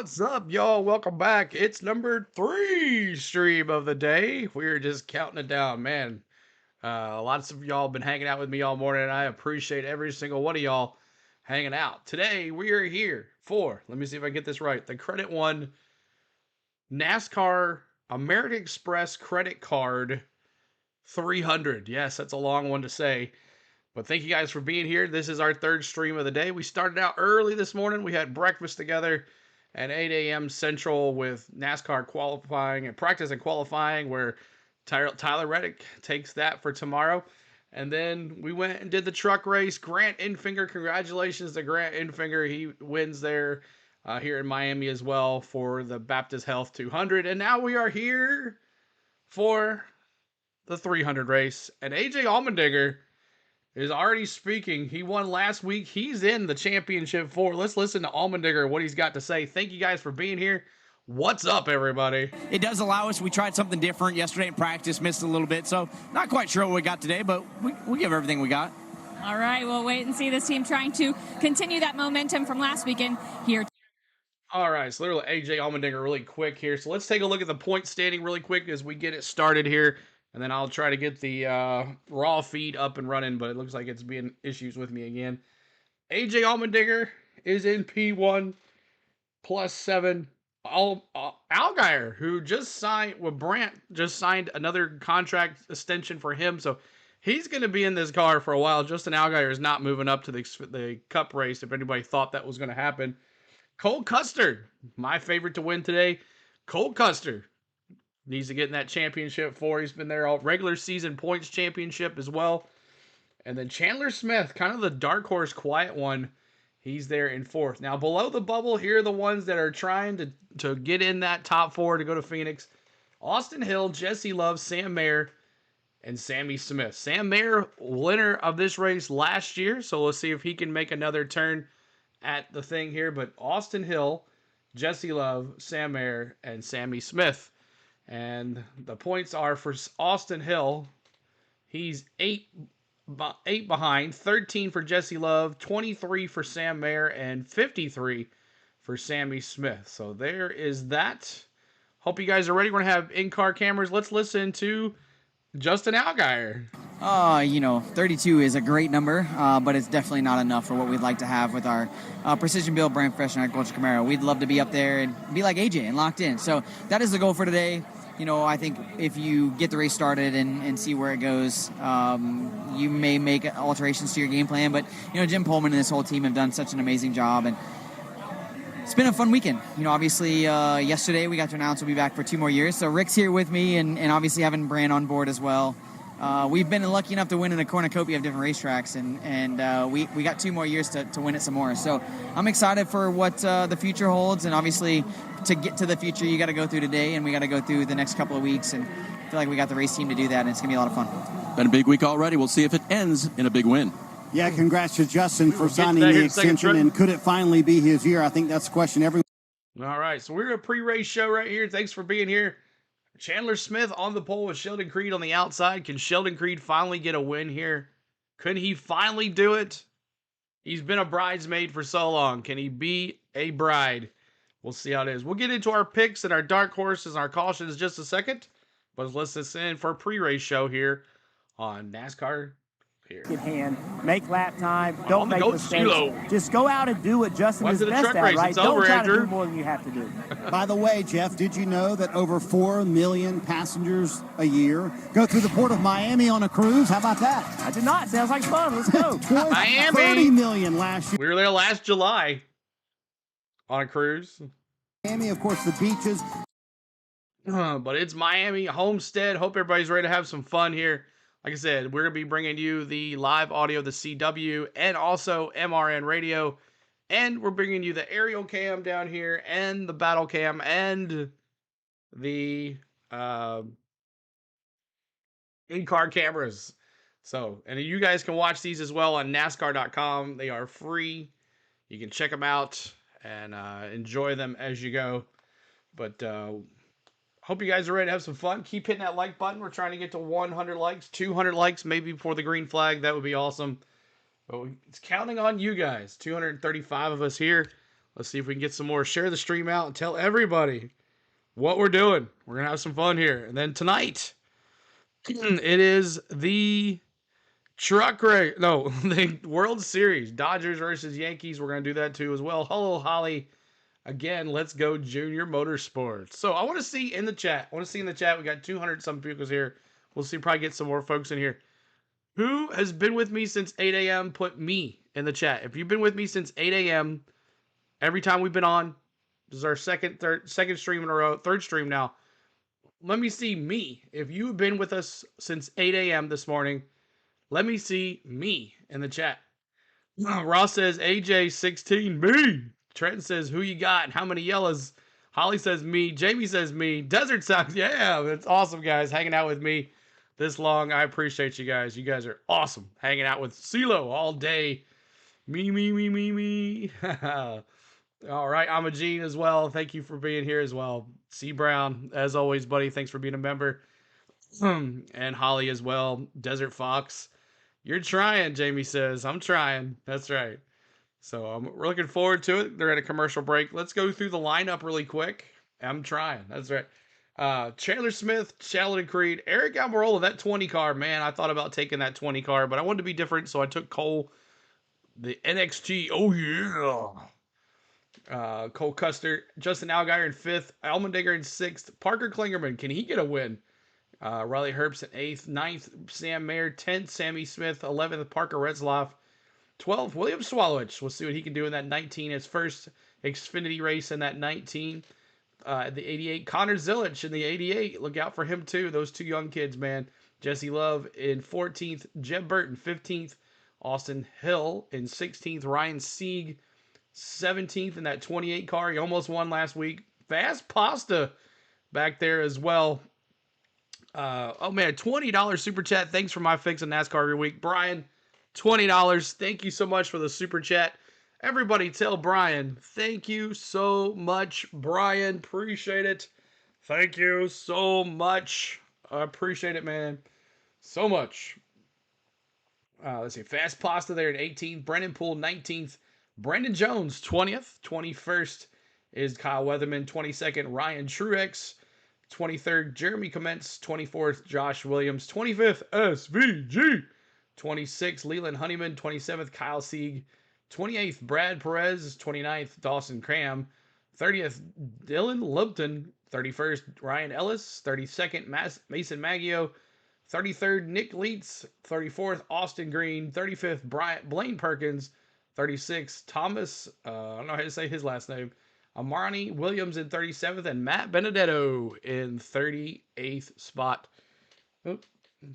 What's up, y'all? Welcome back. It's number 3 stream of the day. We're just counting it down, man. Lots of y'all been hanging out with me all morning, and I appreciate every single one of y'all hanging out. Today, we are here for, let me see if I get this right, the Credit One NASCAR American Express Credit Card 300. Yes, that's a long one to say. But thank you guys for being here. This is our 3rd stream of the day. We started out early this morning. We had breakfast together at 8 a.m. Central with NASCAR qualifying and practice and qualifying, where Tyler Reddick takes that for tomorrow. And then we went and did the truck race. Grant Enfinger, congratulations to Grant Enfinger. He wins there here in Miami as well for the Baptist Health 200. And now we are here for the 300 race. And AJ Allmendinger is already speaking. He won last week. He's in the championship 4. Let's listen to Allmendinger, what he's got to say. Thank you guys for being here. What's up, everybody? It does allow us. We tried something different yesterday in practice, missed a little bit, so not quite sure what we got today, but we give everything we got. All right, we'll wait and see this team trying to continue that momentum from last weekend here. All right, so literally AJ Allmendinger really quick here. So let's take a look at the point standing really quick as we get it started here. And then I'll try to get the raw feed up and running, but it looks like it's being issues with me again. AJ Allmendinger is in P1 +7. Allgaier, who just signed, Brandt just signed another contract extension for him, so he's going to be in this car for a while. Justin Allgaier is not moving up to the Cup race, if anybody thought that was going to happen. Cole Custer, my favorite to win today. Cole Custer needs to get in that championship 4. He's been there all regular season points championship as well. And then Chandler Smith, kind of the dark horse, quiet one. He's there in 4th. Now, below the bubble, here are the ones that are trying to get in that top 4 to go to Phoenix. Austin Hill, Jesse Love, Sam Mayer, and Sammy Smith. Sam Mayer, winner of this race last year. So let's see if he can make another turn at the thing here. But Austin Hill, Jesse Love, Sam Mayer, and Sammy Smith. And the points are for Austin Hill. He's 8 behind, 13 for Jesse Love, 23 for Sam Mayer, and 53 for Sammy Smith. So there is that. Hope you guys are ready. We're going to have in-car cameras. Let's listen to Justin Allgaier. 32 is a great number, but it's definitely not enough for what we'd like to have with our precision build brand fresh and agriculture Camaro. We'd love to be up there and be like AJ and locked in. So that is the goal for today. I think if you get the race started and see where it goes, you may make alterations to your game plan. But, Jim Pullman and this whole team have done such an amazing job. And it's been a fun weekend. Obviously, yesterday we got to announce we'll be back for 2 more years. So Rick's here with me and obviously having Brand on board as well. We've been lucky enough to win in a cornucopia of different racetracks, and we got 2 more years to win it some more. So I'm excited for what the future holds, and obviously to get to the future, you got to go through today, and we got to go through the next couple of weeks, and I feel like we got the race team to do that, and it's going to be a lot of fun. Been a big week already. We'll see if it ends in a big win. Yeah, congrats to Justin for signing the extension, and could it finally be his year? I think that's the question everyone. All right, so we're a pre-race show right here. Thanks for being here. Chandler Smith on the pole with Sheldon Creed on the outside. Can Sheldon Creed finally get a win here? Could he finally do it? He's been a bridesmaid for so long. Can he be a bride? We'll see how it is. We'll get into our picks and our dark horses and our cautions in just a second. But let's listen in for a pre-race show here on NASCAR here. Get hand, make lap time, don't make mistakes. CeeLo. Just go out and do what Justin is best at, right? Don't try to do more than you have to do. By the way, Jeff, did you know that over 4 million passengers a year go through the port of Miami on a cruise? How about that? I did not. Sounds like fun. Let's go. Miami. 30 million last year. We were there last July on a cruise. Miami, of course, the beaches. But it's Miami, Homestead. Hope everybody's ready to have some fun here. Like I said, we're going to be bringing you the live audio of the CW and also MRN radio. And we're bringing you the aerial cam down here and the battle cam and the in-car cameras. So, and you guys can watch these as well on NASCAR.com. They are free. You can check them out and enjoy them as you go. But hope you guys are ready to have some fun. Keep hitting that like button. We're trying to get to 100 likes, 200 likes, maybe before the green flag. That would be awesome. But it's counting on you guys. 235 of us here. Let's see if we can get some more. Share the stream out and tell everybody what we're doing. We're going to have some fun here. And then tonight, it is the truck race. No, the World Series. Dodgers versus Yankees. We're going to do that too as well. Hello, Holly. Again, let's go Junior Motorsports. So I want to see in the chat. We got 200 some people here. We'll see, probably get some more folks in here. Who has been with me since 8 a.m.? Put me in the chat. If you've been with me since 8 a.m., every time we've been on, this is our second stream in a row, third stream now. Let me see me. If you've been with us since 8 a.m. this morning, let me see me in the chat. Ross says, AJ 16, me. Trent says, who you got and how many yellows? Holly says, me. Jamie says, me. Desert Sounds, yeah, that's awesome, guys, hanging out with me this long. I appreciate you guys. You guys are awesome. Hanging out with CeeLo all day. Me. All right, I'm a Gene as well. Thank you for being here as well. C. Brown, as always, buddy. Thanks for being a member. And Holly as well. Desert Fox. You're trying, Jamie says. I'm trying. That's right. So we're looking forward to it. They're at a commercial break. Let's go through the lineup really quick. I'm trying. That's right. Chandler Smith, Sheldon Creed, Eric Almirola, that 20 car. Man, I thought about taking that 20 car, but I wanted to be different, so I took Cole, the NXT. Oh, yeah. Cole Custer, Justin Allgaier in 5th, Allmendinger in 6th, Parker Klingerman. Can he get a win? Riley Herbst in 8th, 9th, Sam Mayer, 10th, Sammy Smith, 11th, Parker Retzlaff, 12th, William Swalowich. We'll see what he can do in that 19. His first Xfinity race in that 19. The 88, Connor Zilic in the 88. Look out for him too. Those two young kids, man. Jesse Love in 14th, Jeb Burton 15th, Austin Hill in 16th, Ryan Sieg 17th in that 28 car. He almost won last week. Fast Pasta back there as well. Oh man, $20 super chat. Thanks for my fix on NASCAR every week. Brian, $20. Thank you so much for the super chat. Everybody tell Brian, thank you so much, Brian. Appreciate it. Thank you so much. I appreciate it, man. So much. Let's see. Fast Pasta there at 18th. Brendan Poole, 19th. Brandon Jones, 20th. 21st is Kyle Weatherman. 22nd, Ryan Truex. 23rd, Jeremy Commence. 24th, Josh Williams. 25th, SVG. 26th, Leland Honeyman. 27th, Kyle Sieg. 28th, Brad Perez. 29th, Dawson Cram. 30th, Dylan Lupton. 31st, Ryan Ellis. 32nd, Mason Maggio. 33rd, Nick Leitz. 34th, Austin Green. 35th, Blaine Perkins. 36th, Thomas, I don't know how to say his last name, Amani Williams in 37th, and Matt Benedetto in 38th spot.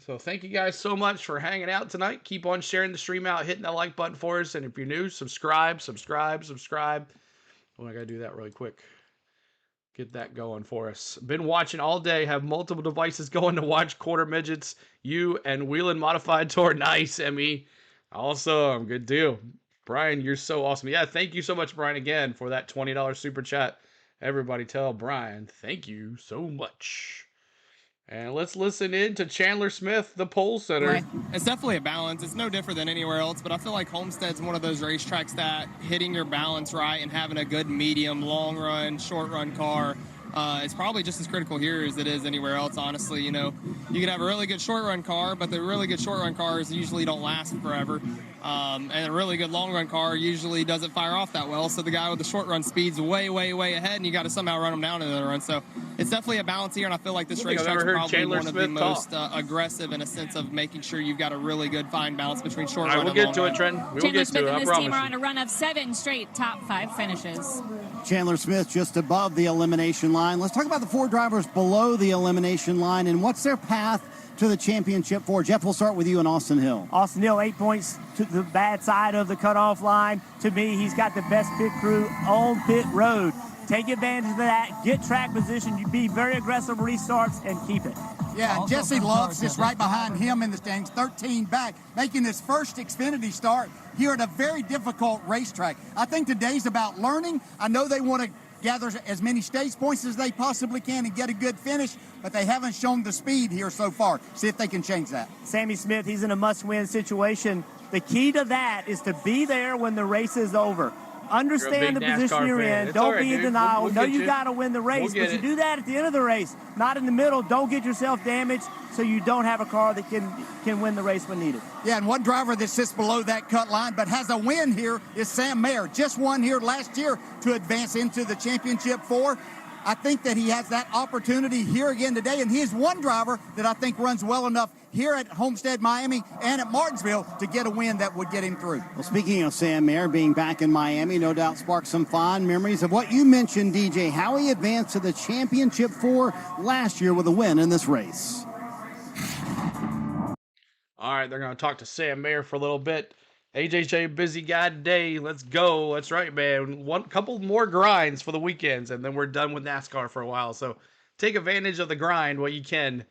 So thank you guys so much for hanging out tonight. Keep on sharing the stream out, hitting that like button for us, and if you're new, subscribe. Oh, I gotta do that really quick. Get that going for us. Been watching all day, have multiple devices going to watch Quarter Midgets, you, and Wheeling Modified Tour. Nice, ME. Awesome, good deal. Brian, you're so awesome. Yeah, thank you so much, Brian, again, for that $20 super chat. Everybody tell Brian, thank you so much. And let's listen in to Chandler Smith, the pole setter. Right. It's definitely a balance. It's no different than anywhere else, but I feel like Homestead's one of those racetracks that hitting your balance right and having a good medium, long run, short run car is probably just as critical here as it is anywhere else, honestly. You know, you can have a really good short run car, but the really good short run cars usually don't last forever. And a really good long run car usually doesn't fire off that well. So the guy with the short run speed's way ahead, and you got to somehow run him down in the run. So it's definitely a balance here, and I feel like this racetrack is probably one of the most aggressive in a sense of making sure you've got a really good fine balance between short run and long run. We'll get to it, Trent. We'll Chandler get Smith to it. and his team are on a run of 7 straight top 5 finishes. Chandler Smith just above the elimination line. Let's talk about the 4 drivers below the elimination line and what's their path to the championship for. Jeff, we'll start with you and Austin Hill. Austin Hill, 8 points to the bad side of the cutoff line. To me, he's got the best pit crew on pit road. Take advantage of that, get track position, you be very aggressive restarts, and keep it. Yeah, and Jesse Love's just right behind him in the standings, 13 back, making his first Xfinity start here at a very difficult racetrack. I think today's about learning. I know they want to gather as many stage points as they possibly can and get a good finish, but they haven't shown the speed here so far. See if they can change that. Sammy Smith, he's in a must-win situation. The key to that is to be there when the race is over. understand the big position NASCAR you're fan. in. It's all Don't right, be in dude. denial. We'll Know get you you. got to win the race, We'll but get you it. do that at the end of the race, not in the middle. Don't get yourself damaged so you don't have a car that can win the race when needed. Yeah, and one driver that sits below that cut line but has a win here is Sam Mayer. Just won here last year to advance into the championship 4. I think that he has that opportunity here again today, and he is one driver that I think runs well enough here at Homestead-Miami and at Martinsville to get a win that would get him through. Well, speaking of Sam Mayer being back in Miami, no doubt sparked some fond memories of what you mentioned, DJ, how he advanced to the championship 4 last year with a win in this race. All right, they're going to talk to Sam Mayer for a little bit. AJJ, busy guy today. Let's go. That's right, man. One couple more grinds for the weekends, and then we're done with NASCAR for a while. So take advantage of the grind while you can,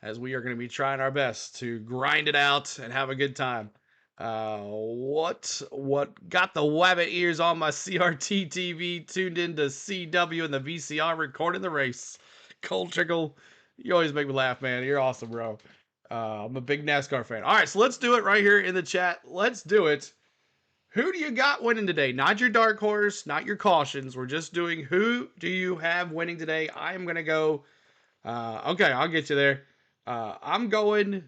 as we are going to be trying our best to grind it out and have a good time. What got the wabbit ears on my CRT TV tuned into CW and the VCR recording the race? Cole Trickle, you always make me laugh, man. You're awesome, bro. I'm a big NASCAR fan. All right, so let's do it right here in the chat. Let's do it. Who do you got winning today? Not your dark horse, not your cautions. We're just doing who do you have winning today. I am going to go. Okay, I'll get you there. I'm going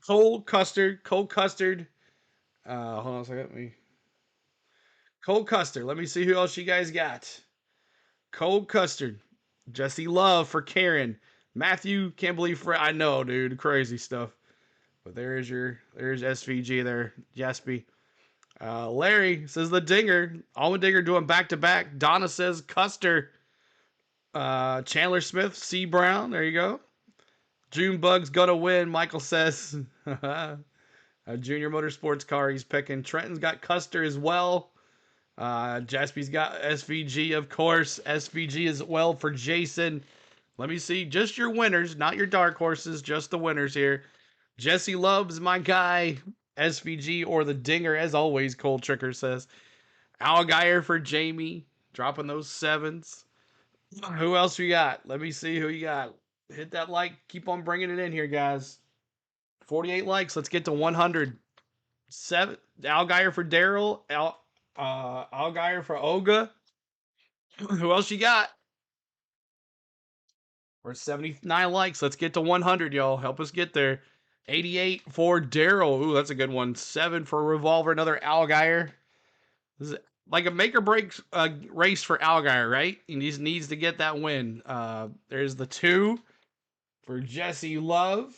Cole Custard. Cole Custard. Hold on a second. Cole Custard. Let me see who else you guys got. Cole Custard. Jesse Love for Karen. Matthew, can't believe I know, dude, crazy stuff. But there's SVG there, Jaspy. Larry says the Dinger. Allmendinger doing back-to-back. Donna says Custer. Chandler Smith, C. Brown. There you go. Junebug's gonna win. Michael says a Junior Motorsports car he's picking. Trenton's got Custer as well. Jaspy's got SVG, of course. SVG as well for Jason. Let me see. Just your winners, not your dark horses. Just the winners here. Jesse Love's my guy. SVG or the Dinger, as always, Cole Tricker says. Al Geyer for Jamie. Dropping those 7s. Who else you got? Let me see who you got. Hit that like. Keep on bringing it in here, guys. 48 likes. Let's get to 100. 7. Al Geyer for Daryl. Al Geyer for Olga. Who else you got? We're at 79 likes. Let's get to 100, y'all. Help us get there. 88 for Daryl. Ooh, that's a good one. 7 for Revolver. Another Al Geyer. This is like a make or break race for Al Geyer, right? He just needs to get that win. There's the 2 for Jesse Love.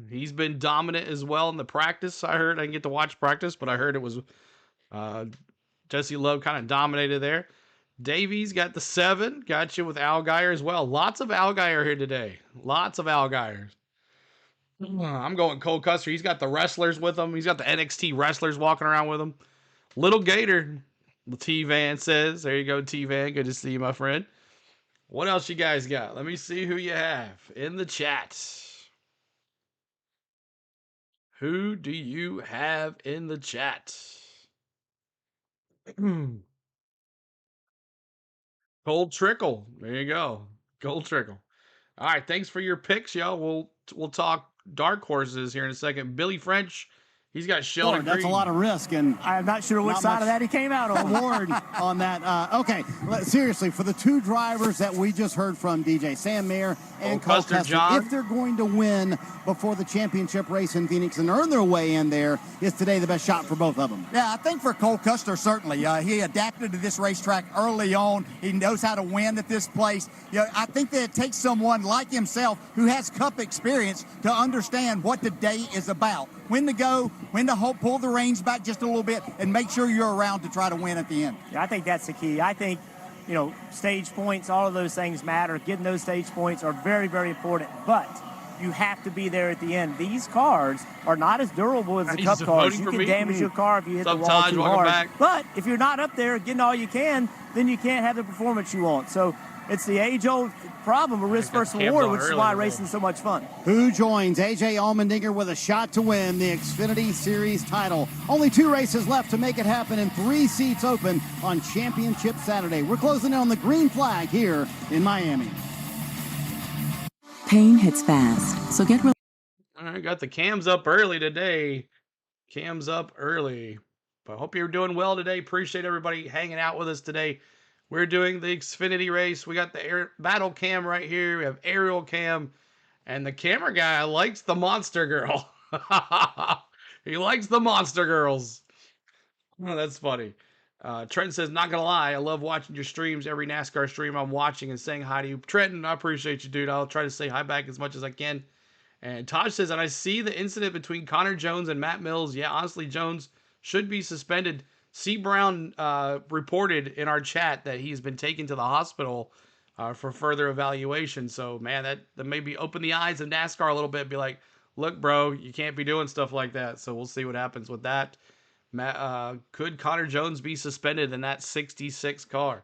He's been dominant as well in the practice. I heard. I didn't get to watch practice, but I heard it was Jesse Love kind of dominated there. Davies got the 7. Got you with Al Geyer as well. Lots of Al Geyer here today. Lots of Al Geyers. I'm going Cole Custer. He's got the wrestlers with him. He's got the NXT wrestlers walking around with him. Little Gator, T-Van says. There you go, T-Van. Good to see you, my friend. What else you guys got? Let me see who you have in the chat. Who do you have in the chat? Gold Trickle. There you go. Gold Trickle. All right, thanks for your picks, y'all. We'll talk dark horses here in a second. Billy French, he's got Sheldon That's Creed. a lot of risk, and I'm not sure which side of that he came out on. Award on that. Okay, seriously, for the 2 drivers that we just heard from, DJ, Sam Mayer and Cole Custer, John. if they're going to win before the championship race in Phoenix and earn their way in there, is today the best shot for both of them? Yeah, I think for Cole Custer, certainly. He adapted to this racetrack early on. He knows how to win at this place. I think that it takes someone like himself who has Cup experience to understand what the day is about. When to go, when to pull the reins back just a little bit, and make sure you're around to try to win at the end. Yeah, I think that's the key. I think, stage points, all of those things matter. Getting those stage points are very, very important. But you have to be there at the end. These cars are not as durable as the Cup cars. You can damage your car if you hit the wall too hard. But if you're not up there getting all you can, then you can't have the performance you want. So it's the age-old problem of risk versus reward, which is why racing is so much fun. Who joins AJ Allmendinger with a shot to win the Xfinity Series title? Only 2 races left to make it happen and 3 seats open on Championship Saturday. We're closing in on the green flag here in Miami. Pain hits fast, so get real. All right, got the cams up early today. Cams up early. But hope you're doing well today. Appreciate everybody hanging out with us today. We're doing the Xfinity race. We got the battle cam right here. We have aerial cam. And the camera guy likes the monster girl. He likes the monster girls. Oh, that's funny. Trenton says, not going to lie, I love watching your streams. Every NASCAR stream I'm watching and saying hi to you. Trenton, I appreciate you, dude. I'll try to say hi back as much as I can. And Tosh says, and I see the incident between Connor Jones and Matt Mills. Yeah, honestly, Jones should be suspended. C. Brown reported in our chat that he's been taken to the hospital for further evaluation. So, man, that maybe open the eyes of NASCAR a little bit. Be like, look, bro, you can't be doing stuff like that. So we'll see what happens with that. Could Connor Jones be suspended in that 66 car?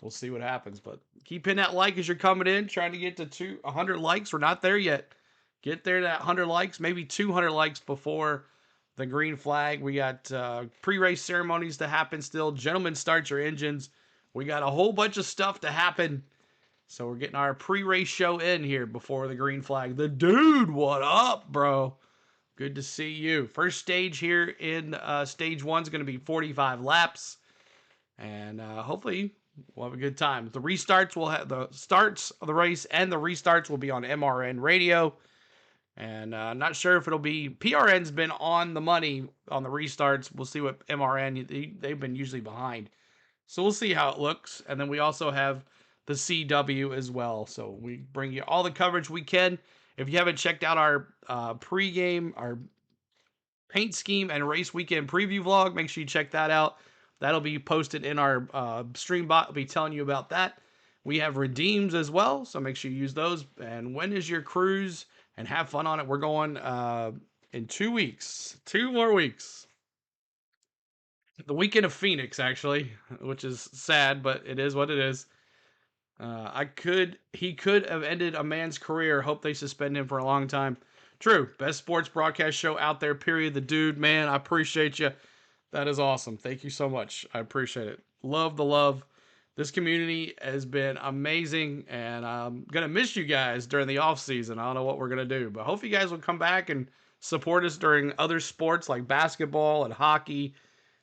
We'll see what happens. But keep hitting that like as you're coming in. Trying to get to 100 likes. We're not there yet. Get there to that 100 likes, maybe 200 likes before the green flag. We got pre-race ceremonies to happen still. Gentlemen, start your engines. We got a whole bunch of stuff to happen. So we're getting our pre-race show in here before the green flag. The dude, what up, bro? Good to see you. First stage here in stage 1 is going to be 45 laps. And hopefully we'll have a good time. The restarts will have the starts of the race and the restarts will be on MRN radio. And I'm not sure if it'll be PRN's been on the money on the restarts. We'll see what MRN, they've been usually behind. So we'll see how it looks. And then we also have the CW as well. So we bring you all the coverage we can. If you haven't checked out our pregame, our paint scheme and race weekend preview vlog, make sure you check that out. That'll be posted in our stream bot. I'll be telling you about that. We have redeems as well. So make sure you use those. And when is your cruise? And have fun on it. We're going in 2 weeks. 2 more weeks. The weekend of Phoenix, actually, which is sad, but it is what it is. He could have ended a man's career. Hope they suspend him for a long time. True. Best sports broadcast show out there, period. The dude, man, I appreciate you. That is awesome. Thank you so much. I appreciate it. Love the love. This community has been amazing, and I'm going to miss you guys during the off season. I don't know what we're going to do, but hopefully you guys will come back and support us during other sports like basketball and hockey.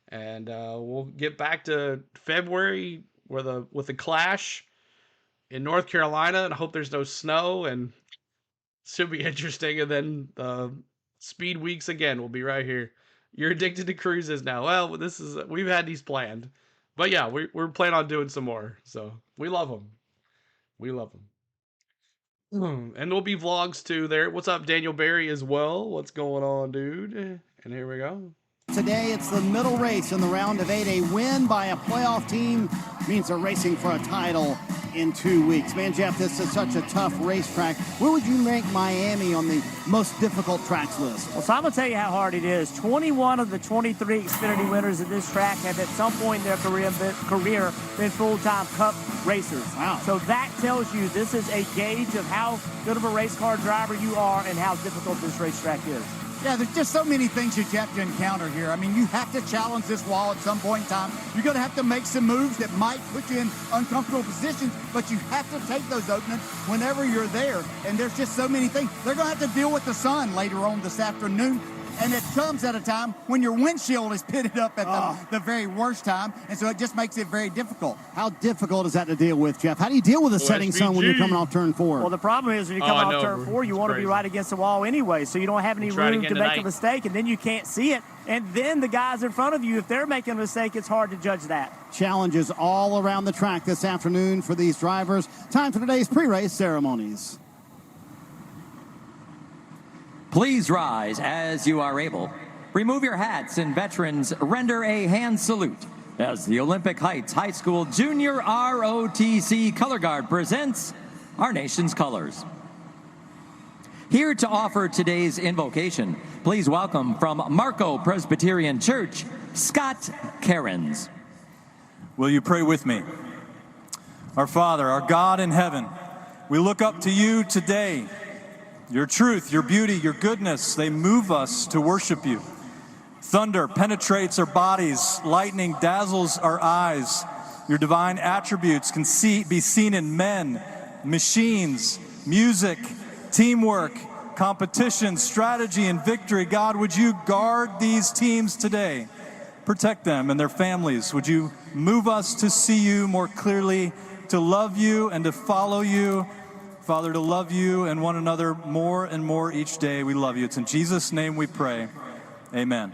And we'll get back to February with the Clash in North Carolina, and I hope there's no snow, and should be interesting. And then the Speed Weeks again will be right here. You're addicted to cruises now. Well, we've had these planned. But yeah, we're planning on doing some more. So we love them. We love them. And there'll be vlogs too there. What's up, Daniel Barry as well? What's going on, dude? And here we go. Today, it's the middle race in the round of 8. A win by a playoff team means they're racing for a title in 2 weeks. Man, Jeff, this is such a tough racetrack. Where would you rank Miami on the most difficult tracks list? Well, so I'm going to tell you how hard it is. 21 of the 23 Xfinity winners at this track have at some point in their career been full-time Cup racers. Wow. So that tells you this is a gauge of how good of a race car driver you are and how difficult this racetrack is. Yeah, there's just so many things you have to encounter here. I mean, you have to challenge this wall at some point in time. You're going to have to make some moves that might put you in uncomfortable positions, but you have to take those openings whenever you're there. And there's just so many things. They're going to have to deal with the sun later on this afternoon. And it comes at a time when your windshield is pitted up at the very worst time. And so it just makes it very difficult. How difficult is that to deal with, Jeff? How do you deal with the setting sun when you're coming off turn 4? Well, the problem is when you come off turn 4, you want to be right against the wall anyway. So you don't have any room to make a mistake, and then you can't see it. And then the guys in front of you, if they're making a mistake, it's hard to judge that. Challenges all around the track this afternoon for these drivers. Time for today's pre-race ceremonies. Please rise as you are able. Remove your hats, and veterans render a hand salute as the Olympic Heights High School Junior ROTC Color Guard presents our nation's colors. Here to offer today's invocation, please welcome from Marco Presbyterian Church, Scott Cairns. Will you pray with me? Our Father, our God in heaven, we look up to you today. Your truth, your beauty, your goodness, they move us to worship you. Thunder penetrates our bodies, lightning dazzles our eyes. Your divine attributes can be seen in men, machines, music, teamwork, competition, strategy, and victory. God, would you guard these teams today? protect them and their families. Would you move us to see you more clearly, to love you and to follow you? Father, to love you and one another more and more each day. We love you. It's in Jesus' name we pray. Amen.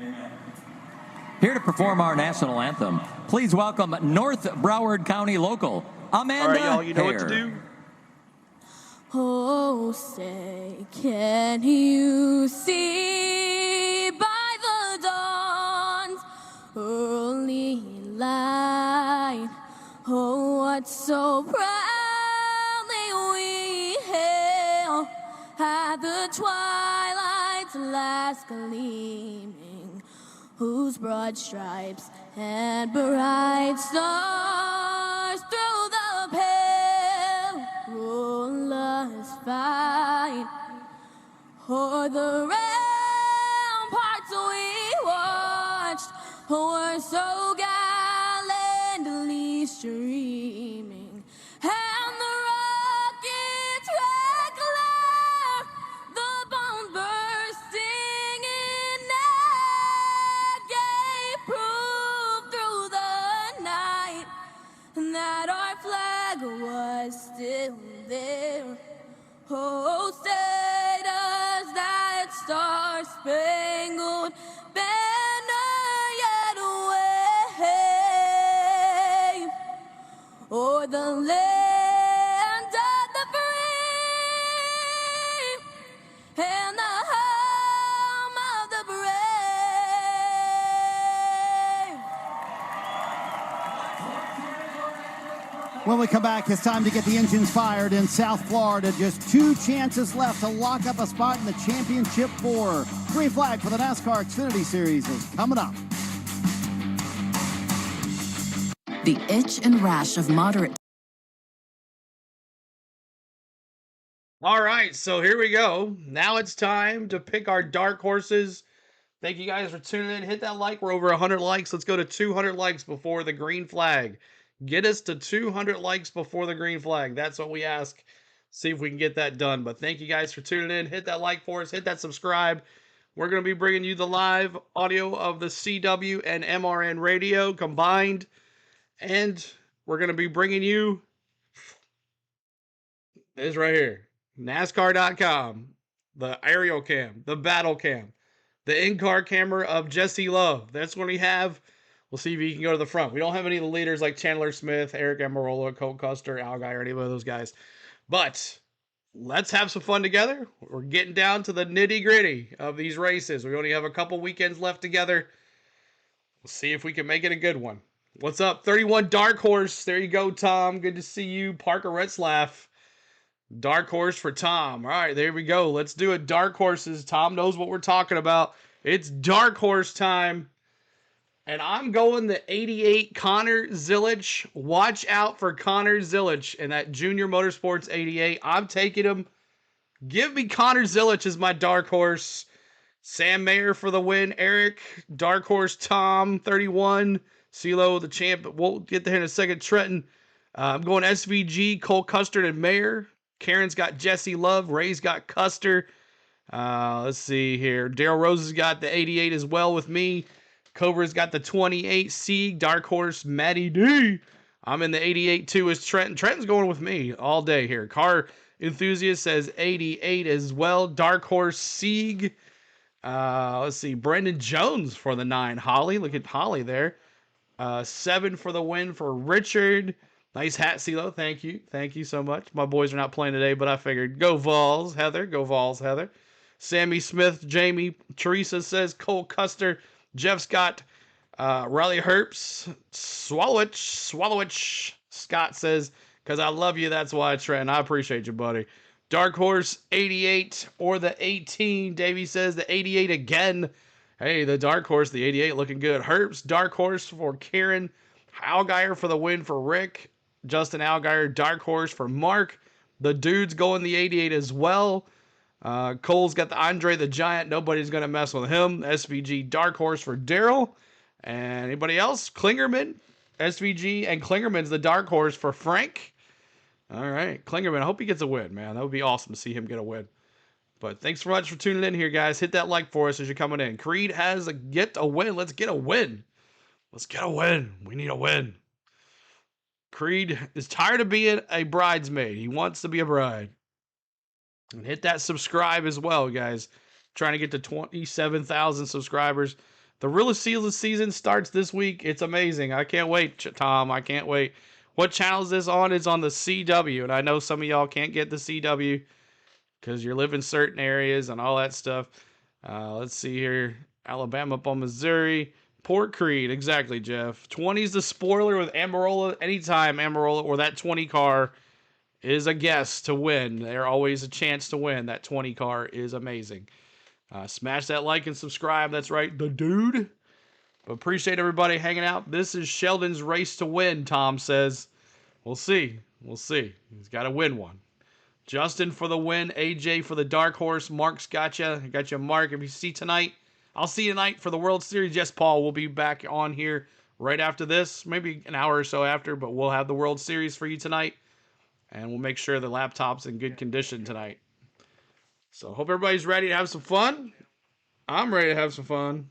Here to perform our national anthem, please welcome North Broward County local, Amanda All right, y'all, you know what to Hare. do. Oh, say, can you see by the dawn's early light, oh, what so proudly we hailed at the twilight's last gleaming, whose broad stripes and bright stars through the perilous fight, o'er the ramparts we watched, were so gallantly streaming, and the rockets red glare, the bombs bursting in air, gave proof through the night that our flag was still there. Oh, say does that star-spangled banner yet wave o'er the land of the free and the home of the brave. When we come back, it's time to get the engines fired in South Florida. Just 2 chances left to lock up a spot in the championship 4. Green flag for the NASCAR Xfinity Series is coming up. The itch and rash of moderate. All right, so here we go. Now it's time to pick our dark horses. Thank you guys for tuning in. Hit that like. We're over 100 likes. Let's go to 200 likes before the green flag. Get us to 200 likes before the green flag. That's what we ask. See if we can get that done. But thank you guys for tuning in. Hit that like for us. Hit that subscribe. We're going to be bringing you the live audio of the CW and MRN radio combined. And we're going to be bringing you this right here. NASCAR.com. The aerial cam. The battle cam. The in-car camera of Jesse Love. That's what we have. We'll see if he can go to the front. We don't have any of the leaders like Chandler Smith, Eric Amarola, Cole Custer, Al Guy, or any of those guys. But let's have some fun together. We're getting down to the nitty-gritty of these races. We only have a couple weekends left together. We'll see if we can make it a good one. What's up? 31 Dark Horse. There you go, Tom. Good to see you. Parker Retzlaff. Dark Horse for Tom. All right, there we go. Let's do it. Dark Horses. Tom knows what we're talking about. It's Dark Horse time. And I'm going the 88 Connor Zilisch. Watch out for Connor Zilisch and that Junior Motorsports 88. I'm taking him. Give me Connor Zilisch as my dark horse. Sam Mayer for the win. Eric, dark horse Tom, 31. CeeLo, the champ. We'll get there in a second. Trenton. I'm going SVG, Cole Custer, and Mayer. Karen's got Jesse Love. Ray's got Custer. Let's see here. Daryl Rose has got the 88 as well with me. Cobra's got the 28. Sieg, dark horse, Matty D. I'm in the 88 too as Trenton. Trenton's going with me all day here. Car Enthusiast says 88 as well. Dark horse, Sieg. Let's see. Brendan Jones for the 9. Holly, look at Holly there. 7 for the win for Richard. Nice hat, CeeLo. Thank you. Thank you so much. My boys are not playing today, but I figured go Vols, Heather. Go Vols, Heather. Sammy Smith, Jamie. Teresa says Cole Custer. Jeff Scott, Riley Herbst, Swallowich. Scott says, because I love you, that's why, Trent. I appreciate you, buddy. Dark Horse, 88, or the 18. Davey says the 88 again. Hey, the Dark Horse, the 88, looking good. Herbst, Dark Horse for Karen. Algeier for the win for Rick. Justin Algeier, Dark Horse for Mark. The dude's going the 88 as well. Cole's got the Andre the Giant. Nobody's going to mess with him. SVG Dark Horse for Daryl. And anybody else? Klingerman. SVG and Klingerman's the Dark Horse for Frank. All right. Klingerman, I hope he gets a win, man. That would be awesome to see him get a win. But thanks so much for tuning in here, guys. Hit that like for us as you're coming in. Creed has a win. Let's get a win. Let's get a win. We need a win. Creed is tired of being a bridesmaid. He wants to be a bride. And hit that subscribe as well, guys. Trying to get to 27,000 subscribers. The real season starts this week. It's amazing. I can't wait, Tom. I can't wait. What channel is this on? It's on the CW. And I know some of y'all can't get the CW because you live in certain areas and all that stuff. Let's see here. Alabama up on Missouri. Port Creed. Exactly, Jeff. 20's the spoiler with Amarola. Anytime Amarola or that 20 car is a guess to win, they're always a chance to win. That 20 car is amazing. Smash that like and subscribe. That's right, the dude. But appreciate everybody hanging out. This is Sheldon's race to win, Tom says. We'll see. We'll see. He's got to win one. Justin for the win. AJ for the dark horse. Mark's got you. Got you, Mark. If you see tonight, I'll see you tonight for the World Series. Yes, Paul, we'll be back on here right after this. Maybe an hour or so after, but we'll have the World Series for you tonight. And we'll make sure the laptop's in good condition tonight. So hope everybody's ready to have some fun. I'm ready to have some fun.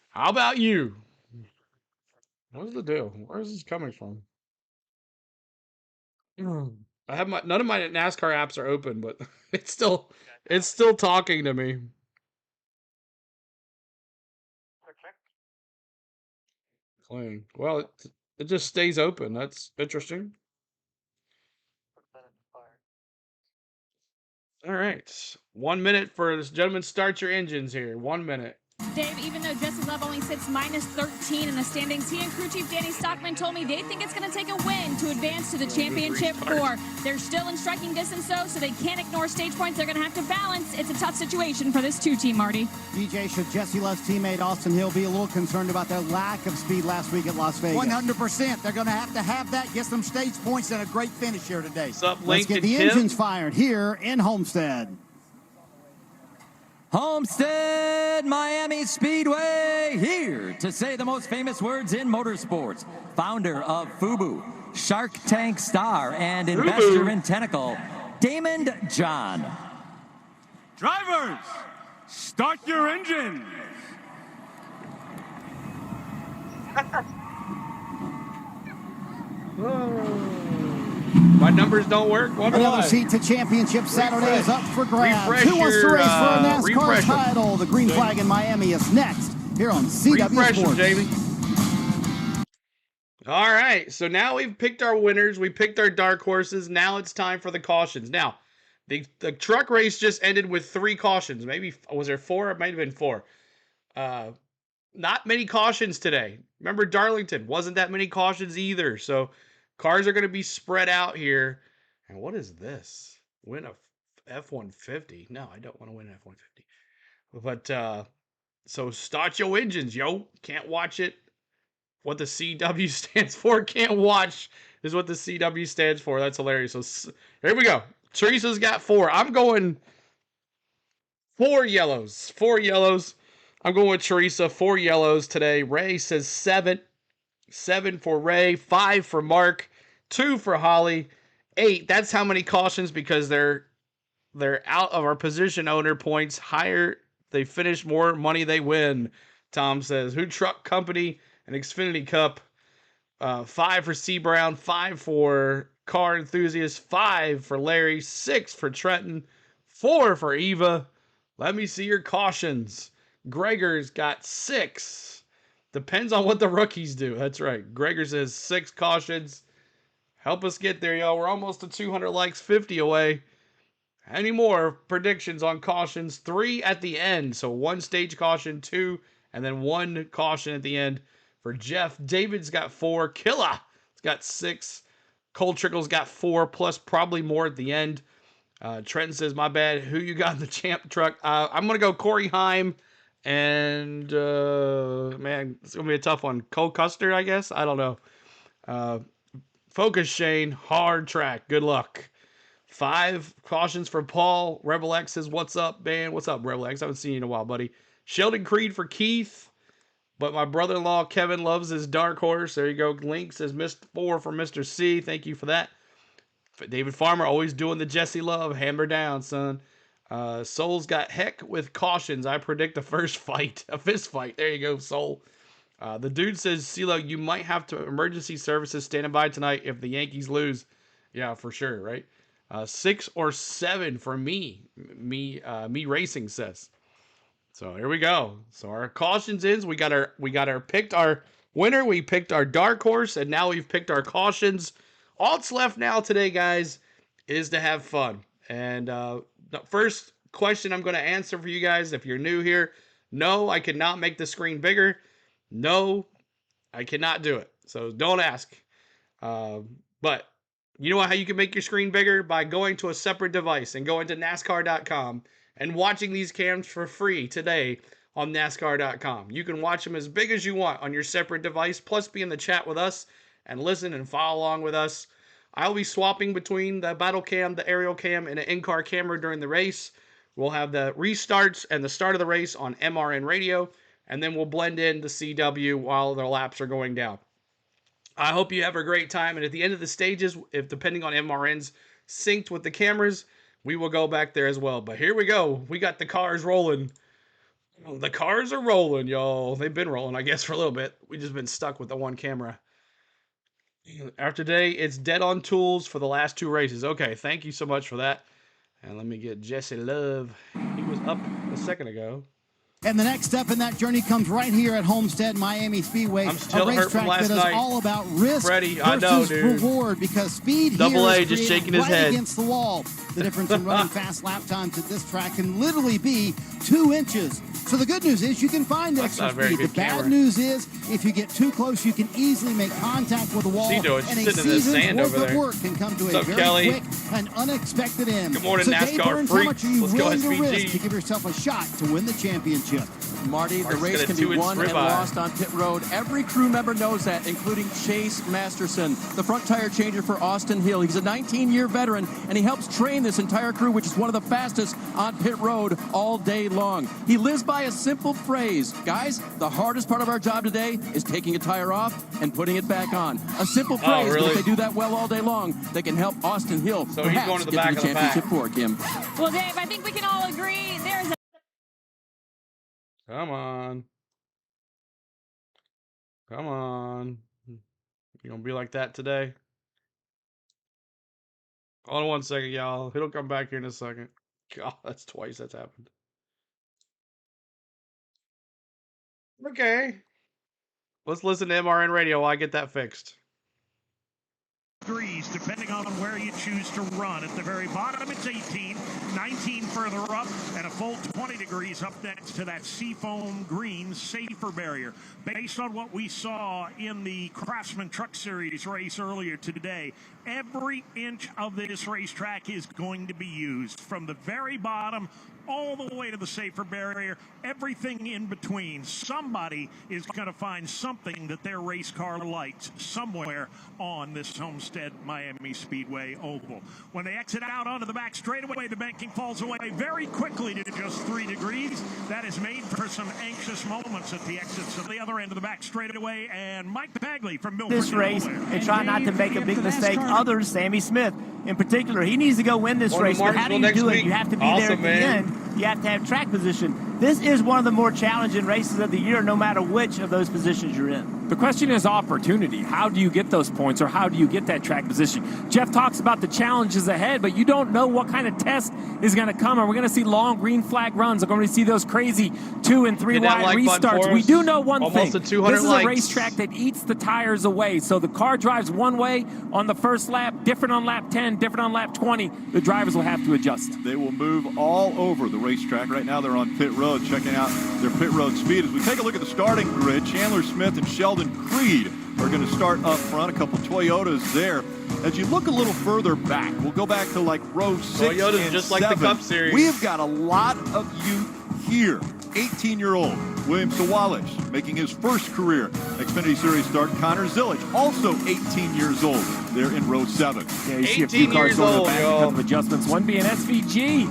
How about you? What's the deal? Where is this coming from? I have none of my NASCAR apps are open, but it's still talking to me. Clean. Well, it just stays open. That's interesting. All right. 1 minute for this gentleman. Start your engines here. 1 minute. Dave, even though Jesse Love only sits minus 13 in the standings, he and crew chief Danny Stockman told me they think it's going to take a win to advance to the championship four. They're still in striking distance, though, so they can't ignore stage points. They're going to have to balance. It's a tough situation for this two-team, Marty. DJ, should Jesse Love's teammate Austin Hill be a little concerned about their lack of speed last week at Las Vegas? 100%. They're going to have that, get some stage points, and a great finish here today. What's up, Let's get the engines fired here in Homestead. Homestead-Miami Speedway, here to say the most famous words in motorsports. Founder of FUBU, Shark Tank star, and investor in Tentacle, Damon John. Drivers, start your engine. My numbers don't work. Another seat to championship Saturday is up for grabs. Refresh Who wants to race for a NASCAR refresh title? The green flag in Miami is next here on CW Refresh Sports. Jamie. All right, so now we've picked our winners. We picked our dark horses. Now it's time for the cautions. Now, the truck race just ended with 3 cautions. Maybe, was there 4? It might have been 4. Not many cautions today. Remember, Darlington, wasn't that many cautions either. So cars are going to be spread out here. And what is this? Win a F-150? No, I don't want to win an F-150. But, so start your engines, yo. Can't watch it. What the CW stands for, can't watch, is what the CW stands for. That's hilarious. So here we go. Teresa's got 4. I'm going 4 yellows. 4 yellows. I'm going with Teresa. 4 yellows today. Ray says 7. 7 for Ray. 5 for Mark. 2 for Holly. 8. That's how many cautions, because they're out of our position owner points. Higher they finish, more money they win. Tom says. Who Truck Company and Xfinity Cup. 5 for C. Brown. 5 for Car Enthusiast. 5 for Larry. 6 for Trenton. 4 for Eva. Let me see your cautions. Gregor's got 6. Depends on what the rookies do. That's right. Gregor says 6 cautions. Help us get there, y'all. We're almost to 200 likes, 50 away. Any more predictions on cautions? 3 at the end. So 1 stage caution, 2, and then 1 caution at the end for Jeff. David's got 4. Killa's got 6. Cole Trickle's got 4, plus probably more at the end. Trenton says, my bad. Who you got in the champ truck? I'm going to go Corey Heim. And, man, it's going to be a tough one. Cole Custer, I guess? I don't know. Focus, Shane. Hard track. Good luck. 5 cautions for Paul. Rebel X says, what's up, man? What's up, Rebel X? I haven't seen you in a while, buddy. Sheldon Creed for Keith. But my brother-in-law, Kevin, loves his dark horse. There you go. Link says, missed 4 for Mr. C. Thank you for that. David Farmer, always doing the Jesse Love. Hammer down, son. Soul's got heck with cautions. I predict a fist fight. There you go, Soul. The dude says, CeeLo, you might have to emergency services standing by tonight if the Yankees lose. Yeah, for sure, right? 6 or 7 for me. Me Racing says. So here we go. So our cautions is we got our picked our winner, we picked our dark horse, and now we've picked our cautions. All that's left now today, guys, is to have fun. And the first question I'm going to answer for you guys, if you're new here, no, I cannot make the screen bigger. No, I cannot do it. So don't ask. But you know how you can make your screen bigger? By going to a separate device and going to NASCAR.com and watching these cams for free today on NASCAR.com. You can watch them as big as you want on your separate device, plus be in the chat with us and listen and follow along with us. I'll be swapping between the battle cam, the aerial cam, and an in-car camera during the race. We'll have the restarts and the start of the race on MRN radio, and then we'll blend in the CW while the laps are going down. I hope you have a great time, and at the end of the stages, if depending on MRN's synced with the cameras, we will go back there as well. But here we go. We got the cars rolling. The cars are rolling, y'all. They've been rolling, I guess, for a little bit. We've just been stuck with the one camera. After today, it's dead on tools for the last 2 races. Okay, thank you so much for that. And let me get Jesse Love. He was up a second ago. And the next step in that journey comes right here at Homestead-Miami Speedway. I'm still hurt from last that night. Is all about risk Freddie, I know, versus dude. reward, because speed Double here A is just shaking created his right head. against the wall. The difference in running fast lap times at this track can literally be 2 inches. So the good news is you can find That's extra not a very speed. The good bad camera. news is if you get too close, you can easily make contact with the wall. She doing? And She's a sitting in the season's sand worth over of there. work can come to What's a up, very Kelly? quick and unexpected end. Good morning, so Dave NASCAR Burns, freaks. how much are you Let's go, willing to SVG. risk to give yourself a shot to win the championship? Marty, the Mark's race got a can be 2-inch won and ribeye. lost on pit road. Every crew member knows that, including Chase Masterson, the front tire changer for Austin Hill. He's a 19-year veteran, and he helps train this entire crew, which is one of the fastest on pit road all day long. He lives by a simple phrase. Guys, the hardest part of our job today is taking a tire off and putting it back on. A simple phrase, really? but if they do that well all day long, they can help Austin Hill So he's perhaps going to the get back to the of the pack. championship for Kim. Well, Dave, I think we can all agree there's a Come on. Come on. You gonna be like that today? Hold on one second, y'all. It'll come back here in a second. God, that's twice that's happened. Okay. Let's listen to MRN radio while I get that fixed. Degrees, depending on where you choose to run. At the very bottom, it's 18, 19 further up, and a full 20 degrees up next to that seafoam green safer barrier. Based on what we saw in the Craftsman Truck Series race earlier today, every inch of this racetrack is going to be used from the very bottom all the way to the safer barrier, everything in between. Somebody is going to find something that their race car likes somewhere on this Homestead-Miami Speedway oval. When they exit out onto the back straightaway, the banking falls away very quickly to just 3 degrees. That is made for some anxious moments at the exits of the other end of the back straightaway. And Mike Bagley from Milford. This race and try not to make a big mistake. Others, Sammy Smith in particular, he needs to go win this race. But how do you do it? You have to be there at the end. You have to have track position. This is one of the more challenging races of the year, no matter which of those positions you're in. The question is opportunity. How do you get those points, or how do you get that track position? Jeff talks about the challenges ahead, but you don't know what kind of test is going to come. Are we going to see long green flag runs? Are we going to see those crazy 2 and 3 wide restarts? We do know one thing. This is a racetrack that eats the tires away. So the car drives one way on the first lap, different on lap 10, different on lap 20. The drivers will have to adjust. They will move all over the racetrack. Right now they're on pit road, checking out their pit road speed. As we take a look at the starting grid, Chandler Smith and Sheldon Creed are going to start up front. A couple Toyotas there. As you look a little further back, we'll go back to like row 6 Toyota's and just 7. like the Cup Series. We have got a lot of youth here. 18-year-old William Sawalich making his first career Xfinity Series start. Connor Zillage, also 18 years old. They're in row 7. Yeah, you see a few cars going back because of adjustments. One being SVG.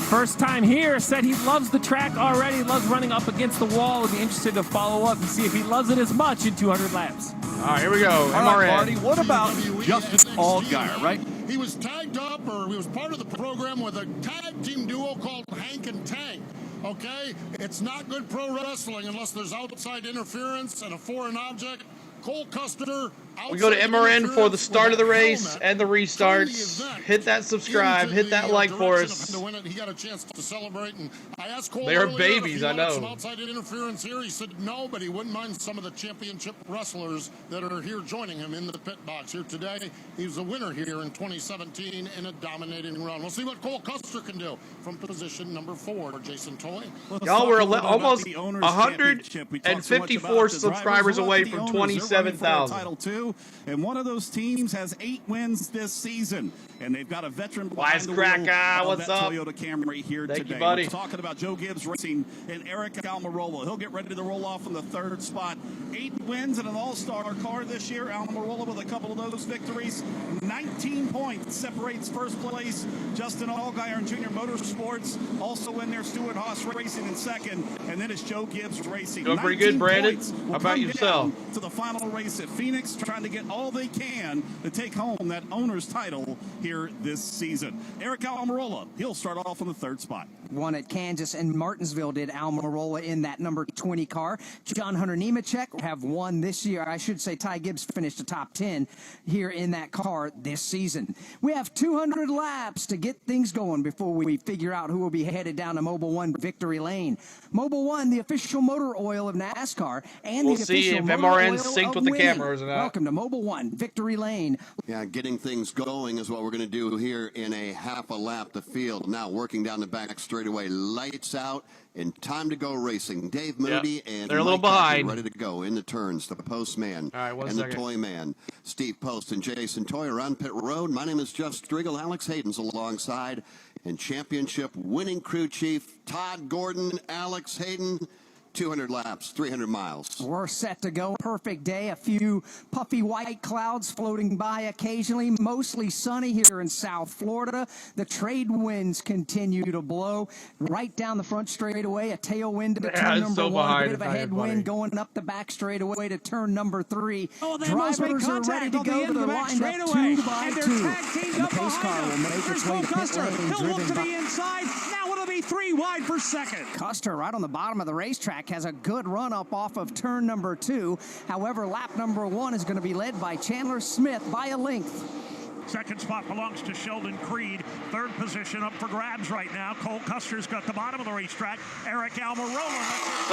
First time here, said he loves the track already, loves running up against the wall. Would be interested to follow up and see if he loves it as much in 200 laps. All right, here we go. All right, Marty, what about Justin Allgaier, right? He was tagged up, or he was part of the program with a tag team duo called Hank and Tank. okay? It's not good pro wrestling unless there's outside interference and a foreign object. Cole Custer. We go to MRN for the start of the race and the restarts. Hit that subscribe, hit that like for us. He got a chance to celebrate, and I asked Cole they are babies, I know. Some outside interference here. He said no, but he wouldn't mind some of the championship wrestlers that are here joining him in the pit box here today. He was a winner here in 2017 in a dominating run. We'll see what Cole Custer can do from position number 4. Jason Toy. Y'all were almost 154 subscribers away from 27,000. And one of those teams has 8 wins this season, and they've got a veteran Wisecracker, what's up? Toyota Camry here Thank today. You, buddy. We're talking about Joe Gibbs Racing and Eric Almirola. He'll get ready to roll off in the 3rd spot. 8 wins in an all-star car this year. Almirola with a couple of those victories. 19 points separates first place. Justin Allgaier and Junior Motorsports also in there. Stuart Haas Racing in 2nd, and then it's Joe Gibbs Racing. Doing pretty good, Brandon. How about yourself? To the final race at Phoenix, trying to get all they can to take home that owner's title here this season. Eric Almirola, he'll start off on the 3rd spot. Won at Kansas and Martinsville did Almirola in that number 20 car. John Hunter Nemechek have won this year. I should say Ty Gibbs finished the top 10 here in that car this season. We have 200 laps to get things going before we figure out who will be headed down to Mobil 1 Victory Lane. Mobil 1, the official motor oil of NASCAR, and we'll the see official if motor MRN oil synced of with the winning. cameras or not. Welcome to Mobil 1 Victory Lane. Yeah, getting things going is what we're going to do here in a half a lap the field. Now working down the back straightaway, lights out, and time to go racing. Dave Moody and they're a little Mike Coffey behind. ready to go in the turns. The Postman and the Toy Man. Steve Post and Jason Toy are on pit road. My name is Jeff Striegel. Alex Hayden's alongside. And championship winning crew chief Todd Gordon, Alex Hayden. 200 laps, 300 miles. We're set to go. Perfect day. A few puffy white clouds floating by occasionally. Mostly sunny here in South Florida. The trade winds continue to blow right down the front straightaway. A tailwind to turn number 1. A bit of a headwind going up the back straightaway to turn number 3. Oh, they almost made contact on the end of the back straightaway. And they're tag teamed up behind them. There's Cole Custer. He'll look to the inside. Now it'll be 3 wide for 2nd. Custer right on the bottom of the racetrack has a good run up off of turn number 2. However, lap number 1 is going to be led by Chandler Smith by a length. 2nd spot belongs to Sheldon Creed. 3rd position up for grabs right now. Cole Custer's got the bottom of the racetrack. Eric Almirola.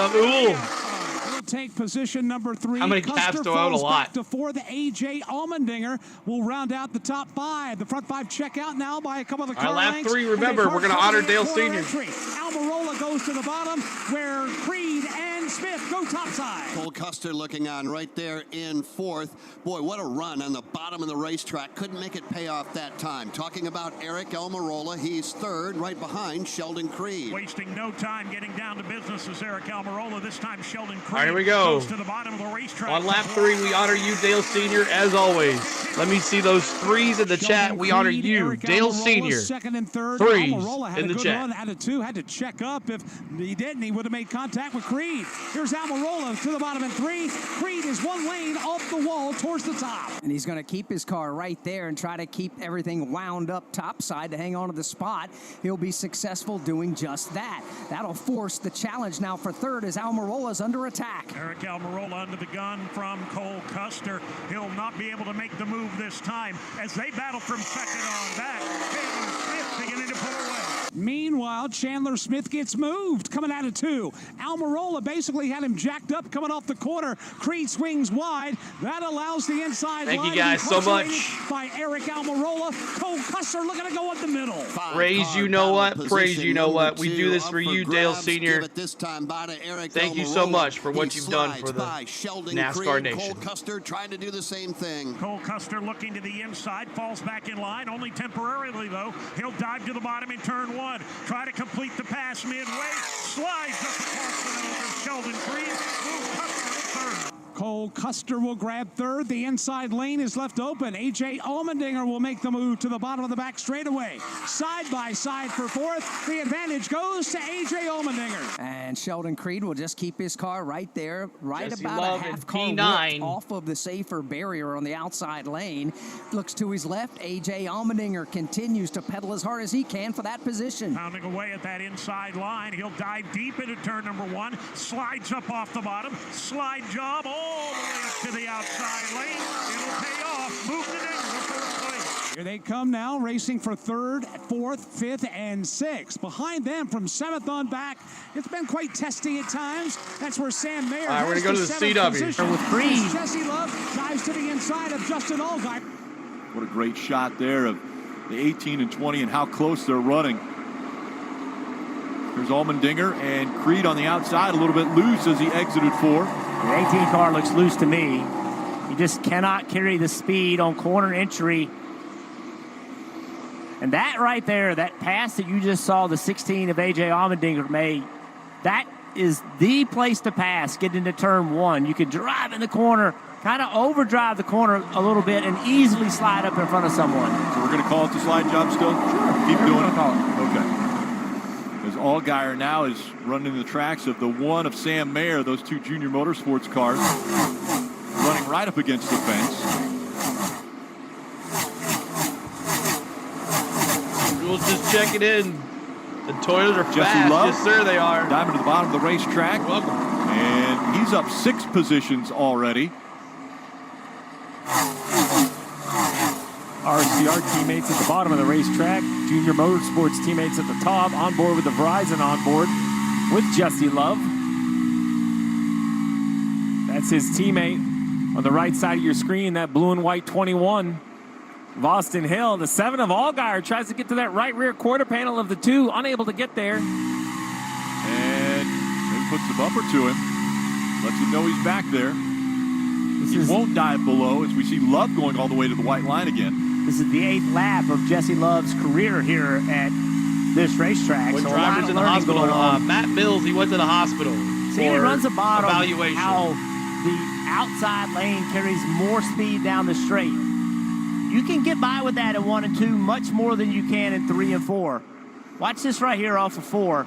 Will take position number 3. How many caps do I own? A lot. Back to 4. The A.J. Allmendinger will round out the top 5. The front 5 check out now by a couple of the car lap lengths. 3, remember, we're going to honor Dale Sr. Almirola goes to the bottom where Creed and Smith go topside. Cole Custer looking on right there in 4th. Boy, what a run on the bottom of the racetrack. Couldn't make it pay off that time. Talking about Eric Almirola, he's 3rd, right behind Sheldon Creed. Wasting no time getting down to business is Eric Almirola. This time Sheldon Creed All right, here we go. goes to the bottom of the racetrack. On lap 3, we honor you, Dale Sr., as always. Let me see those 3s in the chat. We honor you, Eric Dale Almirola, Sr. 2nd and 3rd. 3s Almirola had in a the good chat. run, had a 2, had to check up. If he didn't, he would have made contact with Creed. Here's Almirola to the bottom in 3. Creed is 1 lane off the wall towards the top. And he's going to keep his car right there and try to keep everything wound up topside to hang on to the spot. He'll be successful doing just that. That'll force the challenge now for 3rd as Almirola's under attack. Eric Almirola under the gun from Cole Custer. He'll not be able to make the move this time as they battle from 2nd on back. Chandler Smith beginning to pull away. Meanwhile, Chandler Smith gets moved coming out of 2. Almirola basically had him jacked up coming off the corner. Creed swings wide. That allows the inside line. Thank you guys so much. By Eric Almirola. Cole Custer looking to go in the middle. Praise you know what, praise you know what. We do this for you, Dale Sr. Thank you so much for what you've done for the NASCAR Nation. Cole Custer trying to do the same thing. Cole Custer looking to the inside, falls back in line, only temporarily though. He'll dive to the bottom in turn 1. Try to complete the pass midway. Slides up across the nose of Sheldon Creed. Cole Custer in 3rd. Cole Custer will grab third. The inside lane is left open. A.J. Allmendinger will make the move to the bottom of the back straightaway. Side by side for fourth. The advantage goes to A.J. Allmendinger. And Sheldon Creed will just keep his car right there, right Jesse about Love a in half car P9. width off of the safer barrier on the outside lane. Looks to his left. A.J. Allmendinger continues to pedal as hard as he can for that position. Pounding away at that inside line. He'll dive deep into turn number one. Slides up off the bottom. Slide job all the way up to the outside lane. It'll pay off. Move the Dinger to fourth place. Here they come now, racing for third, fourth, fifth, and sixth. Behind them from seventh on back, it's been quite testy at times. That's where Sam Mayer All right, we're going to go to the CW. With Creed. Jesse Love dives to the inside of Justin Allgaier. What a great shot there of the 18 and 20 and how close they're running. There's Allmendinger and Creed on the outside, a little bit loose as he exited four. The 18 car looks loose to me. He just cannot carry the speed on corner entry. And that right there, that pass that you just saw the 16 of A.J. Allmendinger made, that is the place to pass, get into turn one. You can drive in the corner, kind of overdrive the corner a little bit and easily slide up in front of someone. So we're going to call it the slide job still? Sure. Keep doing it? Call it. Okay. As Allgaier now is running the tracks of the one of Sam Mayer, those two junior motorsports cars, running right up against the fence. We'll just check it in. The Toyotas are Jesse fast. Love, Yes, sir, they are. Diving to the bottom of the racetrack. You're welcome. And he's up 6 positions already. RCR teammates at the bottom of the racetrack. Junior Motorsports teammates at the top. On board with the Verizon on board with Jesse Love. That's his teammate on the right side of your screen, that blue and white 21 of Austin Hill. The 7 of Allgaier tries to get to that right rear quarter panel of the 2, unable to get there. And he puts the bumper to him. Lets him know he's back there. He won't dive below as we see Love going all the way to the white line again. This is the 8th lap of Jesse Love's career here at this racetrack. When so drivers in the hospital, Matt Mills, he went to the hospital. See, he runs a bottom evaluation. How the outside lane carries more speed down the straight. You can get by with that in 1 and 2 much more than you can in 3 and 4. Watch this right here off of 4.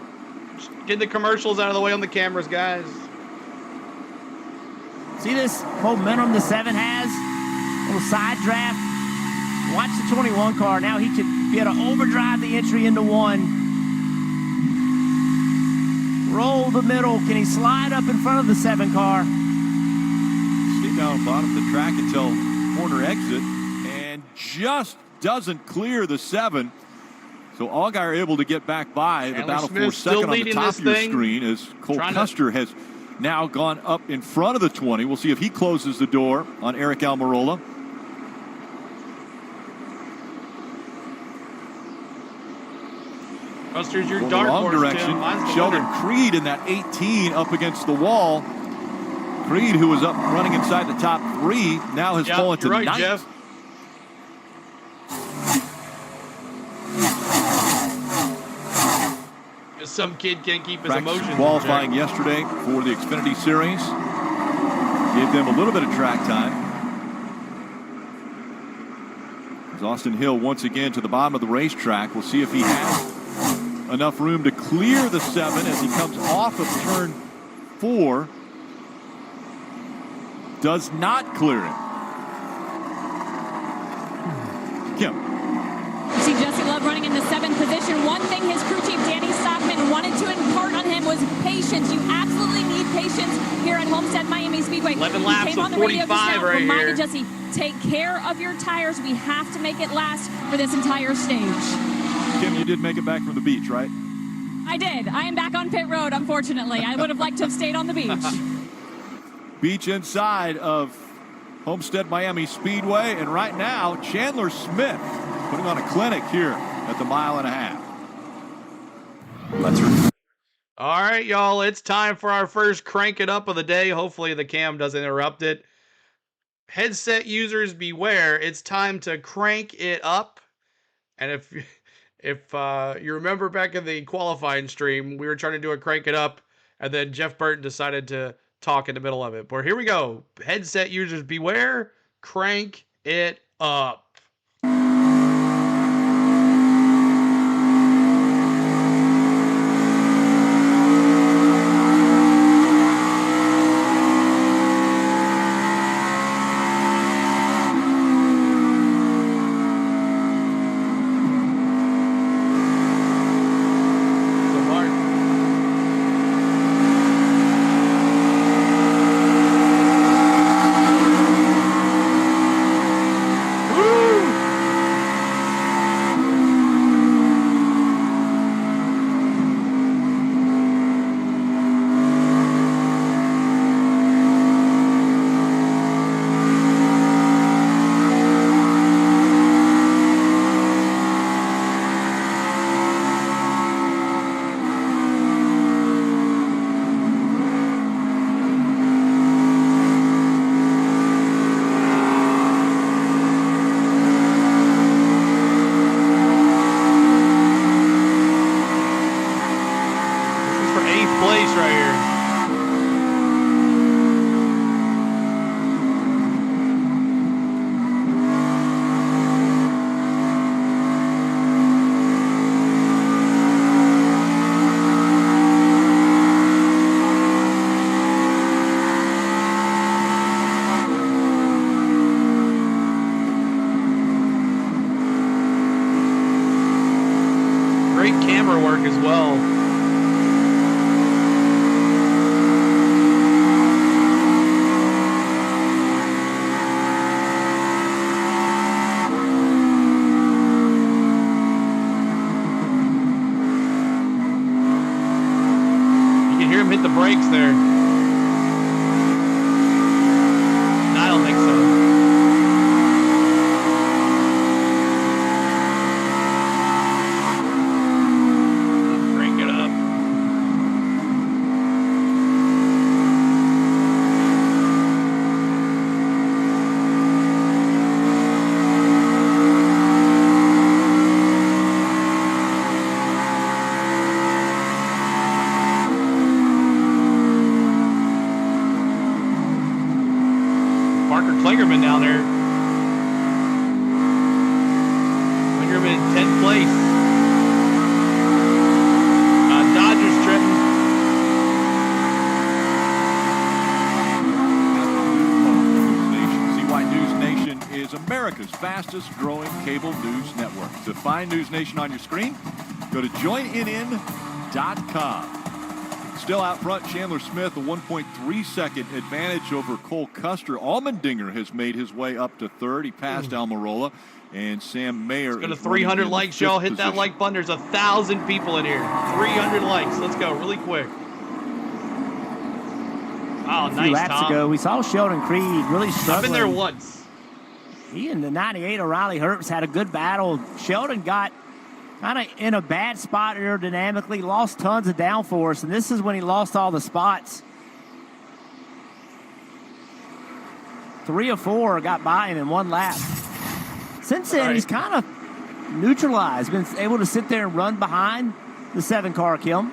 Get the commercials out of the way on the cameras, guys. See this momentum the 7 has? Little side draft. Watch the 21 car. Now he could be able to overdrive the entry into 1. Roll the middle. Can he slide up in front of the 7 car? Stay down bottom of the track until corner exit. And just doesn't clear the 7. So Allgaier able to get back by the battle for second on the top of your screen as Cole Custer has now gone up in front of the 20. We'll see if he closes the door on Eric Almirola. Custer's your Going dark the wrong horse, direction. Tim. Sheldon Creed in that 18 up against the wall. Creed, who was up running inside the top 3, now has fallen to right, 9th. Jeff. Some kid can't keep his Practice emotions. qualifying yesterday for the Xfinity Series. Gave them a little bit of track time. As Austin Hill once again to the bottom of the racetrack. We'll see if he has enough room to clear the 7 as he comes off of turn 4. Does not clear it. Kim. You see Jesse Love running in the 7th position. One thing his crew chief Danny Stockman wanted to impart on him was patience. You absolutely need patience here at Homestead-Miami Speedway. 11 He laps came of on the radio just 45 now, right reminded here. Jesse, take care of your tires. We have to make it last for this entire stage. Kim, you did make it back from the beach, right? I did. I am back on pit road, unfortunately. I would have liked to have stayed on the beach. Beach inside of Homestead-Miami Speedway. And right now, Chandler Smith putting on a clinic here at the 1.5 miles. All right, y'all. It's time for our first crank it up of the day. Hopefully the cam doesn't interrupt it. Headset users beware. It's time to crank it up. And if you remember back in the qualifying stream, we were trying to do a crank it up, and then Jeff Burton decided to talk in the middle of it. But here we go. Headset users beware. Crank it up. Great camera work as well. You can hear him hit the brakes there. No, I don't think so. Klingerman down there. Klingerman in 10th place. Dodgers tripping. CY News Nation is America's fastest growing cable news network. To find News Nation on your screen, go to joininn.com. Still out front, Chandler Smith, a 1.3-second advantage over Cole Custer. Allmendinger has made his way up to third. He passed Almirola, and Sam Mayer. Let's go to 300 likes, y'all. Hit that like button. There's 1,000 people in here. 300 likes. Let's go really quick. Oh, nice, laps Tom. ago, we saw Sheldon Creed really struggling. I've been there once. He and the 98 O'Reilly Herbst had a good battle. Sheldon got kind of in a bad spot aerodynamically, lost tons of downforce, and this is when he lost all the spots. 3 or 4 got by him in one lap. Since then, he's kind of neutralized, been able to sit there and run behind the 7-car, Kim.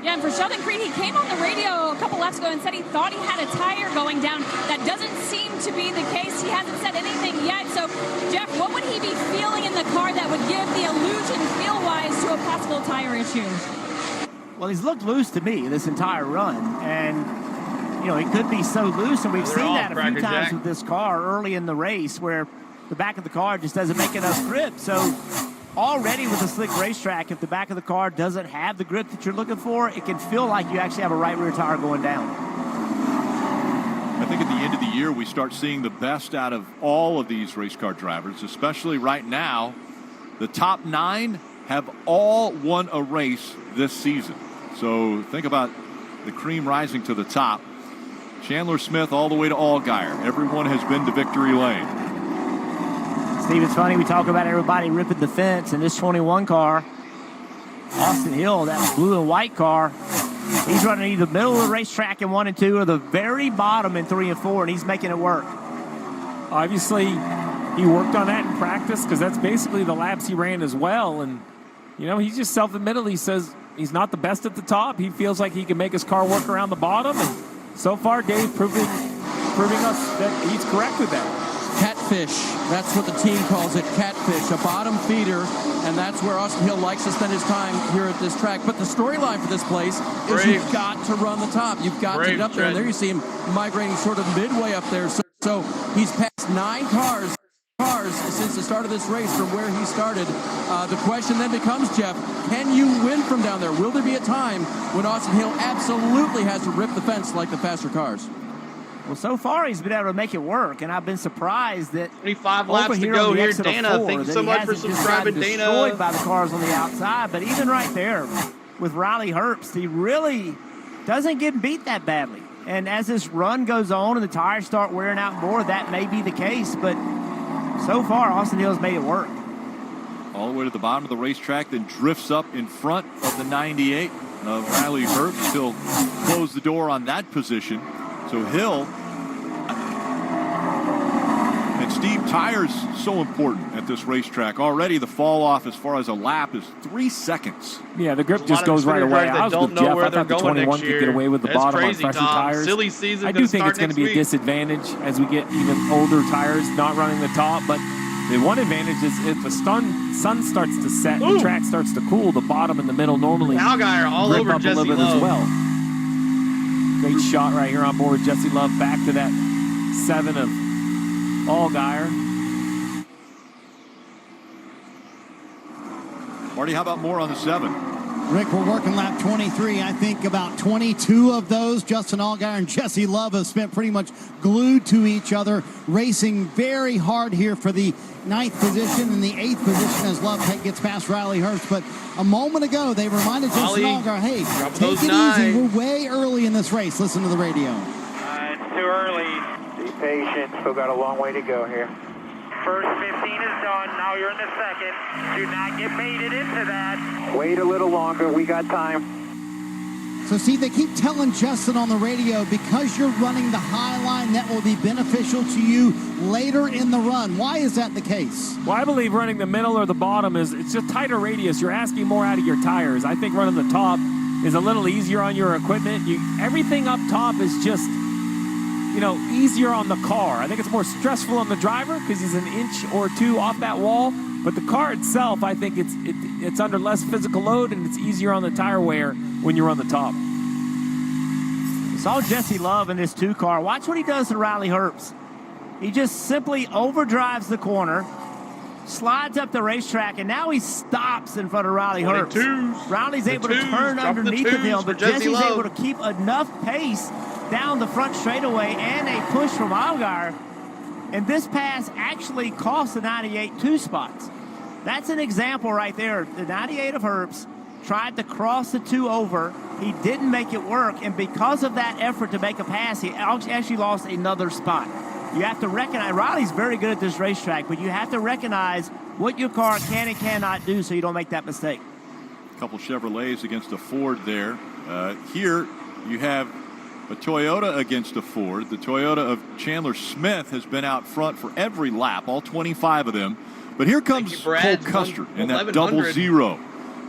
Yeah, and for Sheldon Creed, he came on the radio a couple laps ago and said he thought he had a tire going down. That doesn't seem to be the case. He hasn't said anything yet. So, Jeff, what would he be feeling in the car that would give the illusion feel-wise to a possible tire issue? Well, he's looked loose to me this entire run. And, you know, he could be so loose, and we've seen that a few times with this car early in the race where the back of the car just doesn't make enough grip. So, already with a slick racetrack, if the back of the car doesn't have the grip that you're looking for, it can feel like you actually have a right rear tire going down. I think at the end of the year, we start seeing the best out of all of these race car drivers, especially right now. The top 9 have all won a race this season. So think about the cream rising to the top. Chandler Smith all the way to Allgaier. Everyone has been to victory lane. Steve, it's funny, we talk about everybody ripping the fence, and this 21 car, Austin Hill, that blue and white car, he's running either the middle of the racetrack in 1 and 2 or the very bottom in 3 and 4, and he's making it work. Obviously, he worked on that in practice because that's basically the laps he ran as well. And, you know, he just self-admitted, he says he's not the best at the top. He feels like he can make his car work around the bottom, and so far, Dave proving us that he's correct with that. Catfish, that's what the team calls it, catfish, a bottom feeder, and that's where Austin Hill likes to spend his time here at this track. But the storyline for this place is you've got to run the top. You've got to get up there, and there you see him migrating sort of midway up there. So he's passed 9 cars since the start of this race from where he started. The question then becomes, Jeff, can you win from down there? Will there be a time when Austin Hill absolutely has to rip the fence like the faster cars? Well, so far he's been able to make it work, and I've been surprised that 25 laps to go here, Dana. Thank you so much for subscribing, Dana. Destroyed by the cars on the outside, but even right there with Riley Herbst, he really doesn't get beat that badly. And as this run goes on and the tires start wearing out more, that may be the case, but so far Austin Hill's made it work. All the way to the bottom of the racetrack, then drifts up in front of the 98 of Riley Herbst. He'll close the door on that position. So Hill and Steve, tires so important at this racetrack. Already the fall off as far as a lap is 3 seconds. Yeah, the grip just goes right away. I was with Jeff. I thought the 21 could get away with the bottom on fresher tires. Silly season. I do think it's going to be a disadvantage as we get even older tires not running the top. But the one advantage is if the sun starts to set, the track starts to cool, the bottom and the middle normally Allgaier all rip over up Jesse a little bit Love. as well. Great shot right here on board with Jesse Love. Back to that 7 of Allgaier. Marty, how about more on the 7? Rick, we're working lap 23. I think about 22 of those, Justin Allgaier and Jesse Love have spent pretty much glued to each other, racing very hard here for the 9th position and the 8th position as Love gets past Riley Herbst. But a moment ago, they reminded Justin Allgaier, hey, take it easy. We're way early in this race. Listen to the radio. It's too early. Be patient. Still got a long way to go here. First 15 is done. Now you're in the second. Do not get baited into that. Wait a little longer. We got time. So, see, they keep telling Justin on the radio, because you're running the high line, that will be beneficial to you later in the run. Why is that the case? Well, I believe running the middle or the bottom it's just tighter radius. You're asking more out of your tires. I think running the top is a little easier on your equipment. Everything up top is just, easier on the car. I think it's more stressful on the driver because he's an inch or 2 off that wall. But the car itself, I think it's under less physical load and it's easier on the tire wear when you're on the top. Saw Jesse Love in this 2 car. Watch what he does to Riley Herbst. He just simply overdrives the corner, slides up the racetrack, and now he stops in front of Riley Herbst. Riley's able to turn underneath of him, but Jesse's able to keep enough pace down the front straightaway and a push from Allgaier. And this pass actually cost the 98 2 spots. That's an example right there. The 98 of Herbst tried to cross the 2 over. He didn't make it work, and because of that effort to make a pass, he actually lost another spot. You have to recognize, Riley's very good at this racetrack, but you have to recognize what your car can and cannot do so you don't make that mistake. A couple Chevrolets against a Ford there. Here you have a Toyota against a Ford. The Toyota of Chandler Smith has been out front for every lap, all 25 of them. But here comes Cole Custer in that 0-0.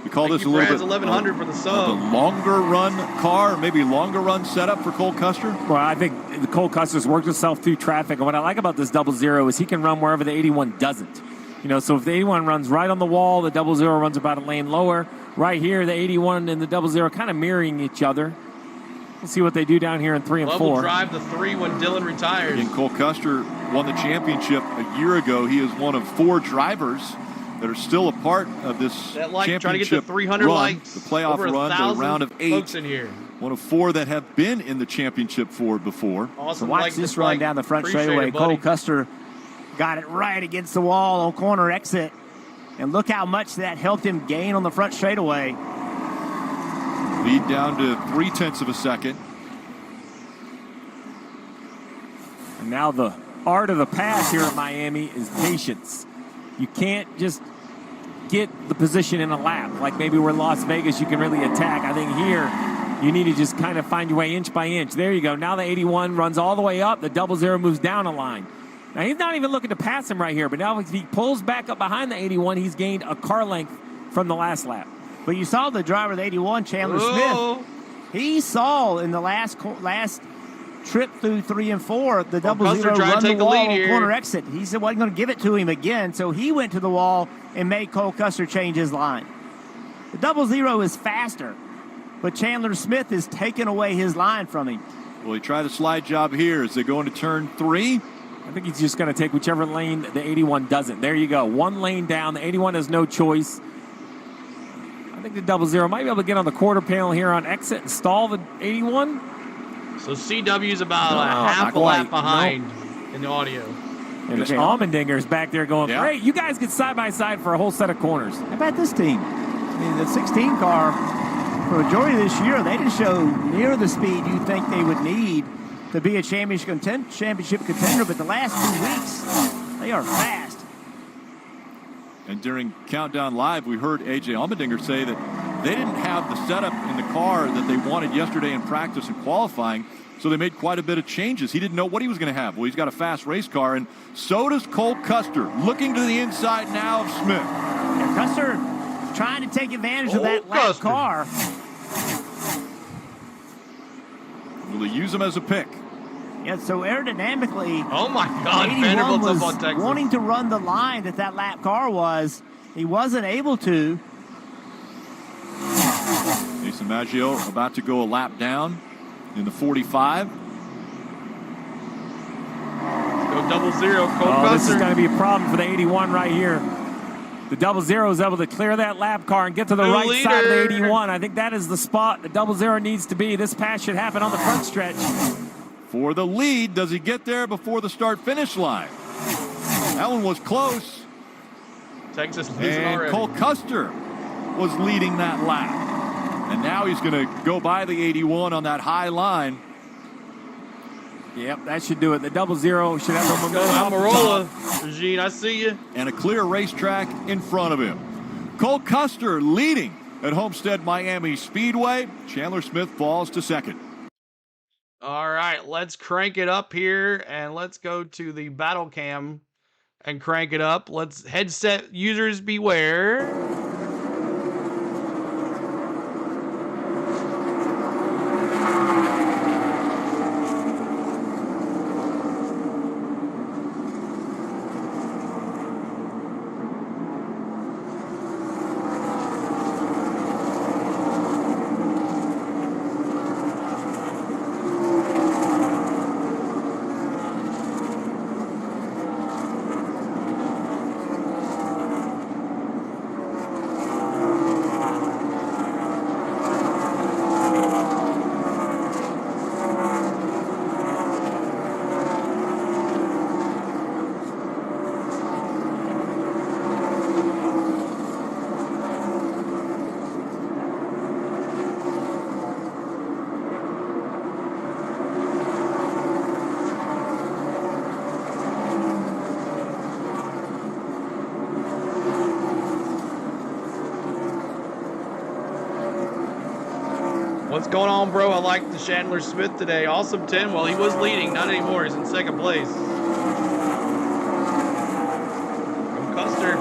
We call this a little bit 1100 for the sub. The longer run car, maybe longer run setup for Cole Custer. Well, I think the Cole Custer's worked himself through traffic. And what I like about this 0-0 is he can run wherever the 81 doesn't. So if the 81 runs right on the wall, the 0-0 runs about a lane lower. Right here, the 81 and the 0-0 kind of mirroring each other. We'll see what they do down here in 3 and 4. Love will drive the 3 when Dylan retires. And Cole Custer won the championship a year ago. He is one of 4 drivers that are still a part of this championship trying to get to 300 run, likes, the playoff run, the round of 8. Folks in here. One of 4 that have been in the championship Ford before. Awesome. So watch this run down the front straightaway. Cole Custer got it right against the wall on corner exit. And look how much that helped him gain on the front straightaway. Lead down to 0.3 of a second. And now the art of the pass here at Miami is patience. You can't just get the position in a lap. Like maybe we're in Las Vegas, you can really attack. I think here you need to just kind of find your way inch by inch. There you go. Now the 81 runs all the way up. The 0-0 moves down a line. Now he's not even looking to pass him right here, but now if he pulls back up behind the 81, he's gained a car length from the last lap. But you saw the driver of the 81, Chandler Smith. He saw in the last trip through 3 and 4. The double Custer zero trying to run the take the wall lead on here. corner exit. He said wasn't going to give it to him again, so he went to the wall and made Cole Custer change his line. The double zero is faster, but Chandler Smith is taking away his line from him. Well, he tried a slide job here as they go into turn 3. I think he's just going to take whichever lane the 81 doesn't. There you go. One lane down. The 81 has no choice. I think the double zero might be able to get on the quarter panel here on exit and stall the 81. So CW's about a half a lap behind in the audio. And Allmendinger's back there going, great, you guys get side by side for a whole set of corners. How about this team? I mean, the 16 car, for the majority of this year, they didn't show near the speed you'd think they would need to be a championship contender, but the last 2 weeks, they are fast. And during Countdown Live, we heard A.J. Allmendinger say that they didn't have the setup in the car that they wanted yesterday in practice and qualifying, so they made quite a bit of changes. He didn't know what he was going to have. Well, he's got a fast race car, and so does Cole Custer, looking to the inside now of Smith. Yeah, Custer trying to take advantage of that lap car. Will they use him as a pick? Yeah, so aerodynamically, oh my God, 81 was wanting to run the line that lap car was. He wasn't able to. Mason Maggio about to go a lap down in the 45. Let's go double zero. Cole Custer. This is going to be a problem for the 81 right here. The double zero is able to clear that lap car and get to the right side of the 81. I think that is the spot the double zero needs to be. This pass should happen on the front stretch. For the lead, does he get there before the start-finish line? That one was close. Texas losing and already. Cole Custer was leading that lap. And now he's going to go by the 81 on that high line. Yep, that should do it. The double zero should have the momentum. Almirola, Regine, I see you. And a clear racetrack in front of him. Cole Custer leading at Homestead-Miami Speedway. Chandler Smith falls to second. All right, let's crank it up here, and let's go to the battle cam and crank it up. Let's headset users beware. What's going on, bro? I like the Chandler Smith today. Awesome 10. Well, he was leading. Not anymore. He's in second place. Go Custer.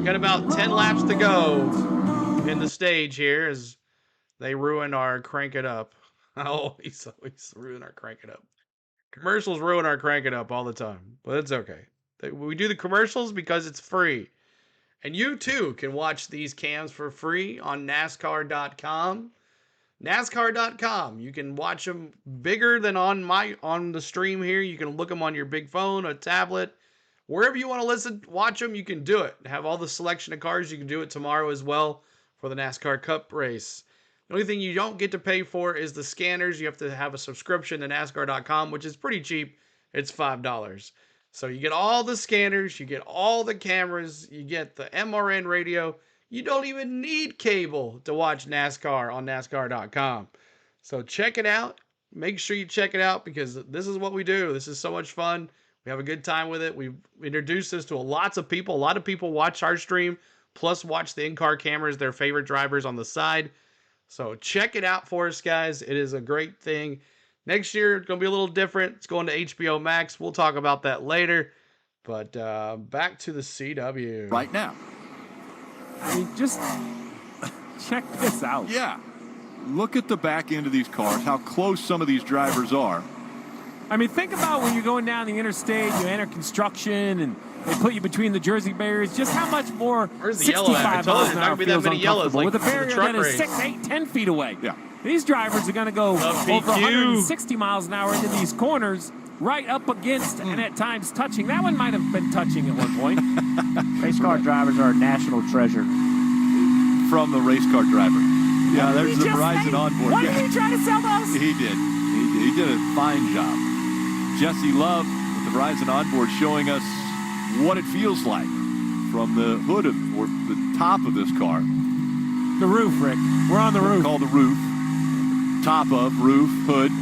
Got about 10 laps to go in the stage here as they ruin our crank it up. Oh, he's ruining our crank it up. Commercials ruin our crank it up all the time, but it's okay. We do the commercials because it's free. And you too can watch these cams for free on NASCAR.com. NASCAR.com. You can watch them bigger than on the stream here. You can look them on your big phone, a tablet, wherever you want to watch them. You can do it. Have all the selection of cars. You can do it tomorrow as well for the NASCAR Cup race. The only thing you don't get to pay for is the scanners. You have to have a subscription to NASCAR.com, which is pretty cheap. It's $5. So you get all the scanners, you get all the cameras, you get the MRN radio. You don't even need cable to watch NASCAR on NASCAR.com. So check it out. Make sure you check it out because this is what we do. This is so much fun. We have a good time with it. We've introduced this to lots of people. A lot of people watch our stream, plus watch the in-car cameras, their favorite drivers on the side. So check it out for us, guys. It is a great thing. Next year, it's going to be a little different. It's going to HBO Max. We'll talk about that later. But back to the CW. Right now. I mean, just check this out. Yeah. Look at the back end of these cars, how close some of these drivers are. I mean, think about when you're going down the interstate, you enter construction, and they put you between the Jersey barriers, just how much more Where's the yellow at? I 65 told miles you, an there's not hour gonna be that feels many yellows uncomfortable. like With a for the barrier truck that is race. 6, 8, 10 feet away. Yeah. These drivers are going to go PQ. over 160 miles an hour into these corners, right up against and at times touching. That one might have been touching at one point. Race car drivers are a national treasure. From the race car driver. Yeah, there's the Verizon onboard. What did he try to sell those? He did. He did a fine job. Jesse Love with the Verizon onboard showing us what it feels like from the hood of, or the top of this car. The roof, Rick. We're on the roof. Called the roof. Top of, roof, hood.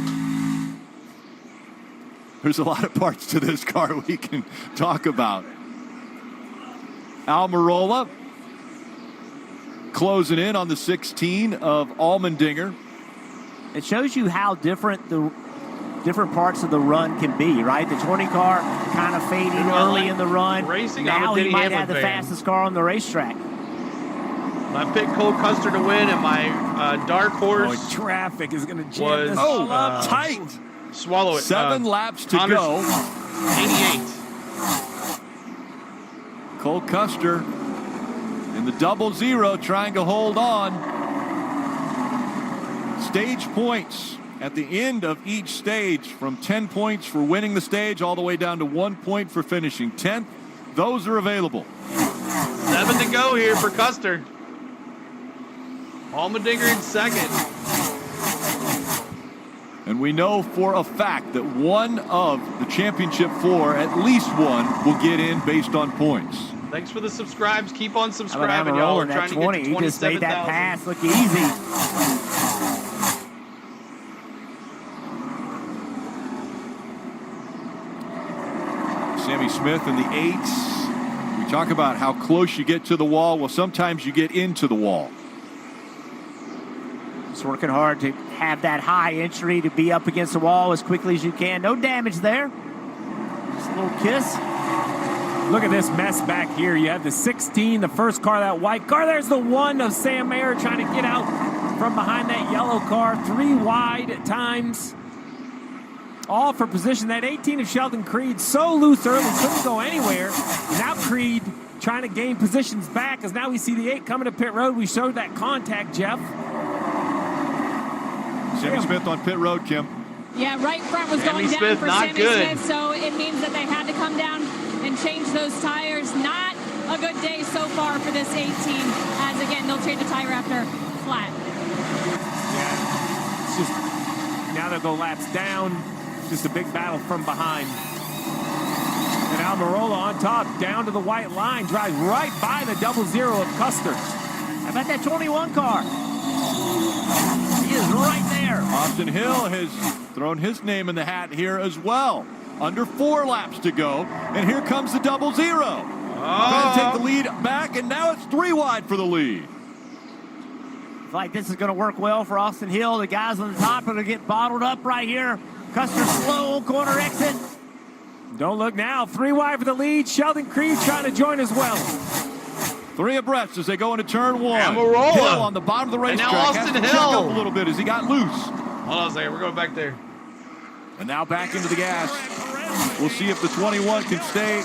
There's a lot of parts to this car we can talk about. Almirola closing in on the 16 of Allmendinger. It shows you how different the different parts of the run can be, right? The 20 car kind of fading early in the run. Racing, now I'm a he Denny might Hamlin have the fan. fastest car on the racetrack. I picked Cole Custer to win, and my dark horse Boy, traffic is going to jam was this up tight. Swallow it. 7 laps to Connor's go. 88. Cole Custer in the 0-0 trying to hold on. Stage points at the end of each stage, from 10 points for winning the stage all the way down to 1 point for finishing 10th. Those are available. 7 to go here for Custer. Allmendinger in second. And we know for a fact that one of the championship 4, at least one, will get in based on points. Thanks for the subscribes. Keep on How subscribing, about y'all. Almirola We're in trying that to 20? get to He just made that 27,000. pass look easy. Sammy Smith in the 8s. We talk about how close you get to the wall. Well, sometimes you get into the wall. Just working hard to have that high entry, to be up against the wall as quickly as you can. No damage there. Just a little kiss. Look at this mess back here. You have the 16, the first car, that white car. There's the 1 of Sam Mayer trying to get out from behind that yellow car. 3 wide at times. All for position. That 18 of Sheldon Creed, so loose early, couldn't go anywhere. Now Creed trying to gain positions back, as now we see the 8 coming to pit road. We showed that contact, Jeff. Sammy Smith on pit road, Kim. Yeah, right front was Sammy going down Smith, for not Sammy good. Smith, so it means that they had to come down and change those tires. Not a good day so far for this 18, as again, they'll change the tire after flat. Yeah, it's just, now they'll go laps down. Just a big battle from behind. And Almirola on top, down to the white line, drives right by the 0-0 of Custer. How about that 21 car? He is right there. Austin Hill has thrown his name in the hat here as well. Under 4 laps to go, and here comes the 0-0. Trying to take the lead back, and now it's 3 wide for the lead. Looks like this is going to work well for Austin Hill. The guys on the top are going to get bottled up right here. Custer slow corner exit. Don't look now. 3 wide for the lead. Sheldon Creed trying to join as well. 3 abreast as they go into turn 1. Almirola. Hill on the bottom of the And racetrack. now Has Austin to check Hill. up a little bit as he got loose. Hold on a second. We're going back there. And now back into the gas. We'll see if the 21 can stay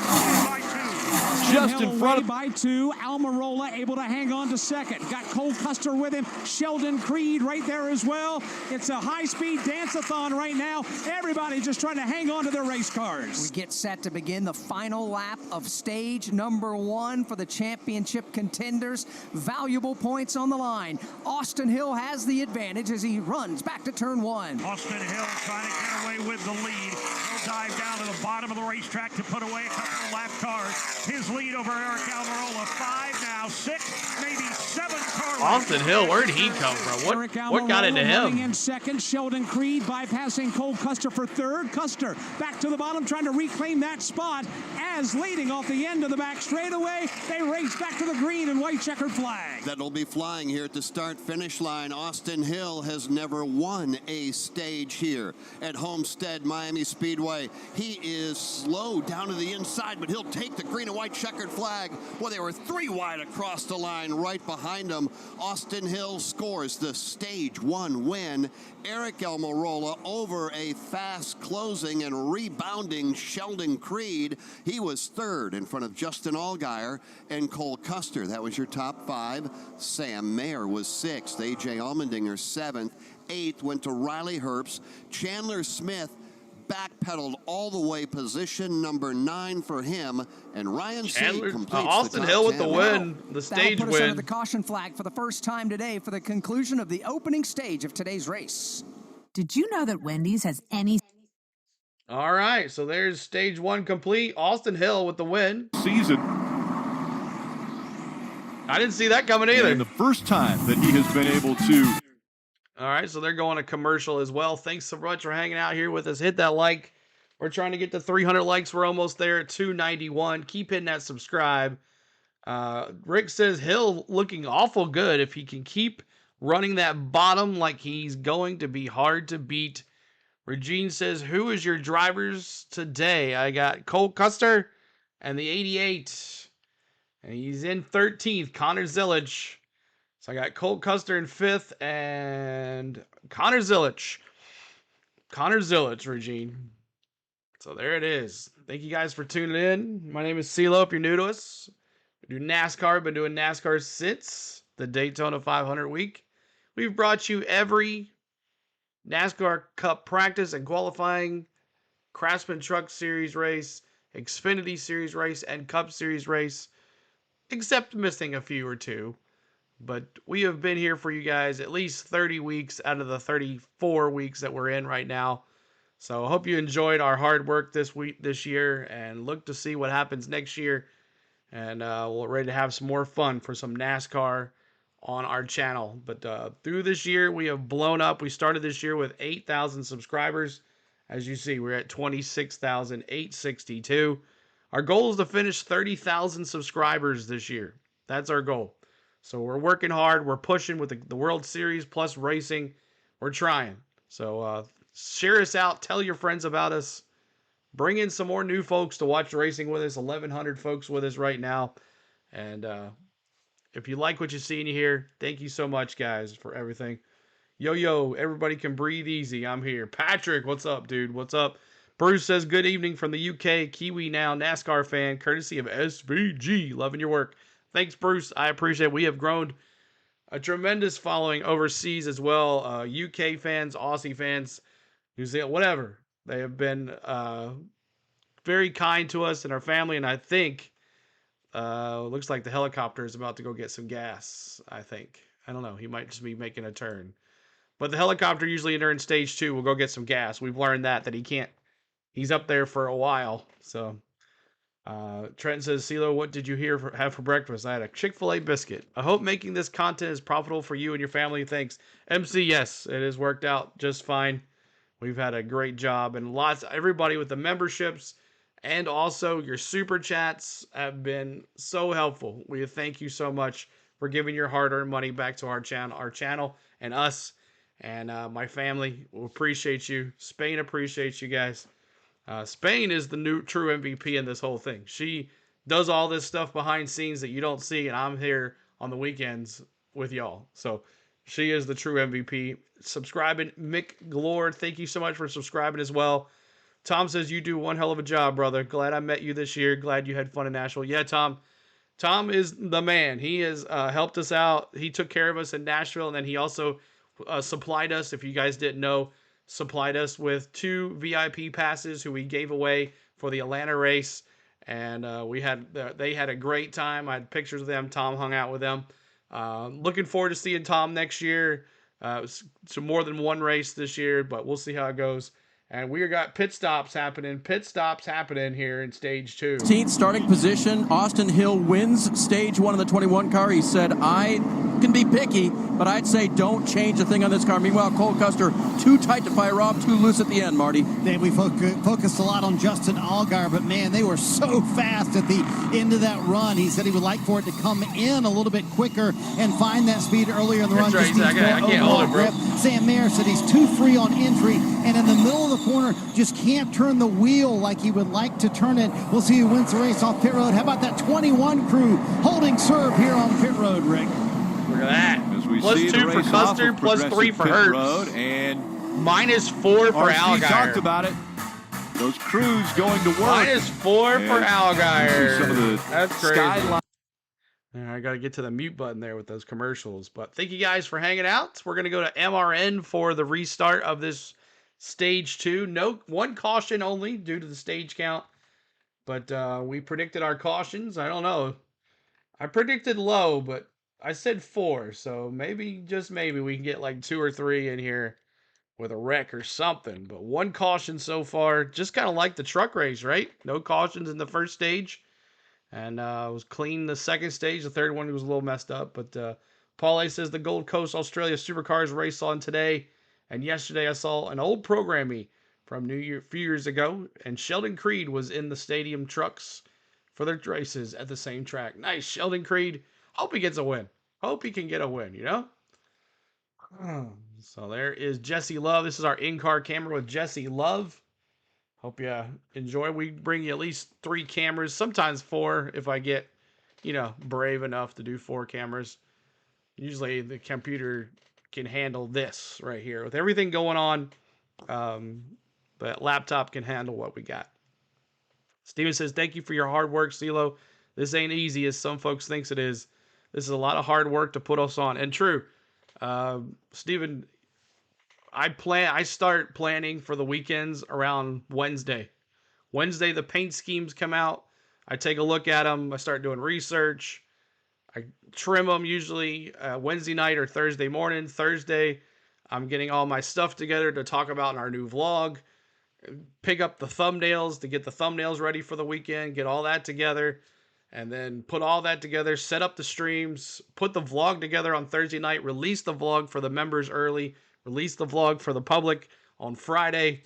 just in front of. By 2, Almirola able to hang on to second. Got Cole Custer with him. Sheldon Creed right there as well. It's a high-speed dance-a-thon right now. Everybody just trying to hang on to their race cars. We get set to begin the final lap of stage number 1 for the championship contenders. Valuable points on the line. Austin Hill has the advantage as he runs back to turn 1. Austin Hill trying to get away with the lead. He'll dive down to the bottom of the racetrack to put away a couple of lap cars. His lead over Eric Almirola, 5 now, 6, maybe 7 cars. Austin Hill, where did he come from? What got into running him? in second. Sheldon Creed bypassing Cole Custer for third. Custer back to the bottom, trying to reclaim that spot as leading off the end of the back straightaway. They race back to the green and white checkered flag. That'll be flying here at the start-finish line. Austin Hill has never won a stage here at Homestead-Miami Speedway. straightaway. He is slow down to the inside, but he'll take the green and white checkered flag. Well, they were 3 wide across the line right behind him. Austin Hill scores the Stage 1 win. Eric Almirola over a fast closing and rebounding Sheldon Creed. He was 3rd in front of Justin Allgaier and Cole Custer. That was your top 5. Sam Mayer was 6th. A.J. Allmendinger 7th. 8th went to Riley Herbst. Chandler Smith backpedaled all the way, position number 9 for him, and Ryan Chandler completes Austin the Hill with 10. the win, the stage That'll put us win. under the caution flag for the first time today for the conclusion of the opening stage of today's race. Did you know that Wendy's has any... All right, so there's stage 1 complete. Austin Hill with the win. Season. I didn't see that coming either. And the first time that he has been able to. All right, so they're going to commercial as well. Thanks so much for hanging out here with us. Hit that like. We're trying to get to 300 likes. We're almost there at 291. Keep hitting that subscribe. Rick says Hill looking awful good. If he can keep running that bottom like he's going to be hard to beat. Regine says, who is your drivers today? I got Cole Custer and the 88. And he's in 13th, Connor Zillage. So I got Cole Custer in 5th and Connor Zillage. Connor Zillage, Regine. So there it is. Thank you guys for tuning in. My name is CeeLo. If you're new to us, we do NASCAR. Been doing NASCAR since the Daytona 500 week. We've brought you every NASCAR Cup practice and qualifying, Craftsman Truck Series race, Xfinity Series race, and Cup Series race, except missing a few or two. But we have been here for you guys at least 30 weeks out of the 34 weeks that we're in right now. So I hope you enjoyed our hard work this year, and look to see what happens next year. And we're ready to have some more fun for some NASCAR on our channel. But through this year, we have blown up. We started this year with 8,000 subscribers. As you see, we're at 26,862. Our goal is to finish 30,000 subscribers this year. That's our goal. So we're working hard. We're pushing with the World Series plus racing. We're trying. So share us out. Tell your friends about us. Bring in some more new folks to watch racing with us. 1,100 folks with us right now. And if you like what you see and you hear, thank you so much, guys, for everything. Yo, everybody can breathe easy. I'm here. Patrick, what's up, dude? What's up? Bruce says, good evening from the UK. Kiwi Now NASCAR fan, courtesy of SVG. Loving your work. Thanks, Bruce. I appreciate it. We have grown a tremendous following overseas as well. UK fans, Aussie fans, New Zealand, whatever. They have been very kind to us and our family, and I think looks like the helicopter is about to go get some gas, I think. I don't know. He might just be making a turn. But the helicopter usually during stage 2 will go get some gas. We've learned that he can't. He's up there for a while. So Trenton says, CeeLo, what did you have for breakfast? I had a Chick-fil-A biscuit. I hope making this content is profitable for you and your family. Thanks. MC, yes, it has worked out just fine. We've had a great job, and everybody with the memberships and also your super chats have been so helpful. We thank you so much for giving your hard-earned money back to our channel and us and my family. We appreciate you. Spain appreciates you guys. Spain is the new true MVP in this whole thing. She does all this stuff behind scenes that you don't see, and I'm here on the weekends with y'all. So she is the true MVP. Subscribing, Mick Glord, thank you so much for subscribing as well. Tom says, you do one hell of a job, brother. Glad I met you this year. Glad you had fun in Nashville. Yeah, Tom. Tom is the man. He has helped us out. He took care of us in Nashville, and then he also supplied us, if you guys didn't know, supplied us with 2 VIP passes who we gave away for the Atlanta race. And they had a great time. I had pictures of them. Tom hung out with them. Looking forward to seeing Tom next year. So more than one race this year, but we'll see how it goes. And we got pit stops happening here in stage 2. 16th starting position. Austin Hill wins stage 1 of the 21 car. He said, I can be picky, but I'd say don't change a thing on this car. Meanwhile, Cole Custer, too tight to fire off, too loose at the end, Marty. Then we focused a lot on Justin Allgaier, but man, they were so fast at the end of that run. He said he would like for it to come in a little bit quicker and find that speed earlier in the run. Right. I can't hold it, bro. Sam Mayer said he's too free on entry, and in the middle of the corner, just can't turn the wheel like he would like to turn it. We'll see who wins the race off pit road. How about that 21 crew holding serve here on pit road, Rick? Look at that. As we plus see 2 for Custer, plus 3 for Herbst, and minus 4 for Allgaier. Talked about it. Those crews going to work. Minus 4 for Allgaier. Some of the That's crazy. I got to get to the mute button there with those commercials. But thank you guys for hanging out. We're going to go to MRN for the restart of this stage 2. No, 1 caution only due to the stage count. But we predicted our cautions. I don't know. I predicted low, but I said 4. So maybe, just maybe, we can get like 2 or 3 in here with a wreck or something. But 1 caution so far. Just kind of like the truck race, right? No cautions in the first stage. And it was clean the second stage. The third one was a little messed up. But Paul A says the Gold Coast Australia Supercars race on today. And yesterday I saw an old programming from a few years ago. And Sheldon Creed was in the stadium trucks for their races at the same track. Nice. Sheldon Creed. Hope he gets a win. Hope he can get a win, you know? So there is Jesse Love. This is our in-car camera with Jesse Love. Hope you enjoy. We bring you at least 3 cameras, sometimes 4 if I get, brave enough to do 4 cameras. Usually the computer can handle this right here. With everything going on, the laptop can handle what we got. Steven says, thank you for your hard work, CeeLo. This ain't easy as some folks thinks it is. This is a lot of hard work to put us on. And true, Steven, I start planning for the weekends around Wednesday. Wednesday, the paint schemes come out. I take a look at them. I start doing research. I trim them usually Wednesday night or Thursday morning. Thursday, I'm getting all my stuff together to talk about in our new vlog. Pick up the thumbnails to get the thumbnails ready for the weekend. Get all that together. And then put all that together. Set up the streams. Put the vlog together on Thursday night. Release the vlog for the members early. Release the vlog for the public on Friday.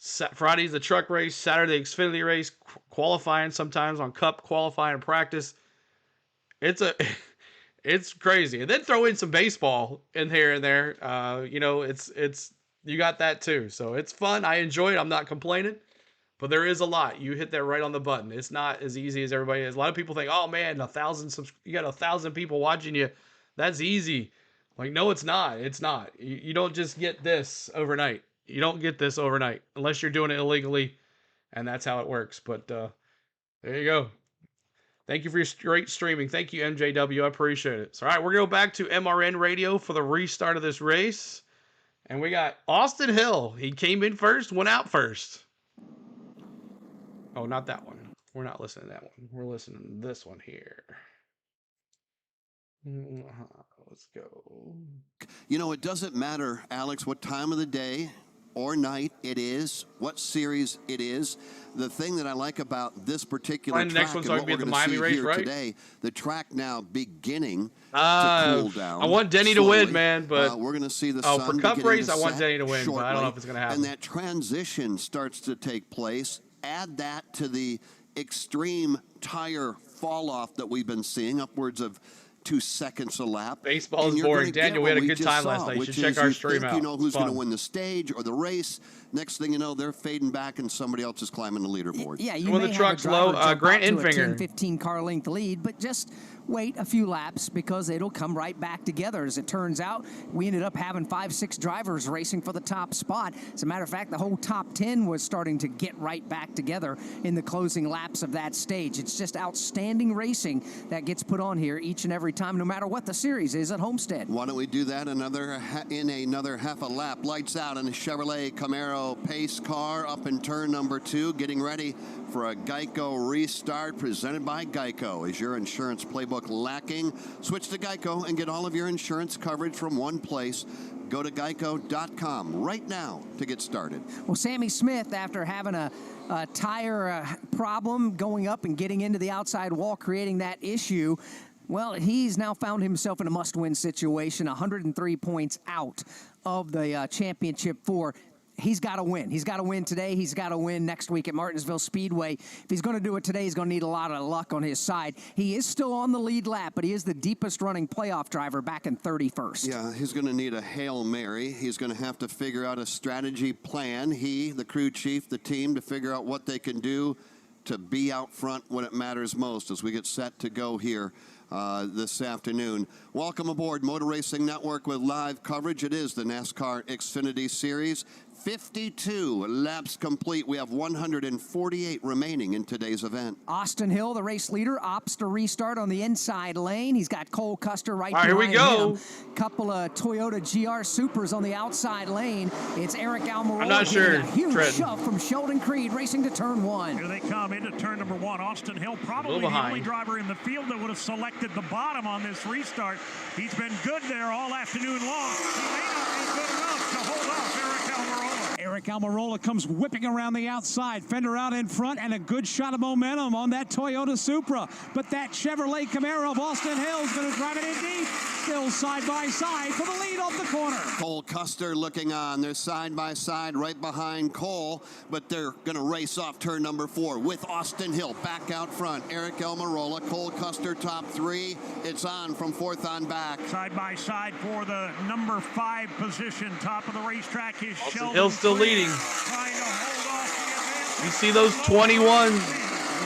Friday's the truck race. Saturday, Xfinity race. Qualifying sometimes on Cup. Qualifying practice. It's crazy. And then throw in some baseball in here and there. You got that too. So it's fun. I enjoy it. I'm not complaining. But there is a lot. You hit that right on the button. It's not as easy as everybody is. A lot of people think, oh man, you got 1,000 people watching you. That's easy. Like, no, it's not. It's not. You don't just get this overnight. You don't get this overnight unless you're doing it illegally, and that's how it works. But there you go. Thank you for your great streaming. Thank you, MJW. I appreciate it. So, all right, we're going to go back to MRN Radio for the restart of this race. And we got Austin Hill. He came in first, went out first. Oh, not that one. We're not listening to that one. We're listening to this one here. Let's go. It doesn't matter, Alex, what time of the day or night it is, what series it is. The thing that I like about this particular track, next one's and what going we're to be going at the to Miami see race, here right? today, the track now beginning to cool down. I want Denny slowly. to win, man, but we're going to see the sun for Cup beginning race, to I want set Denny to win, shortly, but I don't know if it's going to happen. And that transition starts to take place. Add that to the extreme tire fall off that we've been seeing, upwards of 2 seconds a lap. Baseball is boring. Daniel, we had a good time last night. You should check our stream out. You know who's Fun. going to win the stage or the race. Next thing you know, they're fading back and somebody else is climbing the leaderboard. Yeah, you when may the truck's have a driver low, jump Grant out to a Enfinger. 10, 15 car length lead, but just wait a few laps because it'll come right back together. As it turns out, we ended up having 5-6 drivers racing for the top spot. As a matter of fact, the whole top 10 was starting to get right back together in the closing laps of that stage. It's just outstanding racing that gets put on here each and every time, no matter what the series is at Homestead. Why don't we do that in another half a lap? Lights out on the Chevrolet Camaro pace car up in turn number 2, getting ready for a Geico restart presented by Geico. Is your insurance playbook lacking? Switch to Geico and get all of your insurance coverage from one place. Go to geico.com right now to get started. Well, Sammy Smith, after having a tire problem going up and getting into the outside wall, creating that issue, Well, he's now found himself in a must-win situation, 103 points out of the championship 4. He's got to win. He's got to win today. He's got to win next week at Martinsville Speedway. If he's going to do it today, he's going to need a lot of luck on his side. He is still on the lead lap, but he is the deepest running playoff driver back in 31st. Yeah, he's going to need a Hail Mary. He's going to have to figure out a strategy plan. He, the crew chief, the team, to figure out what they can do to be out front when it matters most as we get set to go here this afternoon. Welcome aboard Motor Racing Network with live coverage. It is the NASCAR Xfinity Series. 52 laps complete. We have 148 remaining in today's event. Austin Hill, the race leader, opts to restart on the inside lane. He's got Cole Custer right behind him. Here we go. Couple of Toyota GR Supers on the outside lane. It's Eric Almirola. I'm not sure. A huge shove from Sheldon Creed racing to turn 1. Here they come into turn number 1. Austin Hill, probably the only driver in the field that would have selected the bottom on this restart. He's been good there all afternoon long. He may not be good enough to hold off Eric Almirola. Eric Almirola comes whipping around the outside. Fender out in front, and a good shot of momentum on that Toyota Supra. But that Chevrolet Camaro of Austin Hill is going to drive it in deep. Still side by side for the lead off the corner. Cole Custer looking on. They're side by side right behind Cole, but they're going to race off turn number 4 with Austin Hill back out front. Eric Almirola, Cole Custer top 3. It's on from 4th on back. Side by side for the number 5 position. Top of the racetrack is Sheldon. Hill's still leading. Trying to hold off the You see those 21s?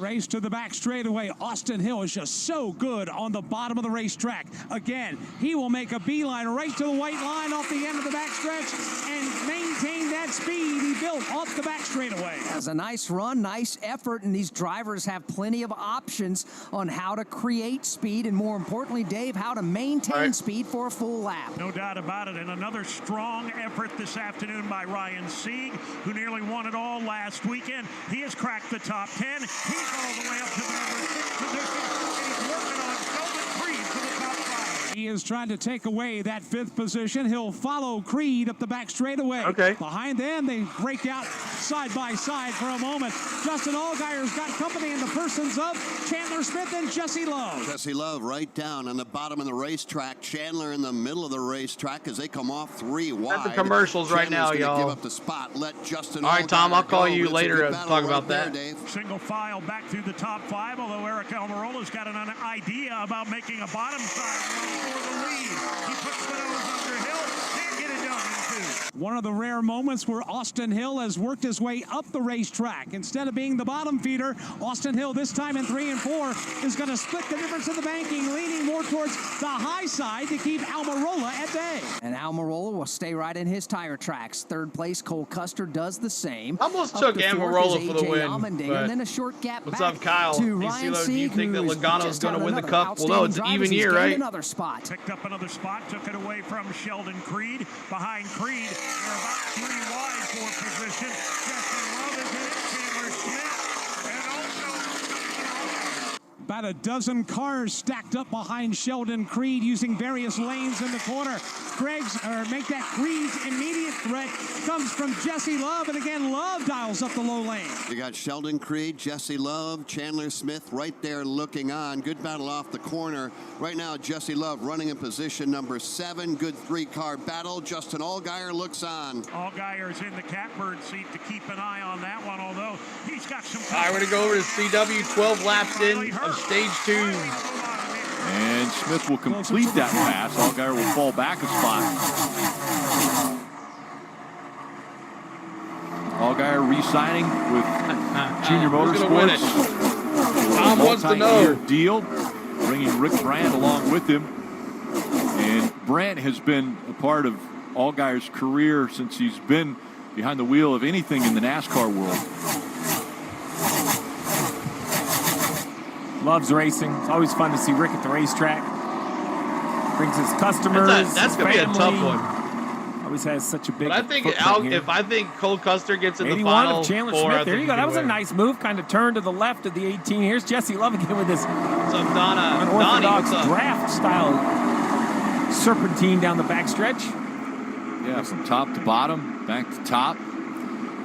Race to the back straightaway. Austin Hill is just so good on the bottom of the racetrack. Again, he will make a beeline right to the white line off the end of the backstretch and maintain that speed he built off the back straightaway. That's a nice run, nice effort, and these drivers have plenty of options on how to create speed and, more importantly, Dave, how to maintain speed for a full lap. No doubt about it. And another strong effort this afternoon by Ryan Sieg, who nearly won it all last weekend. He has cracked the top 10. He's all the way up to the number 6 position, and he's working on Sheldon Creed for the top 5. He is trying to take away that 5th position. He'll follow Creed up the back straightaway. Okay. Behind them, they break out side by side for a moment. Justin Allgaier's got company in the persons of Chandler Smith and Jesse Love. Jesse Love right down on the bottom of the racetrack. Chandler in the middle of the racetrack as they come off 3 wide. At the commercials right now, y'all. Give up the spot. Let Justin All right, Tom, I'll call you later to talk about that. Single file back through the top 5, although Eric Almirola's got an idea about making a bottom side run for the lead. He puts the nose under Hill, can't get it done in 2. One of the rare moments where Austin Hill has worked his way up the racetrack. Instead of being the bottom feeder, Austin Hill this time in 3 and 4 is going to split the difference in the banking, leaning more towards the high side to keep Almirola at bay. And Almirola will stay right in his tire tracks. 3rd place, Cole Custer does the same. Almost took Almirola for the win. And then a short gap what's back up, Kyle? to Do Ryan you think that Logano's going to win the cup? Well, no, it's an even year, right? Another spot. Picked up another spot, took it away from Sheldon Creed. Behind Creed, they're about 3 wide for position. Justin Love is in it, Chandler Smith, and also About a dozen cars stacked up behind Sheldon Creed using various lanes in the corner. Make that Creed's immediate threat comes from Jesse Love, and again, Love dials up the low lane. You got Sheldon Creed, Jesse Love, Chandler Smith right there looking on. Good battle off the corner. Right now, Jesse Love running in position number 7. Good 3-car battle. Justin Allgaier looks on. Allgaier's in the catbird seat to keep an eye on that one, although he's got some... All right, we're going to go over to CW, 12 laps in of stage 2. And Smith will complete that pass. Allgaier will fall back a spot. Allgaier re-signing with Junior Motorsports. Tom wants to know. Deal, bringing Rick Brandt along with him. And Brandt has been a part of Allgaier's career since he's been behind the wheel of anything in the NASCAR world. Loves racing. It's always fun to see Rick at the racetrack. Brings his customers. That's going to be a tough one. Always has such a big. But I think Cole Custer gets in the final of Chandler 4, Smith. There you go. That was a nice move. Kind of turned to the left of the 18. Here's Jesse Love again with this unorthodox draft style serpentine down the backstretch. Yeah, from top to bottom, back to top.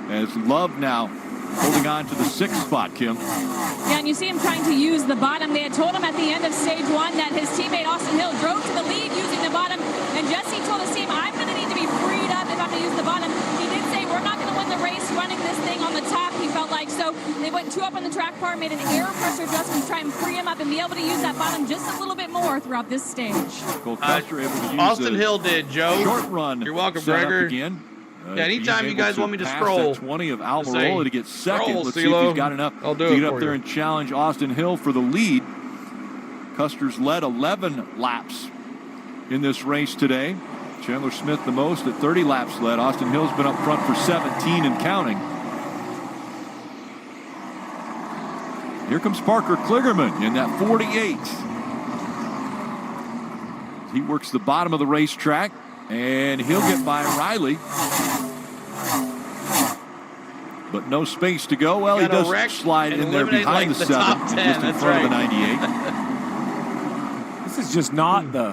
As Love now holding on to the 6th spot, Kim. Yeah, and you see him trying to use the bottom. They had told him at the end of stage 1 that his teammate Austin Hill drove to the lead using the bottom, and Jesse told his team, I'm going to need to be freed up if I'm going to use the bottom. He did say, we're not going to win the race running this thing on the top, he felt like. So they went 2 up on the track part, made an air pressure adjustment to try and free him up and be able to use that bottom just a little bit more throughout this stage. Cole Custer able to use Austin Hill did, Joe. Short run. You're welcome, setup Gregor. Again. Yeah, anytime you guys want me to scroll. 20 of Almirola to get second. Scroll, Let's see if he's got enough I'll do to it get up for there you. and challenge Austin Hill for the lead. Custer's led 11 laps in this race today. Chandler Smith the most at 30 laps led. Austin Hill's been up front for 17 and counting. Here comes Parker Kligerman in that 48. He works the bottom of the racetrack, and he'll get by Riley. But no space to go. Well, he does slide in there behind the 7, just in front of the 98. This is just not the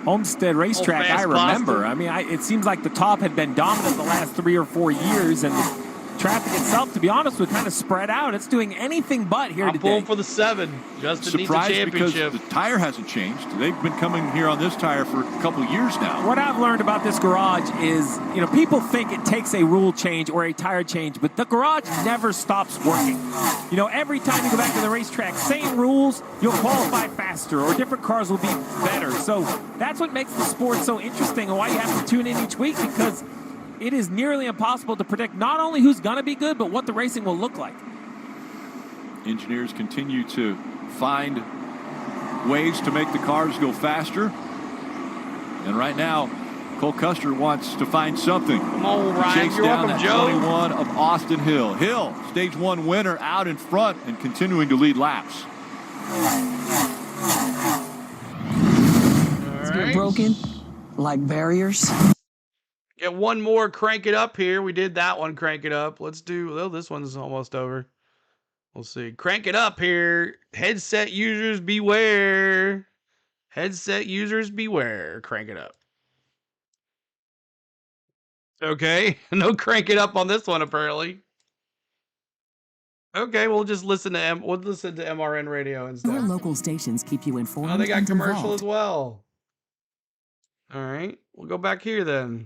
Homestead racetrack I remember. I mean, it seems like the top had been dominant the last 3 or 4 years, and the traffic itself, to be honest, was kind of spread out. It's doing anything but here today. I'm pulling for the 7. Justin needs a championship. Because the tire hasn't changed. They've been coming here on this tire for a couple of years now. What I've learned about this garage is, people think it takes a rule change or a tire change, but the garage never stops working. Every time you go back to the racetrack, same rules, you'll qualify faster, or different cars will be better. So that's what makes the sport so interesting, and why you have to tune in each week, because it is nearly impossible to predict not only who's going to be good, but what the racing will look like. Engineers continue to find ways to make the cars go faster. And right now, Cole Custer wants to find something. Come on, Ryan. Chase You're down welcome, that Joe. 21 of Austin Hill. Hill, stage 1 winner, out in front and continuing to lead laps. They're broken like barriers. Get one more, crank it up here. We did that one, crank it up. Let's do, well, this one's almost over. We'll see. Crank it up here. Headset users beware. Headset users beware. Crank it up. Okay. No crank it up on this one, apparently. Okay, we'll just listen to MRN radio instead. Our local stations keep you informed. Oh, they got and commercial involved. as well. All right. We'll go back here then.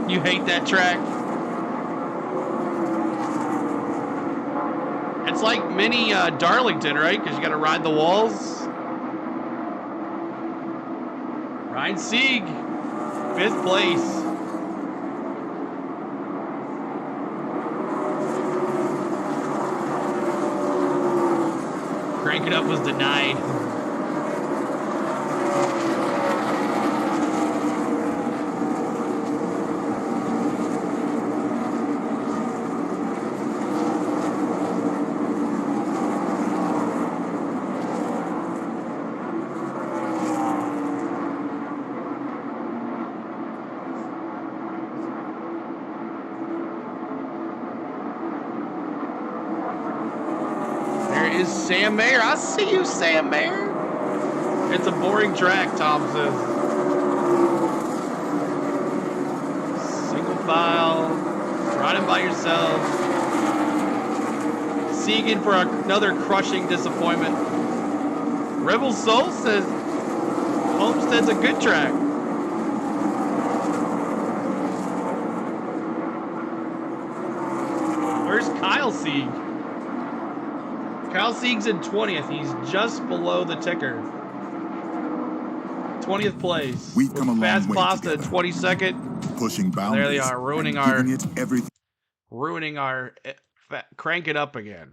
You hate that track? It's like mini Darlington, right? Because you got to ride the walls. Ryan Sieg, 5th place. Crank it up was denied. Is Sam Mayer. I see you, Sam Mayer. It's a boring track, Tom says. Single file. Riding by yourself. Seeking for another crushing disappointment. Rebel Soul says Homestead's a good track. Where's Kyle Sieg? Kyle Sieg's in 20th. He's just below the ticker. 20th place. We've come a long Fast way Pasta together. 22nd. Pushing boundaries. There they are, ruining and our giving it everything. Crank it up again.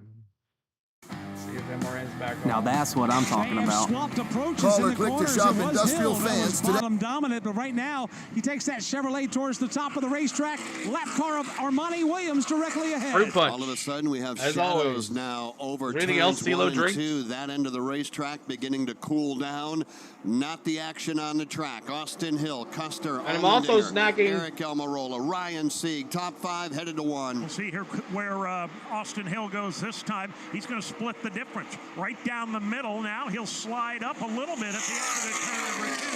See if MRN's back on. Now that's what I'm talking about. Swapped approaches Caller, in the click to corners. shop It was Industrial Hill that Fans was today. bottom dominant, but right now he takes that Chevrolet towards the top of the racetrack. Lap car of Armani Williams directly ahead. Fruit punch. All of a sudden, we have As shadows always. now over Is there anything else turns CeeLo 1 and drinks? 2. That end of the racetrack beginning to cool down. Not the action on the track. Austin Hill, Custer, And I'm also Allmendinger, snacking. Eric Almirola, Ryan Sieg, top 5 headed to 1. We'll see here where Austin Hill goes this time. He's going to split the difference. difference. Right down the middle now. He'll slide up a little bit at the end of the turn number 2.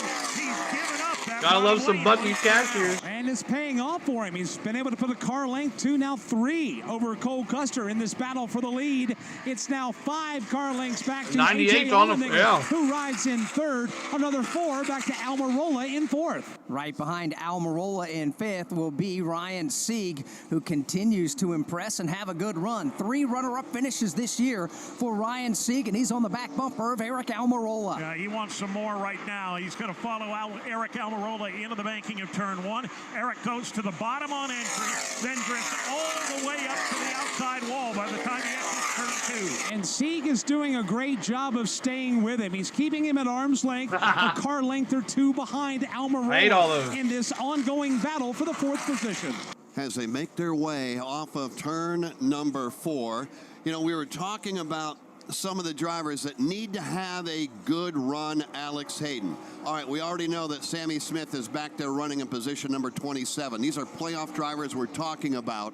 He's given up that. Gotta love some Bucky's cash here. And it's paying off for him. He's been able to put a car length 2, now 3 over Cole Custer in this battle for the lead. It's now 5 car lengths back to 98 on him, yeah. Who rides in 3rd. Another 4 back to Almirola in 4th. Right behind Almirola in 5th will be Ryan Sieg, who continues to impress and have a good run. 3 runner-up finishes this year for Ryan Sieg, and he's on the back bumper of Eric Almirola. Yeah, he wants some more right now. He's going to follow Eric Almirola into the banking of turn 1. Eric goes to the bottom on entry, then drifts all the way up to the outside wall by the time he gets to turn 2. And Sieg is doing a great job of staying with him. He's keeping him at arm's length, a car length or 2 behind Almirola in this ongoing battle for the 4th position. As they make their way off of turn number 4, you know, we were talking about some of the drivers that need to have a good run. Alex Hayden. All right, we already know that Sammy Smith is back there running in position number 27. These are playoff drivers we're talking about.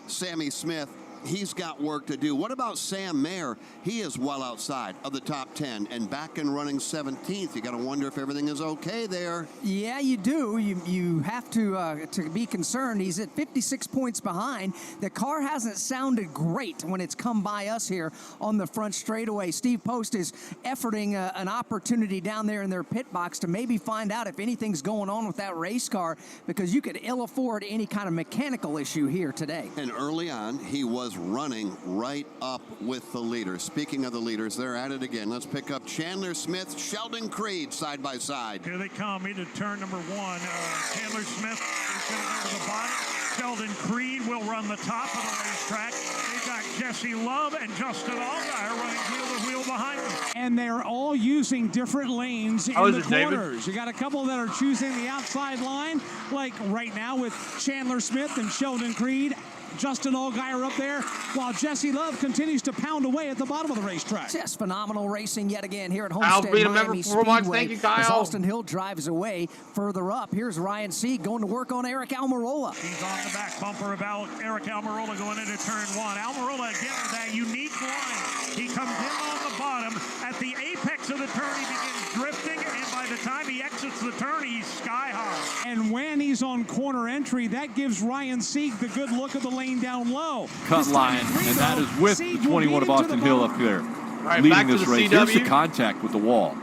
Sammy Smith, he's got work to do. What about Sam Mayer? He is well outside of the top 10 and back and running 17th. You got to wonder if everything is okay there. Yeah, you do. You have to be concerned. He's at 56 points behind. The car hasn't sounded great when it's come by us here on the front straightaway. Steve Post is efforting an opportunity down there in their pit box to maybe find out if anything's going on with that race car, because you could ill afford any kind of mechanical issue here today. And early on, he was running right up with the leaders. Speaking of the leaders, they're at it again. Let's pick up Chandler Smith, Sheldon Creed side by side. Here they come into turn number 1. Chandler Smith is going to go to the bottom. Sheldon Creed will run the top of the racetrack. They've got Jesse Love and Justin Allgaier running wheel to wheel behind them. And they're all using different lanes in the corners. You got a couple that are choosing the outside line, like right now with Chandler Smith and Sheldon Creed. Justin Allgaier up there, while Jesse Love continues to pound away at the bottom of the racetrack. Just phenomenal racing yet again here at Homestead-Miami Speedway. Thank you, Kyle. As Austin Hill drives away further up. Here's Ryan Sieg going to work on Eric Almirola. He's on the back bumper about Eric Almirola going into turn 1. Almirola again with that unique line. He comes in on the bottom. At the apex of the turn, he begins drifting, and by the time he exits the turn, he's sky high. And when he's on corner entry, that gives Ryan Sieg the good look of the lane down low. Cut line, and that is with the 21 of Austin Hill up there. Right, leading this race. Here's the contact with the wall.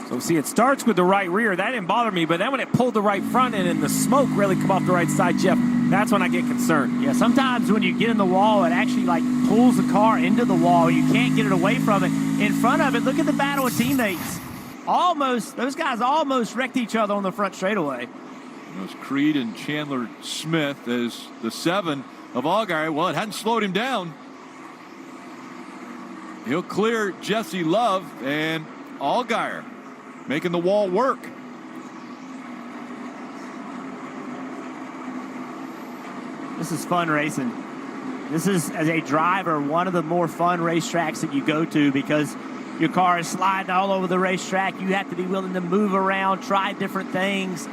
So see, it starts with the right rear. That didn't bother me, but then when it pulled the right front in and the smoke really come off the right side, Jeff, that's when I get concerned. Yeah, sometimes when you get in the wall, it actually like pulls the car into the wall. You can't get it away from it. In front of it, look at the battle of teammates. Those guys almost wrecked each other on the front straightaway. It was Creed and Chandler Smith as the 7 of Allgaier. Well, it hadn't slowed him down. He'll clear Jesse Love, and Allgaier making the wall work. This is fun racing. This is, as a driver, one of the more fun racetracks that you go to, because your car is sliding all over the racetrack. You have to be willing to move around, try different things.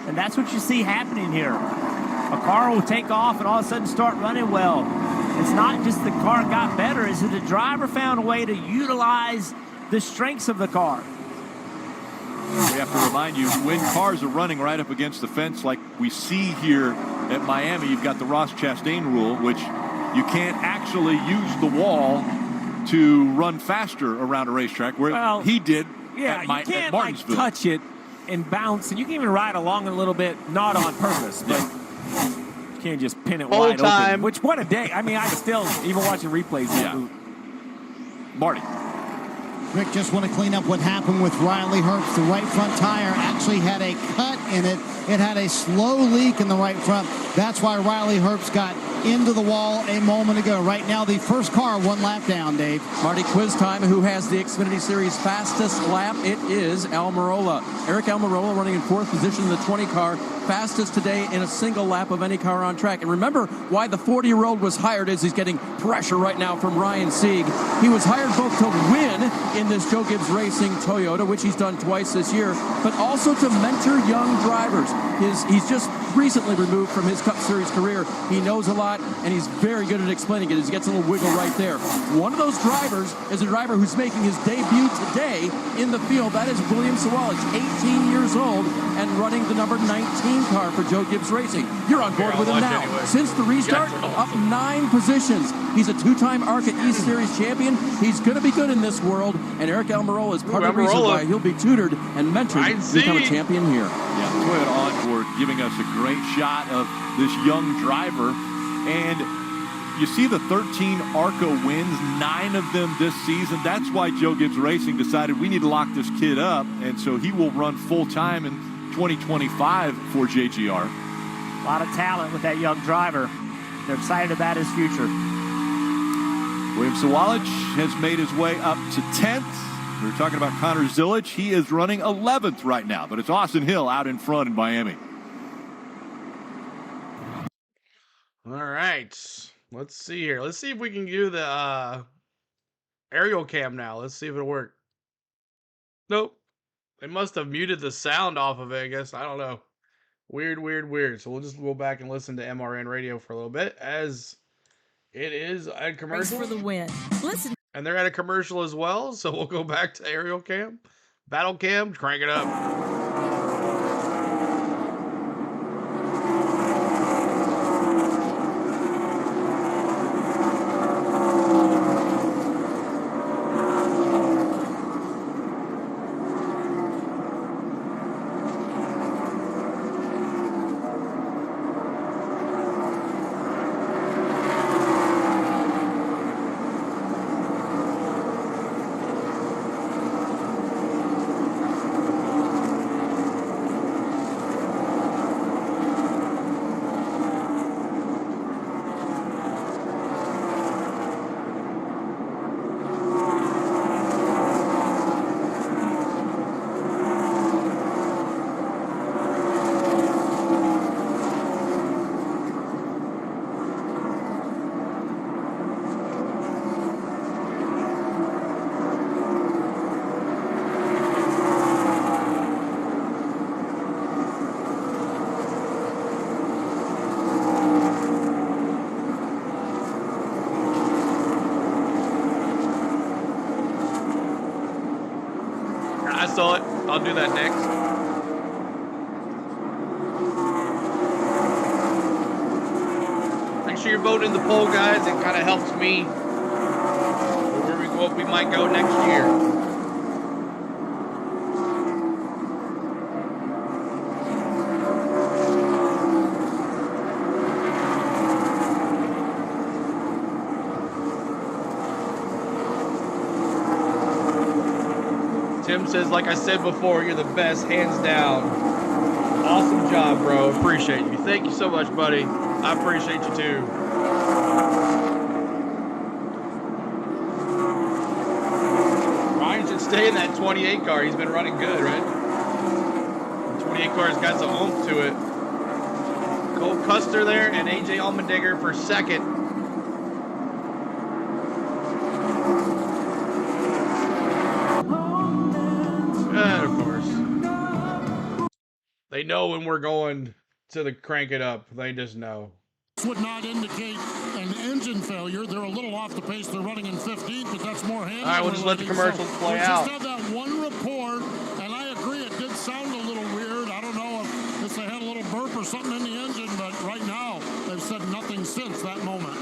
And that's what you see happening here. A car will take off and all of a sudden start running well. It's not just the car got better, it's that the driver found a way to utilize the strengths of the car. We have to remind you, when cars are running right up against the fence like we see here at Miami, you've got the Ross Chastain rule, which you can't actually use the wall to run faster around a racetrack, where he did at you can't Martinsville. Like touch it and bounce, and you can even ride along a little bit, not on purpose, but you can't just pin it wide open. Which, what a day. I mean, I still, even watching replays. Marty. Rick, just want to clean up what happened with Riley Herbst. The right front tire actually had a cut in it. It had a slow leak in the right front. That's why Riley Herbst got into the wall a moment ago. Right now, the first car 1 lap down, Dave. Marty, quiz time. Who has the Xfinity Series fastest lap? It is Almirola. Eric Almirola running in 4th position in the 20 car. fastest today in a single lap of any car on track. And remember why the 40-year-old was hired is he's getting pressure right now from Ryan Sieg. He was hired both to win in this Joe Gibbs Racing Toyota, which he's done twice this year, but also to mentor young drivers. He's just recently removed from his Cup Series career. He knows a lot, and he's very good at explaining it. He gets a little wiggle right there. One of those drivers is a driver who's making his debut today in the field. That is William Sawalich, 18 years old, and running the number 19 car for Joe Gibbs Racing. You're on board with him now. Anyway. Since the restart, up 9 positions. He's a 2-time ARCA East Series champion. He's going to be good in this world, and Eric Almirola is part of the reason why he'll be tutored and mentored to become a champion here. Yeah, Toyota Onboard giving us a great shot of this young driver, and you see the 13 ARCA wins, 9 of them this season. That's why Joe Gibbs Racing decided we need to lock this kid up, and so he will run full-time in 2025 for JGR. A lot of talent with that young driver. They're excited about his future. William Sawalich has made his way up to 10th. We were talking about Connor Zilic. He is running 11th right now, but it's Austin Hill out in front in Miami. All right. Let's see here. Let's see if we can do the aerial cam now. Let's see if it'll work. Nope. They must have muted the sound off of it, I guess. I don't know. Weird. So we'll just go back and listen to MRN radio for a little bit as it is a commercial. Race for the win. Listen. And they're at a commercial as well, so we'll go back to aerial cam. Battle cam, crank it up. I saw it. I'll do that next. Make sure you're voting in the poll, guys. It kind of helps me where we go, we might go next year. Tim says, like I said before, you're the best, hands down. Awesome job, bro. Appreciate you. Thank you so much, buddy. I appreciate you too. Ryan should stay in that 28 car. He's been running good, right? The 28 car's got some oomph to it. Cole Custer there and AJ Allmendinger for second. And of course, they know when we're going to the crank it up. They just know. This would not indicate an engine failure. They're a little off the pace. They're running in 15th, but that's more handling. All right, we'll just let the commercials play out. We just had that one report, and I agree it did sound a little weird. I don't know if they had a little burp or something in the engine, but right now they've said nothing since that moment.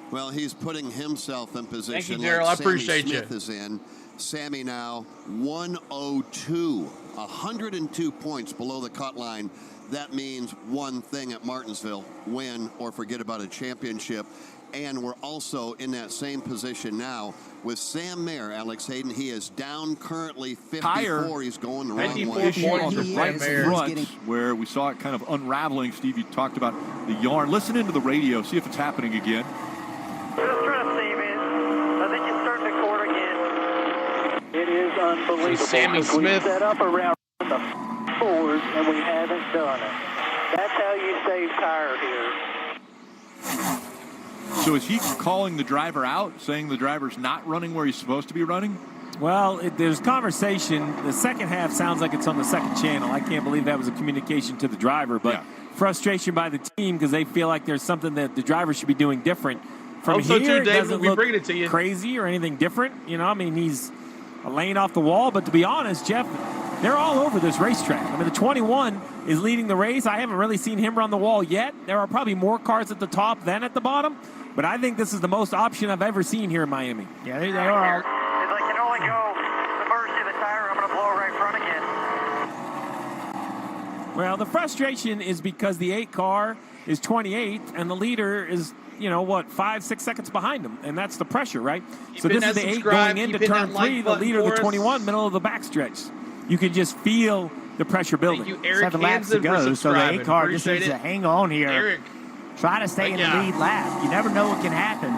Well, he's putting himself in position. Thank you, Daryl. I appreciate Smith you. Is in. Sammy now 102, 102 points below the cut line. That means one thing at Martinsville: win or forget about a championship. And we're also in that same position now with Sam Mayer, Alex Hayden. He is down currently 54. Higher. He's going the wrong 94 way. points right front, where we saw it kind of unraveling. Steve, you talked about the yarn. Listen into the radio, see if it's happening again. Just trying to save it. I think it's starting to record again. It is unbelievable. Sammy Smith. We set up around the 4s and we haven't done it. you save tire here. So is he calling the driver out, saying the driver's not running where he's supposed to be running? Well, there's conversation. The second half sounds like it's on the second channel. I can't believe that was a communication to the driver, but frustration by the team because they feel like there's something that the driver should be doing different. From Also, here, too, David, doesn't we look bring it to you. crazy or anything different. You know, I mean, he's laying off the wall, but to be honest, Jeff, they're all over this racetrack. I mean, the 21 is leading the race. I haven't really seen him run the wall yet. There are probably more cars at the top than at the bottom, but I think this is the most option I've ever seen here in Miami. Yeah, they are. It's like you can only go the first to the tire. I'm going to blow it right front again. Well, the frustration is because the 8 car is 28th, and the leader is, 5-6 seconds behind him, and that's the pressure, right? So this is the 8 going into turn 3, the leader, the 21, middle of the backstretch. You can just feel the pressure building. Thank you, Eric 7 laps to go, so the 8 car just needs to hang on here. Eric. Try to stay in the lead lap. You never know what can happen.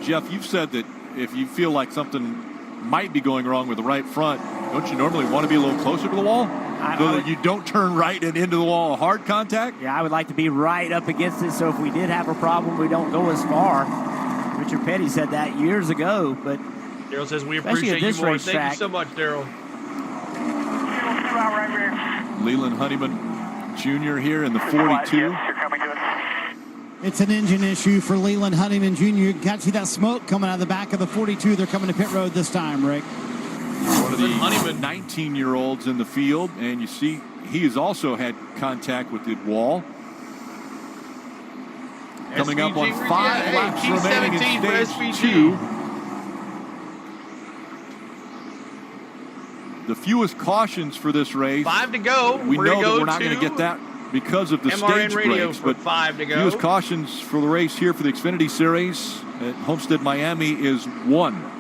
Jeff, you've said that if you feel like something might be going wrong with the right front, don't you normally want to be a little closer to the wall? So that you don't turn right and into the wall, hard contact? Yeah, I would like to be right up against it, so if we did have a problem, we don't go as far. Richard Petty said that years ago, but Daryl says we appreciate you more. Thank you so much, Daryl. Leland Honeyman Jr. here in the 42. It's an engine issue for Leland Honeyman Jr. You can see that smoke coming out of the back of the 42. They're coming to pit road this time, Rick. One of the 19-year-olds in the field, and you see he has also had contact with the wall. Coming up on 5 laps remaining in stage 2. The fewest cautions for this race. 5 to go. We know that we're not going to get that because of the MRN stage radio breaks, for but 5 to go. Fewest cautions for the race here for the Xfinity Series at Homestead-Miami is 1.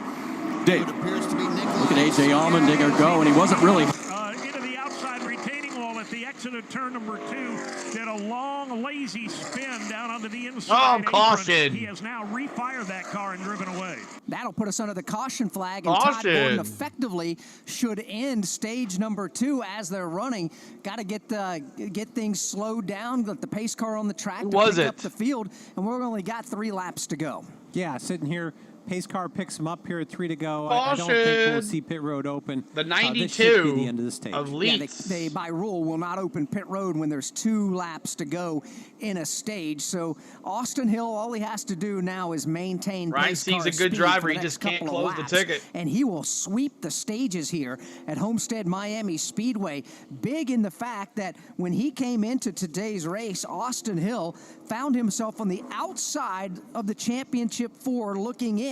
Dave. Look at A.J. Allmendinger go, and he wasn't really. Into the outside retaining wall at the exit of turn number 2. Did a long, lazy spin down onto the inside. Oh, caution. He has now refired that car and driven away. That'll put us under the caution flag, and Todd Gordon effectively should end stage number 2 as they're running. Got to get things slowed down, let the pace car on the track to pick up the field, and we've only got 3 laps to go. Yeah, sitting here. Pace car picks him up here at 3 to go. I don't think we'll see pit road open. The 92 this should be the end of the stage. of Leeds. They, by rule, will not open pit road when there's 2 laps to go in a stage. So Austin Hill, all he has to do now is maintain pace car he's a good speed driver. for the He next just can't couple of close the laps, ticket. and he will sweep the stages here at Homestead-Miami Speedway. Big in the fact that when he came into today's race, Austin Hill found himself on the outside of the championship 4 looking in.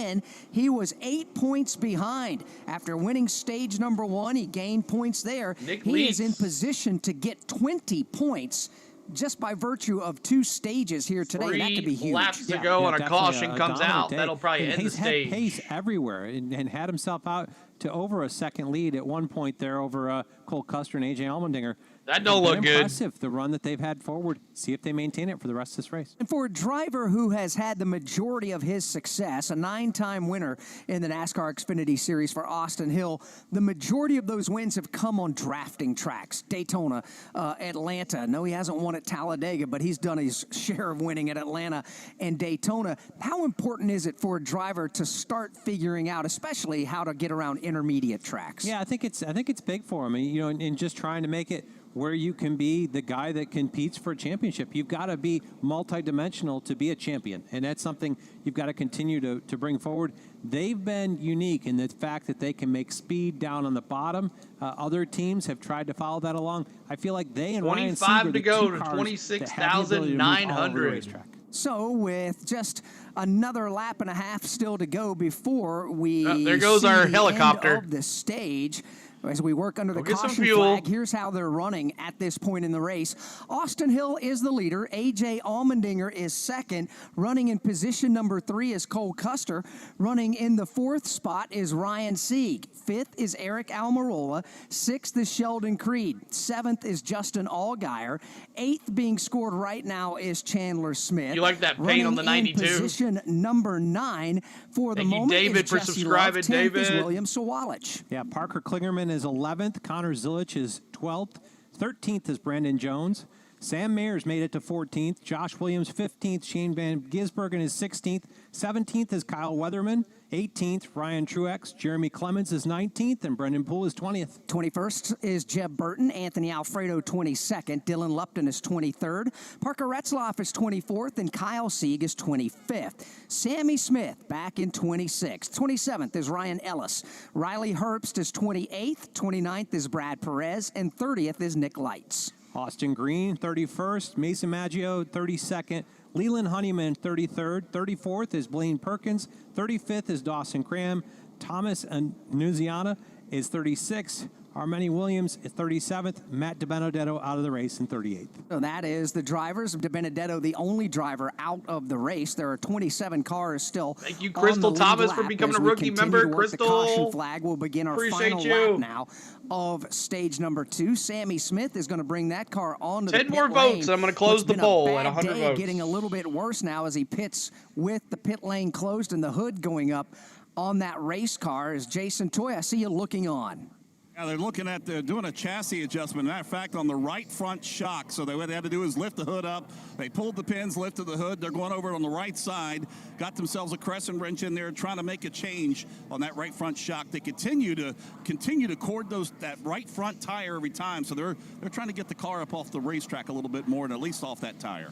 He was 8 points behind. After winning stage number 1, he gained points there. He is in position to get 20 points just by virtue of 2 stages here today. That could be huge. 3 laps to go and a caution comes out. That'll probably end the stage. He's had pace everywhere and had himself out to over a second lead at one point there over Cole Custer and A.J. Allmendinger. That don't look good. Impressive, the run that they've had forward. See if they maintain it for the rest of this race. And for a driver who has had the majority of his success, a 9-time winner in the NASCAR Xfinity Series for Austin Hill, the majority of those wins have come on drafting tracks. Daytona, Atlanta. No, he hasn't won at Talladega, but he's done his share of winning at Atlanta and Daytona. How important is it for a driver to start figuring out, especially how to get around intermediate tracks? Yeah, I think it's big for him. And just trying to make it where you can be the guy that competes for a championship. You've got to be multidimensional to be a champion, and that's something you've got to continue to bring forward. They've been unique in the fact that they can make speed down on the bottom. Other teams have tried to follow that along. I feel like they and Ryan Seager, 25 to go to 26,900. So with just another lap and a half still to go before we there goes see our the helicopter end of the stage. As we work under the get some caution fuel. flag, here's how they're running at this point in the race. Austin Hill is the leader. A.J. Allmendinger is second. Running in position number 3 is Cole Custer. Running in the 4th spot is Ryan Sieg. 5th is Eric Almirola. 6th is Sheldon Creed. 7th is Justin Allgaier. 8th being scored right now is Chandler Smith. You like that paint on the 92? In position number 9 for the Thank you, moment David, is for Jesse subscribing, Love. 10th is David. William Sawalich. Yeah, Parker Klingerman is 11th. Connor Zilich is 12th. 13th is Brandon Jones. Sam Mayer's made it to 14th. Josh Williams, 15th. Shane Van Gisbergen is 16th. 17th is Kyle Weatherman. 18th, Ryan Truex. Jeremy Clemens is 19th, and Brendan Poole is 20th. 21st is Jeb Burton. Anthony Alfredo, 22nd. Dylan Lupton is 23rd. Parker Retzloff is 24th, and Kyle Sieg is 25th. Sammy Smith back in 26th. 27th is Ryan Ellis. Riley Herbst is 28th. 29th is Brad Perez, and 30th is Nick Lights. Austin Green, 31st. Mason Maggio, 32nd. Leland Honeyman, 33rd. 34th is Blaine Perkins. 35th is Dawson Cram. Thomas Annunziata is 36th. Armeni Williams is 37th. Matt DiBenedetto out of the race in 38th. So that is the drivers. DiBenedetto, the only driver out of the race. There are 27 cars still. Thank you, Crystal Thomas, for becoming a rookie member. Crystal, the caution flag will begin our final lap now of stage number 2. Sammy Smith is going to bring that car on to 10 more votes, and I'm going to close the poll at 100 votes. Getting a little bit worse now as he pits with the pit lane closed and the hood going up on that race car. Is Jason Toy, I see you looking on. Yeah, they're looking at doing a chassis adjustment. Matter of fact, on the right front shock. So what they had to do is lift the hood up. They pulled the pins, lifted the hood. They're going over it on the right side. Got themselves a crescent wrench in there, trying to make a change on that right front shock. They continue to cord that right front tire every time. So they're trying to get the car up off the racetrack a little bit more, and at least off that tire.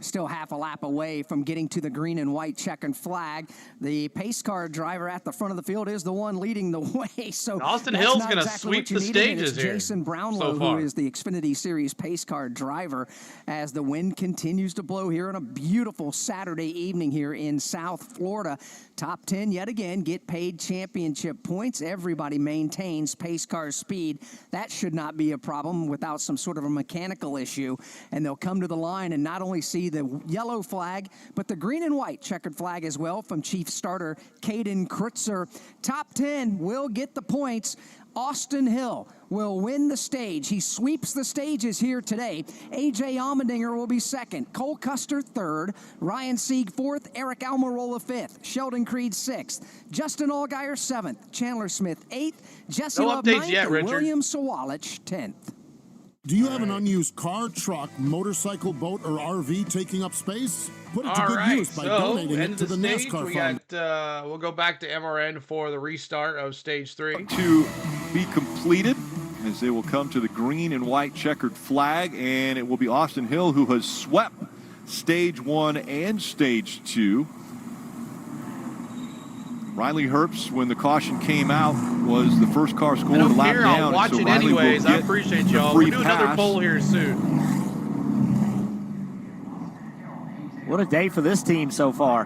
Still half a lap away from getting to the green and white checkered flag. The pace car driver at the front of the field is the one leading the way. So Austin Hill's going to sweep the stages here. Jason Brownlow, who is the Xfinity Series pace car driver, as the wind continues to blow here on a beautiful Saturday evening here in South Florida. Top 10 yet again get paid championship points. Everybody maintains pace car speed. That should not be a problem without some sort of a mechanical issue. And they'll come to the line and not only see the yellow flag, but the green and white checkered flag as well from Chief Starter Caden Krutzer. Top 10 will get the points. Austin Hill will win the stage. He sweeps the stages here today. A.J. Allmendinger will be second. Cole Custer third. Ryan Sieg fourth. Eric Almirola fifth. Sheldon Creed sixth. Justin Allgaier seventh. Chandler Smith eighth. Jesse Love ninth. And William Sawalich 10th. Do you have an unused car, truck, motorcycle, boat, or RV taking up space? Put it to good use by donating it to the NASCAR Fund. We'll go back to MRN for the restart of Stage 3. To be completed, as they will come to the green and white checkered flag, and it will be Austin Hill who has swept Stage 1 and Stage 2. Riley Herbst, when the caution came out, was the first car scored a lap down. I'll watch it anyways. I appreciate y'all. We'll do another poll here soon. What a day for this team so far.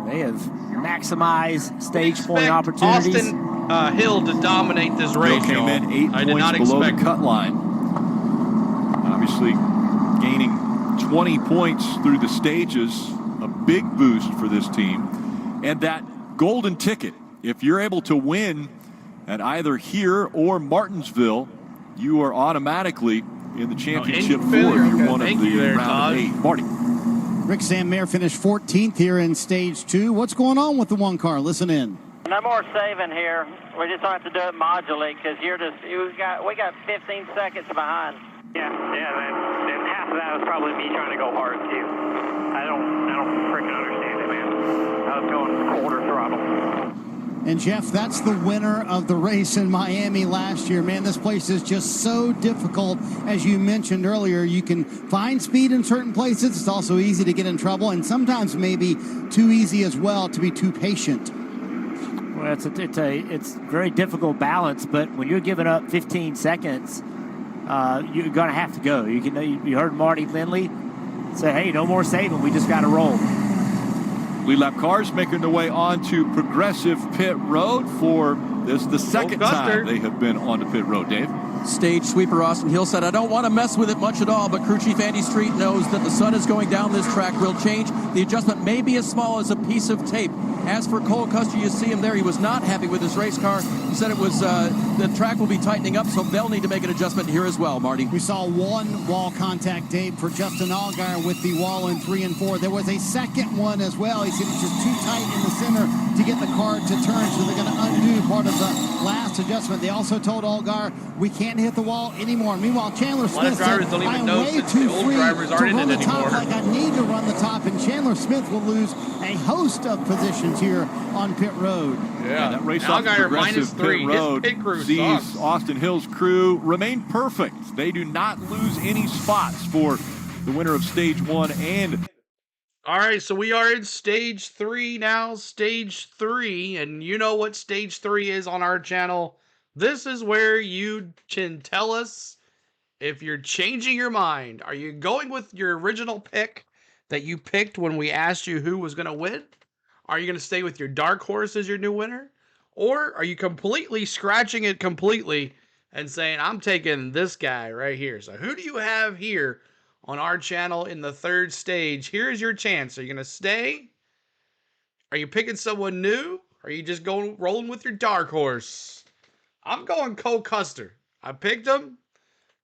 They have maximized stage point opportunities. Austin Hill to dominate this race. Came in 8 points below the cut line. Obviously, gaining 20 points through the stages, a big boost for this team. And that golden ticket, if you're able to win at either here or Martinsville, you are automatically in the championship four. You're one of the round of 8. Marty. Rick Sam Mayer finished 14th here in Stage 2. What's going on with the one car? Listen in. No more saving here. We just don't have to do it modularly because we got 15 seconds behind. Yeah, man. And half of that was probably me trying to go hard too. I don't freaking understand it, man. I was going quarter throttle. And Jeff, that's the winner of the race in Miami last year. Man, this place is just so difficult. As you mentioned earlier, you can find speed in certain places. It's also easy to get in trouble, and sometimes maybe too easy as well to be too patient. Well, it's a very difficult balance, but when you're giving up 15 seconds, you're going to have to go. You heard Marty Lindley say, hey, no more saving. We just got to roll. Lead lap cars making their way onto Progressive Pit Road for this the second time they have been onto pit road, Dave. Stage sweeper Austin Hill said, I don't want to mess with it much at all, but crew chief Andy Street knows that the sun is going down this track will change. The adjustment may be as small as a piece of tape. As for Cole Custer, you see him there. He was not happy with his race car. He said it was the track will be tightening up, so they'll need to make an adjustment here as well, Marty. We saw one wall contact, Dave, for Justin Allgaier with the wall in 3 and 4. There was a second one as well. He said it's just too tight in the center to get the car to turn, so they're going to undo part of the last adjustment. They also told Allgaier, we can't hit the wall anymore. Meanwhile, Chandler Smith said, I am way too free to run the top like I need to run the top, and Chandler Smith will lose a host of positions here on pit road. Yeah, that race off progressive pit road sees Austin Hill's crew remain perfect. They do not lose any spots for the winner of stage 1 and... All right, so we are in stage 3 now, stage 3, and you know what stage 3 is on our channel. This is where you can tell us if you're changing your mind. Are you going with your original pick that you picked when we asked you who was going to win? Are you going to stay with your dark horse as your new winner? Or are you completely scratching it completely and saying, I'm taking this guy right here? So who do you have here on our channel in the 3rd stage? Here's your chance. Are you going to stay? Are you picking someone new? Are you just rolling with your dark horse? I'm going Cole Custer. I picked him.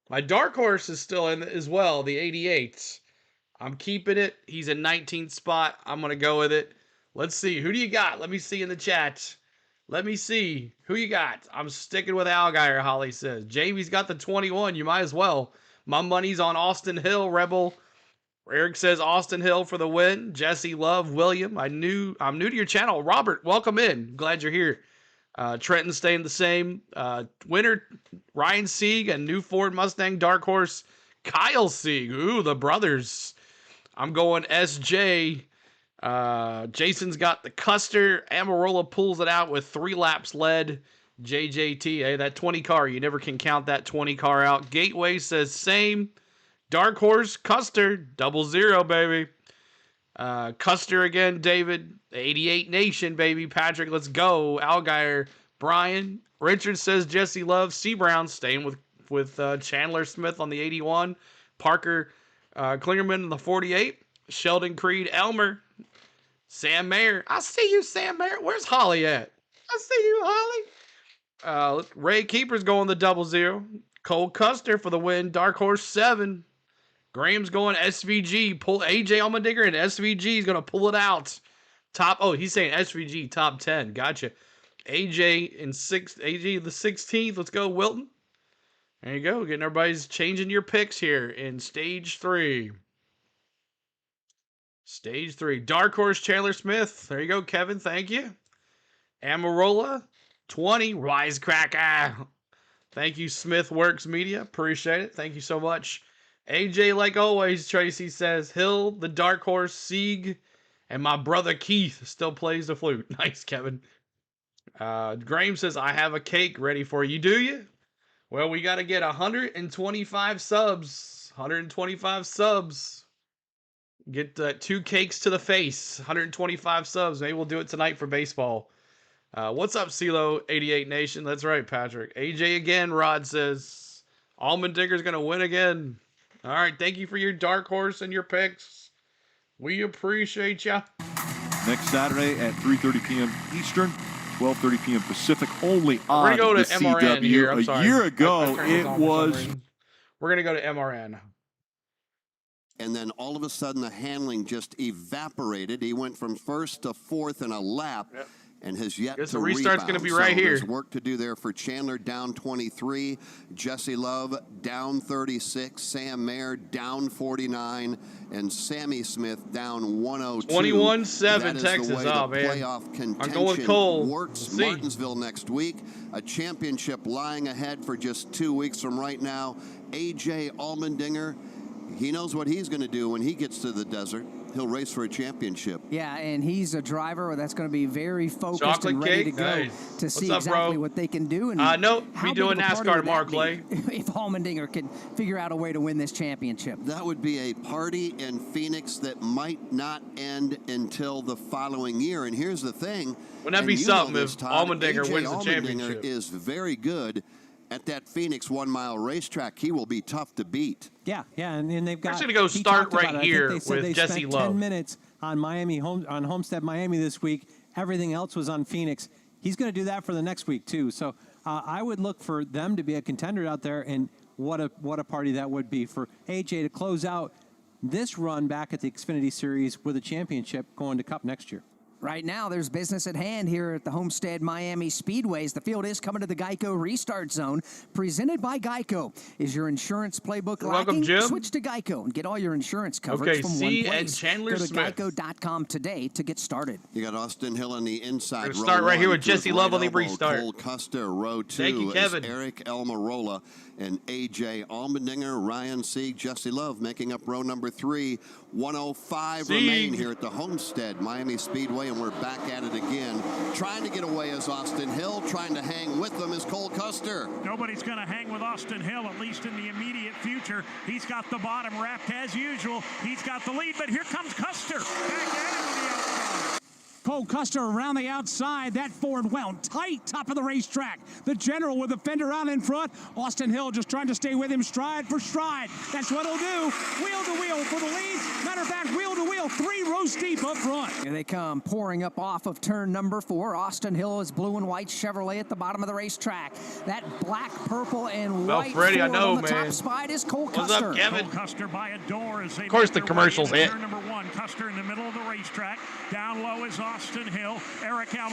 My dark horse is still in as well, the 88. I'm keeping it. He's in 19th spot. I'm going to go with it. Let's see. Who do you got? Let me see in the chat. Let me see. Who you got? I'm sticking with Allgaier, Holly says. Jamie's got the 21. You might as well. My money's on Austin Hill, Rebel. Eric says Austin Hill for the win. Jesse Love, William. I'm new to your channel. Robert, welcome in. Glad you're here. Trenton staying the same. Winner, Ryan Sieg, and new Ford Mustang Dark Horse, Kyle Sieg. Ooh, the brothers. I'm going SJ. Jason's got the Custer. Amarola pulls it out with 3 laps led. JJT, hey, that 20 car, you never can count that 20 car out. Gateway says same. Dark Horse, Custer, 00, baby. Custer again, David. 88 Nation, baby. Patrick, let's go. Allgaier, Brian. Richard says Jesse Love. C. Brown staying with Chandler Smith on the 81. Parker Klingerman on the 48. Sheldon Creed, Elmer. Sam Mayer. I see you, Sam Mayer. Where's Holly at? I see you, Holly. Ray Keeper's going the 00. Cole Custer for the win. Dark Horse 7. Graham's going SVG. Pull AJ Allmendinger and SVG is going to pull it out. He's saying SVG top 10. Gotcha. AJ the 16th. Let's go, Wilton. There you go. Getting everybody's changing your picks here in stage 3. Stage 3. Dark Horse Chandler Smith. There you go, Kevin. Thank you. Amarola 20. Wisecracker. Thank you, Smith Works Media. Appreciate it. Thank you so much. AJ, like always, Tracy says, Hill, the Dark Horse, Sieg, and my brother Keith still plays the flute. Nice, Kevin. Graham says, I have a cake ready for you. Do you? Well, we got to get 125 subs. 125 subs. Get 2 cakes to the face. 125 subs. Maybe we'll do it tonight for baseball. What's up, CeeLo 88 Nation? That's right, Patrick. AJ again, Rod says. Allmendinger's going to win again. All right, thank you for your dark horse and your picks. We appreciate ya. Next Saturday at 3:30 p.m. Eastern, 12:30 p.m. Pacific, only on We're gonna go the to MRN CW. here. I'm sorry. A year ago, it was... We're going to go to MRN. And then all of a sudden, the handling just evaporated. He went from 1st to 4th in a lap. Yep. And has yet Guess to the restart's rebound. going to be right here. There's work to do there for Chandler, down 23. Jesse Love, down 36. Sam Mayer, down 49. And Sammy Smith, down 102. 21-7 Texas. Oh, man. Playoff contention I'm going with Cole. works. Martinsville next week. A championship lying ahead for just 2 weeks from right now. AJ Allmendinger, he knows what he's going to do when he gets to the desert. He'll race for a championship. Yeah, and he's a driver that's going to be very focused and ready to go to see exactly what they can do. And no, we doing NASCAR tomorrow, Clay. If Allmendinger can figure out a way to win this championship. That would be a party in Phoenix that might not end until the following year. And here's the thing. Wouldn't that be something if Allmendinger wins the championship? AJ Allmendinger is very good at that Phoenix 1-mile racetrack. He will be tough to beat. Yeah, and they've got. We're going to go start right here with Jesse Love. 10 minutes on Homestead-Miami this week. Everything else was on Phoenix. He's going to do that for the next week too. So I would look for them to be a contender out there, and what a party that would be for AJ to close out this run back at the Xfinity Series with a championship going to Cup next year. Right now, there's business at hand here at the Homestead-Miami Speedways. The field is coming to the Geico Restart Zone, presented by Geico. Is your insurance playbook lacking? Welcome, Jim. Switch to Geico and get all your insurance coverage from one place. and Chandler Go to Smith. Geico.com today to get started. You got Austin Hill on the inside. We're gonna start right here with Jesse Love on the elbow. restart. Cole Custer, row 2. Thank you, Kevin. Eric Almirola and A.J. Allmendinger, Ryan Sieg, Jesse Love making up row number 3. 105 remain here at the Homestead-Miami Speedway, and we're back at it again. Trying to get away is Austin Hill. Trying to hang with them is Cole Custer. Nobody's going to hang with Austin Hill, at least in the immediate future. He's got the bottom wrapped as usual. He's got the lead, but here comes Custer. Back at him on the outside. Cole Custer around the outside. That Ford wound tight, top of the racetrack. The General with the fender out in front. Austin Hill just trying to stay with him stride for stride. That's what he'll do. Wheel to wheel for the lead. Matter of fact, wheel to wheel, 3 rows deep up front. Here they come, pouring up off of turn number 4. Austin Hill is blue and white Chevrolet at the bottom of the racetrack. That black, purple, and white Freddie, Ford I know, on the man. top spot is Cole What's Custer. up, Kevin? Cole Custer by a door as they Of course, make the their commercials way into hit. turn number 1. Custer in the middle of the racetrack. Down low is Austin Hill. Eric Almirola.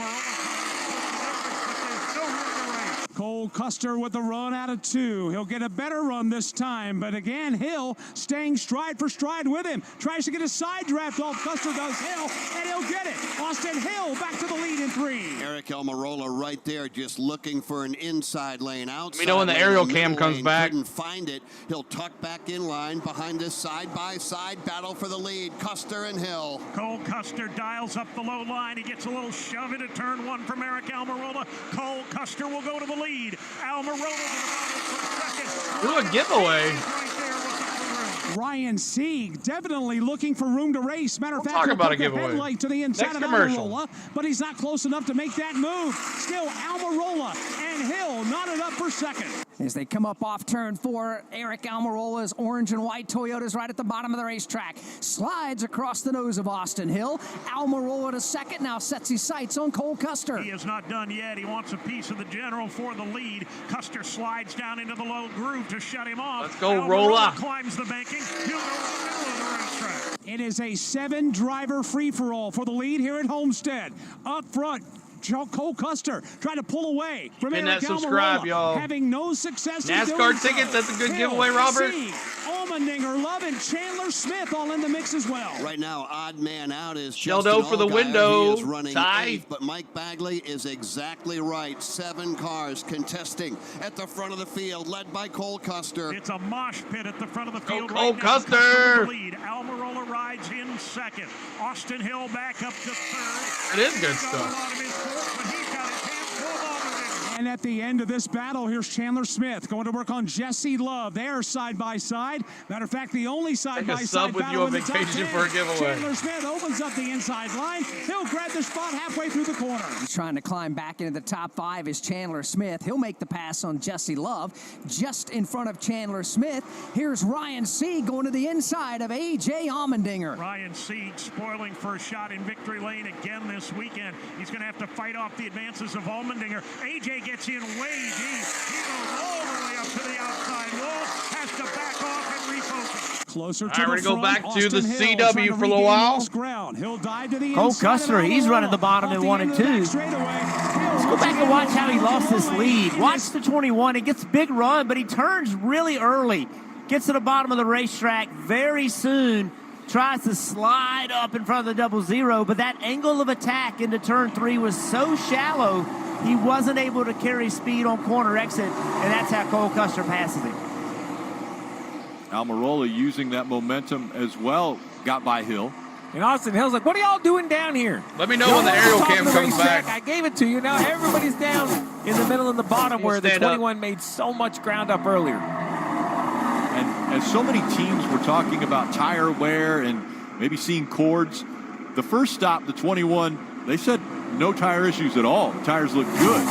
But there's no room to race. Cole Custer with the run out of 2. He'll get a better run this time, but again, Hill staying stride for stride with him. Tries to get a side draft off. Custer does Hill, and he'll get it. Austin Hill back to the lead in 3. Eric Almirola right there, just looking for an inside lane. Outside. Let me know when the lane, aerial middle cam comes lane, back. Couldn't find it. He'll tuck back in line behind this side-by-side battle for the lead. Custer and Hill. Cole Custer dials up the low line. He gets a little shove into turn 1 from Eric Almirola. Cole Custer will go to the lead. Almirola to the bottom for second. Ooh, a giveaway. Right there with the room. Ryan Sieg definitely looking for room to race. Matter of fact, talk he'll about put a the giveaway. headlight to the inside Next of commercial. Almirola, but he's not close enough to make that move. Still Almirola and Hill knotted up for second. As they come up off turn 4, Eric Almirola's orange and white Toyota's right at the bottom of the racetrack. Slides across the nose of Austin Hill. Almirola to second, now sets his sights on Cole Custer. He is not done yet. He wants a piece of the General for the lead. Custer slides down into the low groove to shut him off. Let's go, Almirola Rolla. climbs the banking. He'll go to the middle of the racetrack. It is a 7-driver free-for-all for the lead here at Homestead. Up front, Cole Custer trying to pull away from Hit Eric that subscribe, Almirola, y'all. having no success in NASCAR doing so. tickets, that's a good Hill, giveaway, Robert. Sieg, Allmendinger, Love, and Chandler Smith all in the mix as well. Right now, odd man out is Sheldo Justin for the Allgaier. window. He is running Ty. 8th, but Mike Bagley is exactly right. 7 cars contesting at the front of the field, led by Cole Custer. It's a mosh pit at the front of the field. Cole right now. Custer. With the lead. Almirola rides in second. Austin Hill back up to third. It is good He's got stuff. a lot of his fourth, but he's got his hands full of Allmendinger. And at the end of this battle, here's Chandler Smith going to work on Jesse Love. They are side by side. Matter of fact, the only side by Take a side sub with battle you in on the top vacation 10. for a giveaway. Chandler Smith opens up the inside line. He'll grab the spot halfway through the corner. He's trying to climb back into the top 5 is Chandler Smith. He'll make the pass on Jesse Love. Just in front of Chandler Smith, here's Ryan Sieg going to the inside of A.J. Allmendinger. Ryan Sieg spoiling for a shot in victory lane again this weekend. He's going to have to fight off the advances of Allmendinger. AJ gets in way deep. He goes all the way up to the outside wall. Has to back off and refocus. Closer to All right, the we're gonna front. go back to the Austin Hill CW trying to for a little regain while. lost ground. He'll dive to the Cole inside Custer, of he's Almirola. running the bottom Off in the 1 end and of the 2. back straightaway. Let's go back and watch how he lost this lead. Watch the 21. He gets a big run, but he turns really early. Gets to the bottom of the racetrack very soon. Tries to slide up in front of the 00, but that angle of attack into turn 3 was so shallow, he wasn't able to carry speed on corner exit, and that's how Cole Custer passes him. Almirola using that momentum as well, got by Hill. And Austin Hill's like, what are y'all doing down here? Let me know when the aerial cam comes racetrack. back. I gave it to you. Now everybody's down in the middle and the bottom where the stand up. 21 made so much ground up earlier. And as so many teams were talking about tire wear and maybe seeing cords, the first stop, the 21, they said no tire issues at all. The tires look good.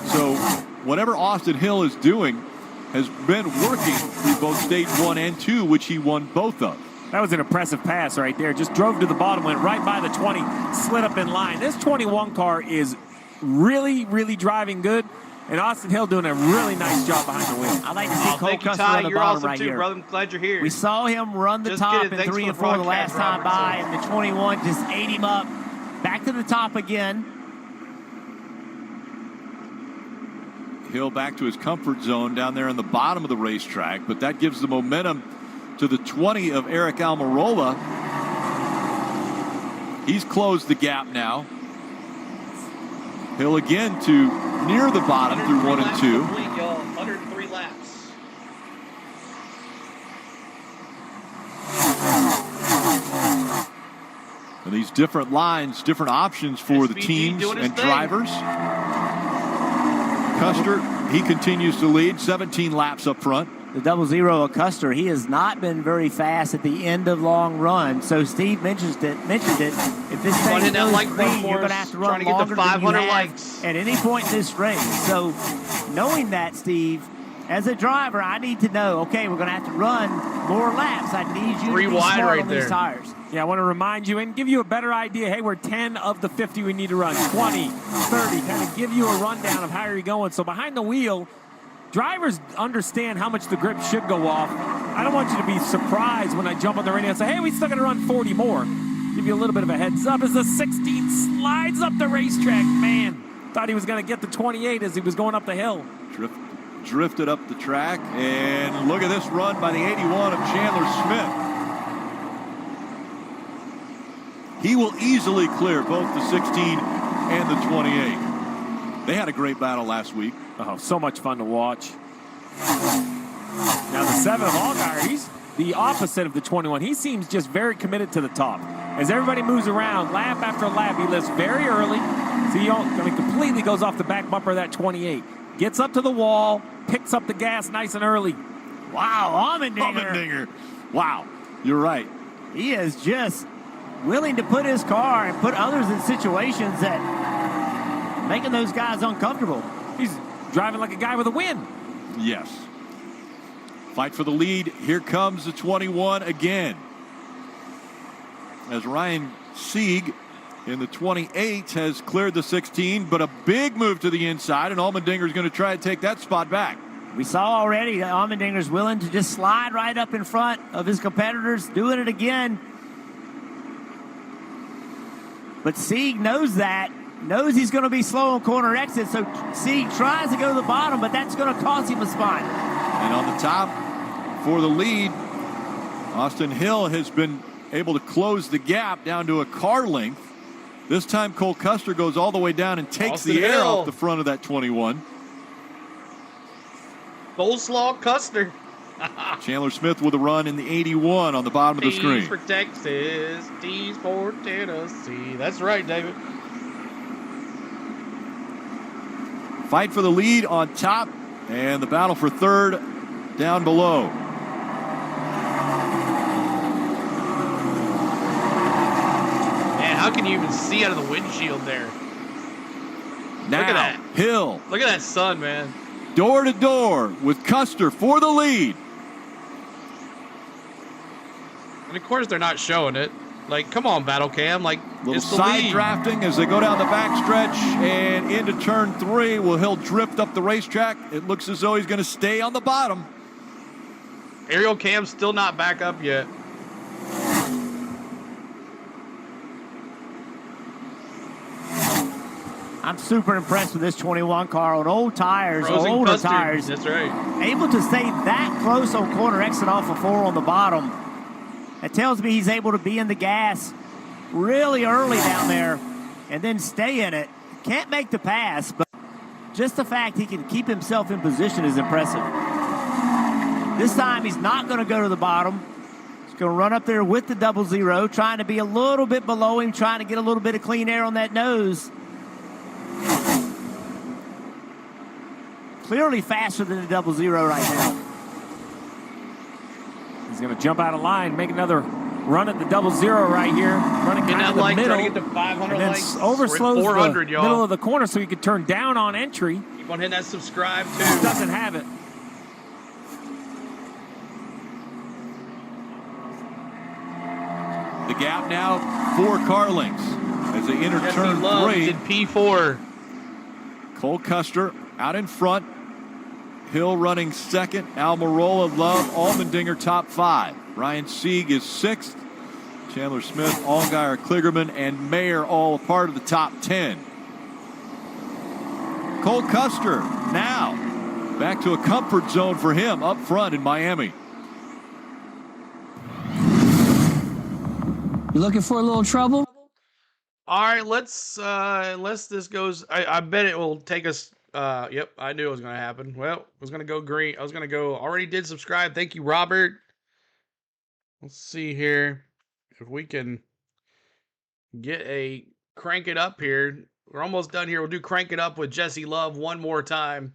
So whatever Austin Hill is doing has been working through both stage 1 and 2, which he won both of. That was an impressive pass right there. Just drove to the bottom, went right by the 20, slid up in line. This 21 car is really, really driving good. And Austin Hill doing a really nice job behind the wheel. I like to see Cole thank you, Custer Ty. on the You're bottom awesome right too, here. brother. I'm glad you're here. We saw him run the Just top kidding. in Thanks 3 for and the 4 the last broadcast, time Robert. by, and the 21 just ate him up. Back to the top again. Hill back to his comfort zone down there in the bottom of the racetrack, but that gives the momentum to the 20 of Eric Almirola. He's closed the gap now. Hill again to near the bottom through 1 and 2. 103 laps. And these different lines, different options for the teams and drivers. Custer, he continues to lead, 17 laps up front. The 00 of Custer, he has not been very fast at the end of long runs. So Steve mentioned it. If this thing goes green, you're going to have to run longer than you have at any point in this race. So knowing that, Steve, as a driver, I need to know, okay, we're going to have to run more laps. I need you to be smart on these tires. Yeah, I want to remind you and give you a better idea. Hey, we're 10 of the 50 we need to run. 20, 30, kind of give you a rundown of how you're going. So behind the wheel, drivers understand how much the grip should go off. I don't want you to be surprised when I jump on the radio and say, hey, we still got to run 40 more. Give you a little bit of a heads up as the 16 slides up the racetrack. Man, thought he was going to get the 28 as he was going up the hill. Drifted up the track, and look at this run by the 81 of Chandler Smith. He will easily clear both the 16 and the 28. They had a great battle last week. Oh, so much fun to watch. Now the 7 of Allgaier, he's the opposite of the 21. He seems just very committed to the top. As everybody moves around, lap after lap, he lifts very early. So he completely goes off the back bumper of that 28. Gets up to the wall, picks up the gas nice and early. Wow, Allmendinger. Wow, you're right. He is just willing to put his car and put others in situations that making those guys uncomfortable. He's driving like a guy with a win. Yes. Fight for the lead. Here comes the 21 again. As Ryan Sieg in the 28 has cleared the 16, but a big move to the inside, and Allmendinger is going to try to take that spot back. We saw already that Allmendinger's willing to just slide right up in front of his competitors, doing it again. But Sieg knows that, knows he's going to be slow on corner exit, so Sieg tries to go to the bottom, but that's going to cost him a spot. And on the top for the lead, Austin Hill has been able to close the gap down to a car length. This time Cole Custer goes all the way down and takes Austin the air Hill off the front of that 21. Coleslaw Custer. Chandler Smith with a run in the 81 on the bottom of the screen. T's for Texas, T's for Tennessee. That's right, David. Fight for the lead on top, and the battle for third down below. Man, how can you even see out of the windshield there? Now, look at that. Hill. Look at that sun, man. Door to door with Custer for the lead. And of course they're not showing it. Like, come on, Battle Cam. Like, little it's the side lead. drafting as they go down the backstretch and into turn 3. Will Hill drift up the racetrack? It looks as though he's going to stay on the bottom. Aerial Cam's still not back up yet. I'm super impressed with this 21 car on old tires, Frozen older Custer. tires. That's right. Able to stay that close on corner exit off of 4 on the bottom. That tells me he's able to be in the gas really early down there and then stay in it. Can't make the pass, but just the fact he can keep himself in position is impressive. This time he's not going to go to the bottom. He's going to run up there with the 00, trying to be a little bit below him, trying to get a little bit of clean air on that nose. Clearly faster than the 00 right now. He's going to jump out of line, make another run at the 00 right here. Running kind of the middle. Trying to get to 500 and then likes. overslows 400, the y'all. middle of the corner so he could turn down on entry. Keep on hitting that subscribe, too. Doesn't have it. The gap now 4 car lengths as they enter turn 3. In P4. Cole Custer out in front. Hill running second. Almirola, Love, Allmendinger top 5. Ryan Sieg is 6th. Chandler Smith, Allgaier, Kligerman, and Mayer all a part of the top 10. Cole Custer now back to a comfort zone for him up front in Miami. You looking for a little trouble? All right, let's unless this goes, I bet it will take us. Yep, I knew it was going to happen. Well, I was going to go green. I was going to go. Already did subscribe. Thank you, Robert. Let's see here if we can get a crank it up here. We're almost done here. We'll do crank it up with Jesse Love one more time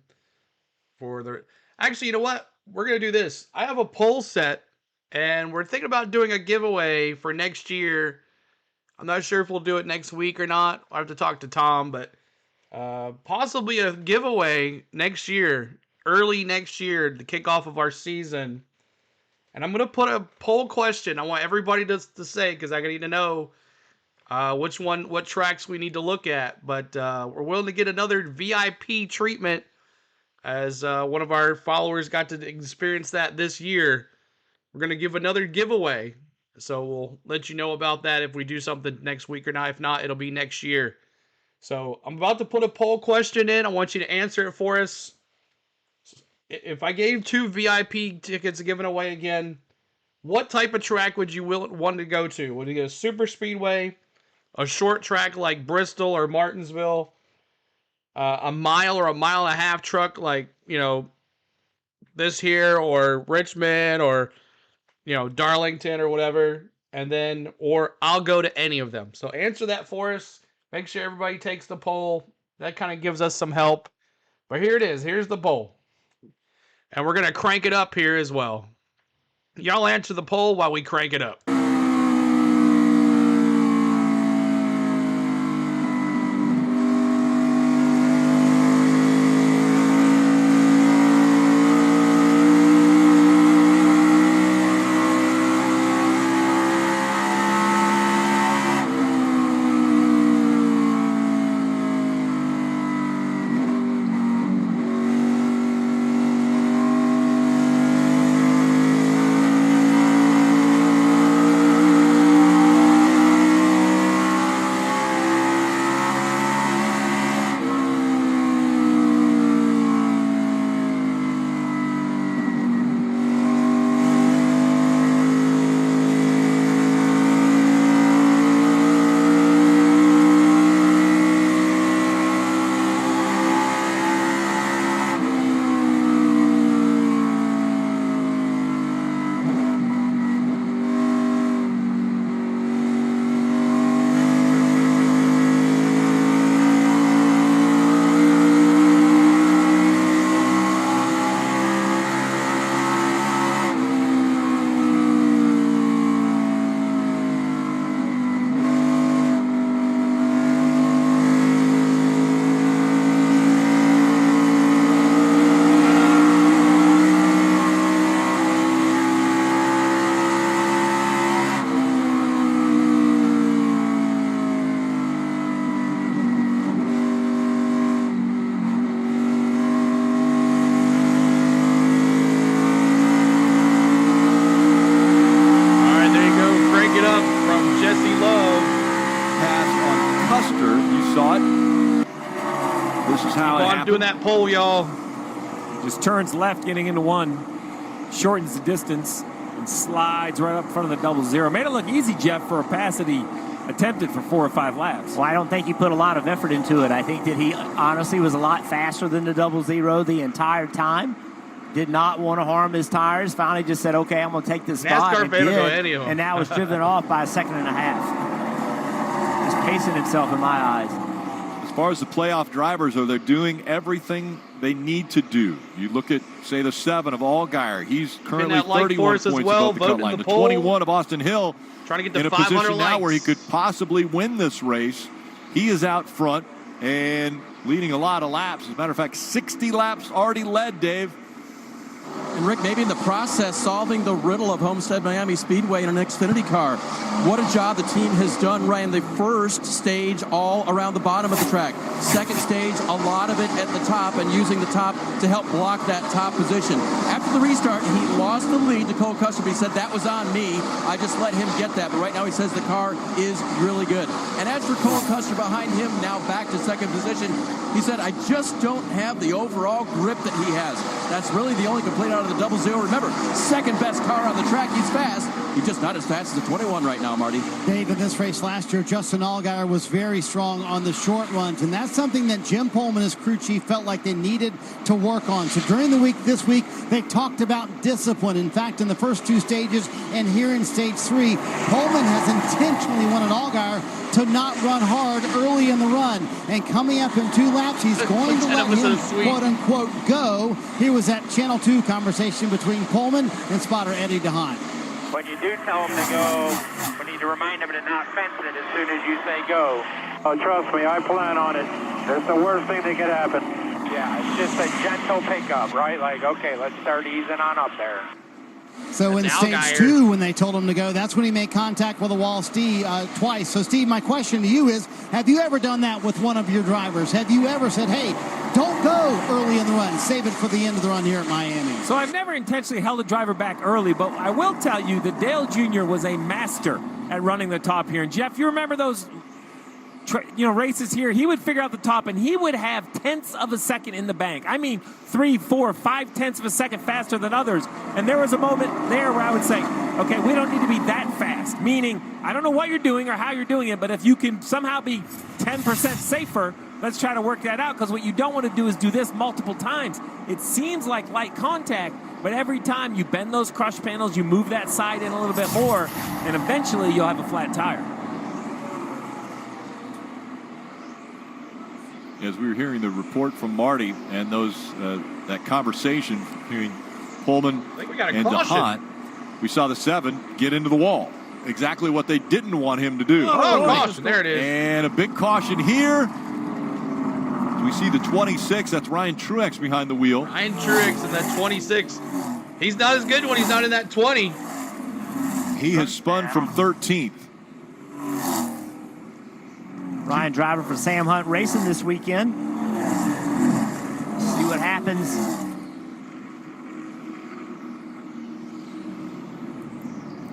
for the. Actually, you know what? We're going to do this. I have a poll set, and we're thinking about doing a giveaway for next year. I'm not sure if we'll do it next week or not. I'll have to talk to Tom, but possibly a giveaway next year, early next year, the kickoff of our season. And I'm going to put a poll question. I want everybody to say, because I need to know what tracks we need to look at. But we're willing to get another VIP treatment, as one of our followers got to experience that this year. We're going to give another giveaway. So we'll let you know about that if we do something next week or not. If not, it'll be next year. So I'm about to put a poll question in. I want you to answer it for us. If I gave 2 VIP tickets given away again, what type of track would you want to go to? Would you go super speedway, a short track like Bristol or Martinsville, a mile or a mile and a half truck like, this here, or Richmond, or Darlington or whatever, or I'll go to any of them. So answer that for us. Make sure everybody takes the poll. That kind of gives us some help. But here it is. Here's the poll. And we're going to crank it up here as well. Y'all answer the poll while we crank it up. Doing that pole, y'all. Just turns left, getting into one, shortens the distance, and slides right up in front of the 00. Made it look easy, Jeff, for a pass that he attempted for 4 or 5 laps. Well, I don't think he put a lot of effort into it. I think that he honestly was a lot faster than the 00 the entire time. Did not want to harm his tires. Finally just said, okay, I'm going to take this spot. NASCAR fan will go any of them. And now was driven off by a second and a half. Just pacing himself in my eyes. As far as the playoff drivers, they're doing everything they need to do. You look at, say, the 7 of Allgaier. He's currently 31 points above the cut line. The 21 of Austin Hill, trying to get the in a position now where he could possibly win this race. He is out front and leading a lot of laps. As a matter of fact, 60 laps already led, Dave. And Rick, maybe in the process, solving the riddle of Homestead-Miami Speedway in an Xfinity car. What a job the team has done, ran the first stage all around the bottom of the track. Second stage, a lot of it at the top, and using the top to help block that top position. After the restart, he lost the lead to Cole Custer. He said, that was on me. I just let him get that. But right now he says the car is really good. And as for Cole Custer behind him, now back to second position, he said, I just don't have the overall grip that he has. That's really the only complaint out of the double zero. Remember, second best car on the track. He's fast. He's just not as fast as the 21 right now, Marty. Dave, in this race last year, Justin Allgaier was very strong on the short runs, and that's something that Jim Pullman, his crew chief, felt like they needed to work on. So during the week, this week, they talked about discipline. In fact, in the first two stages and here in stage 3, Pullman has intentionally wanted Allgaier to not run hard early in the run. And coming up in 2 laps, he's going to let him, quote-unquote, go. Here was that Channel 2 conversation between Pullman and spotter Eddie DeHaan. When you do tell them to go, we need to remind them to not fence it as soon as you say go. Oh, trust me, I plan on it. That's the worst thing that could happen. Yeah, it's just a gentle pickup, right? Like, okay, let's start easing on up there. So in stage 2, when they told him to go, that's when he made contact with the wall, Steve, twice. So, Steve, my question to you is, have you ever done that with one of your drivers? Have you ever said, hey, don't go early in the run, save it for the end of the run here at Miami? So I've never intentionally held a driver back early, but I will tell you that Dale Jr. was a master at running the top here. And, Jeff, you remember those races here? He would figure out the top, and he would have tenths of a second in the bank. I mean, 3, 4, 5 tenths of a second faster than others. And there was a moment there where I would say, okay, we don't need to be that fast. Meaning, I don't know what you're doing or how you're doing it, but if you can somehow be 10% safer, let's try to work that out, because what you don't want to do is do this multiple times. It seems like light contact, but every time you bend those crush panels, you move that side in a little bit more, and eventually you'll have a flat tire. As we were hearing the report from Marty and those that conversation between Pullman and DeHaan, we saw the 7 get into the wall. Exactly what they didn't want him to do. Oh, caution. There it is. And a big caution here. We see the 26. That's Ryan Truex behind the wheel. Ryan Truex in that 26. He's not as good when he's not in that 20. He has spun from 13th. Ryan driver for Sam Hunt Racing this weekend. See what happens.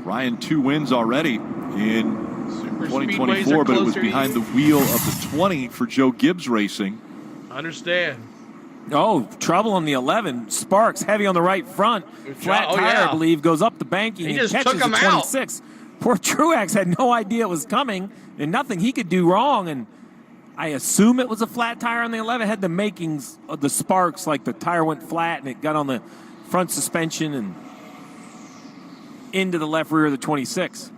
Ryan 2 wins already in 2024, but it was behind the wheel of the 20 for Joe Gibbs Racing. Understand. Oh, trouble on the 11. Sparks heavy on the right front. Flat tire, I believe, goes up the banking and catches the 26. Poor Truex had no idea it was coming and nothing he could do wrong. And I assume it was a flat tire on the 11. It had the makings of the sparks, like the tire went flat and it got on the front suspension and into the left rear of the 26.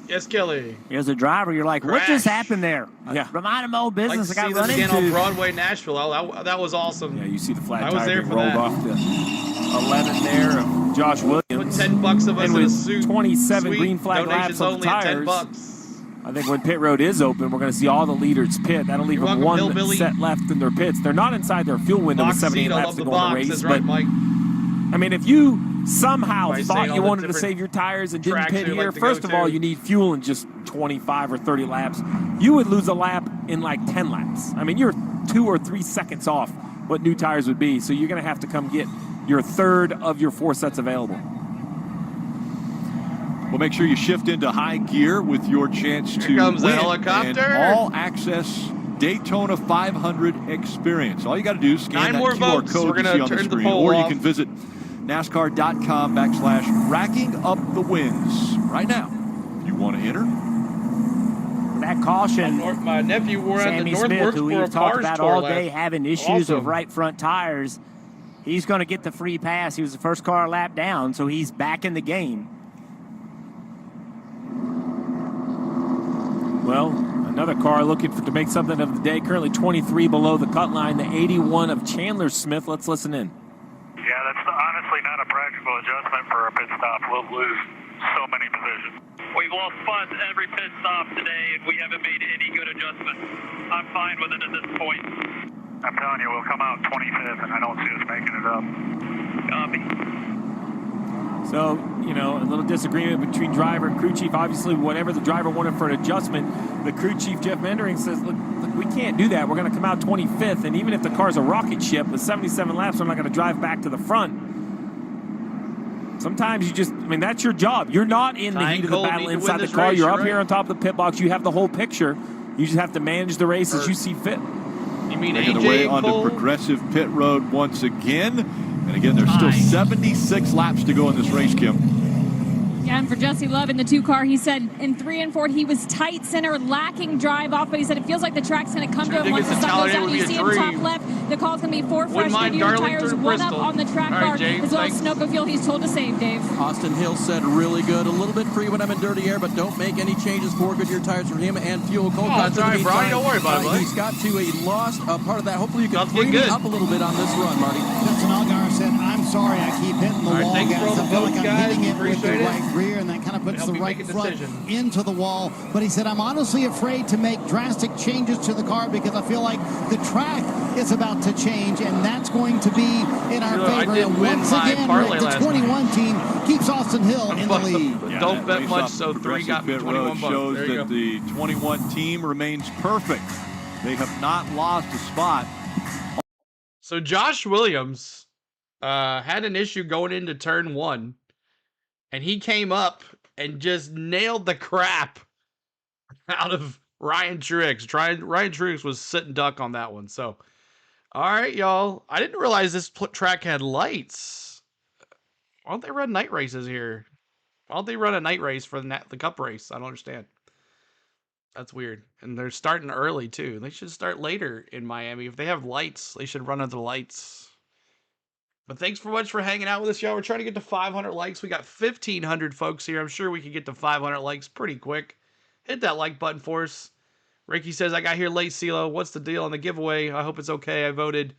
Yes, Kelly. Here's a driver. You're like, what just happened there? Yeah. Remind him old business. I got run into. Again on Broadway, Nashville. That was awesome. Yeah, you see the flat tire being rolled off the 11 there of Josh Williams. Put $10 of us in a suit. 27 green flag laps on the tires. I think when pit road is open, we're going to see all the leaders pit. That'll leave them one set left in their pits. They're not inside their fuel window with 78 laps to go in the race. But I mean, if you somehow thought you wanted to save your tires and didn't pit here, first of all, you need fuel in just 25 or 30 laps. You would lose a lap in like 10 laps. I mean, you're 2 or 3 seconds off what new tires would be. So you're going to have to come get your third of your 4 sets available. Well, make sure you shift into high gear with your chance to comes win the helicopter. An all-access Daytona 500 experience. All you got to do is scan 9 that more QR votes. code We're you see on the screen, or you can visit NASCAR.com/racking up the wins right now. If you want to enter. That caution. My nephew wore out the North Smith, who we've talked about all day, left. having issues with right front tires. He's going to get the free pass. He was the first car lap down, so he's back in the game. Well, another car looking to make something of the day. Currently 23 below the cut line. The 81 of Chandler Smith. Let's listen in. Yeah, that's honestly not a practical adjustment for a pit stop. We'll lose so many positions. We've lost spots every pit stop today, and we haven't made any good adjustments. I'm fine with it at this point. I'm telling you, we'll come out 25th, and I don't see us making it up. Copy. So, you know, a little disagreement between driver and crew chief. Obviously, whatever the driver wanted for an adjustment, the crew chief, Jeff Mendering, says, look, we can't do that. We're going to come out 25th, and even if the car's a rocket ship with 77 laps, we're not going to drive back to the front. Sometimes you just, I mean, that's your job. You're not in the heat of the battle inside the car. You're up here on top of the pit box. You have the whole picture. You just have to manage the race as you see fit. You mean making AJ their way Cole? onto Progressive Pit Road once again. And again, there's still 76 laps to go in this race, Kim. Yeah, and for Jesse Love in the 2 car, he said in 3 and 4 he was tight center, lacking drive off, but he said it feels like the track's going to come to him once the sun goes down. You see him top left. The call's going to be 4 fresh Goodyear tires, 1 up on the track bar, as well as Sunoco fuel he's told to save, Dave. Austin Hill said really good. A little bit free when I'm in dirty air, but don't make any changes. 4 Goodyear tires for him and fuel. Cole that's all right, Brody. Don't worry about it, buddy. He's got to. He lost a part of that. Hopefully you can Nothing bring it up a little bit on this run, Marty. Justin Allgaier said, I'm sorry, I keep hitting the wall, thanks guys. for all the I feel like votes, I'm guys. hitting it with the Appreciate it. right rear, and that kind of puts Help the me right make a front decision. into the wall. But he said, I'm honestly afraid to make drastic changes to the car because I feel like the track is about to change, and that's going to be in our favor. And once again, Rick, the 21 team keeps Austin Hill in the lead. Yeah, Don't bet race much, off so 3 Progressive got Pit 21 Road bucks. shows There you that go. the 21 team remains perfect. They have not lost a spot. So Josh Williams had an issue going into turn 1, and he came up and just nailed the crap out of Ryan Truex. Ryan Truex was sitting duck on that one. So, all right, y'all. I didn't realize this track had lights. Why don't they run night races here? Why don't they run a night race for the Cup race? I don't understand. That's weird. And they're starting early, too. They should start later in Miami. If they have lights, they should run under the lights. But thanks so much for hanging out with us, y'all. We're trying to get to 500 likes. We got 1,500 folks here. I'm sure we can get to 500 likes pretty quick. Hit that like button for us. Ricky says, I got here late, CeeLo. What's the deal on the giveaway? I hope it's okay. I voted.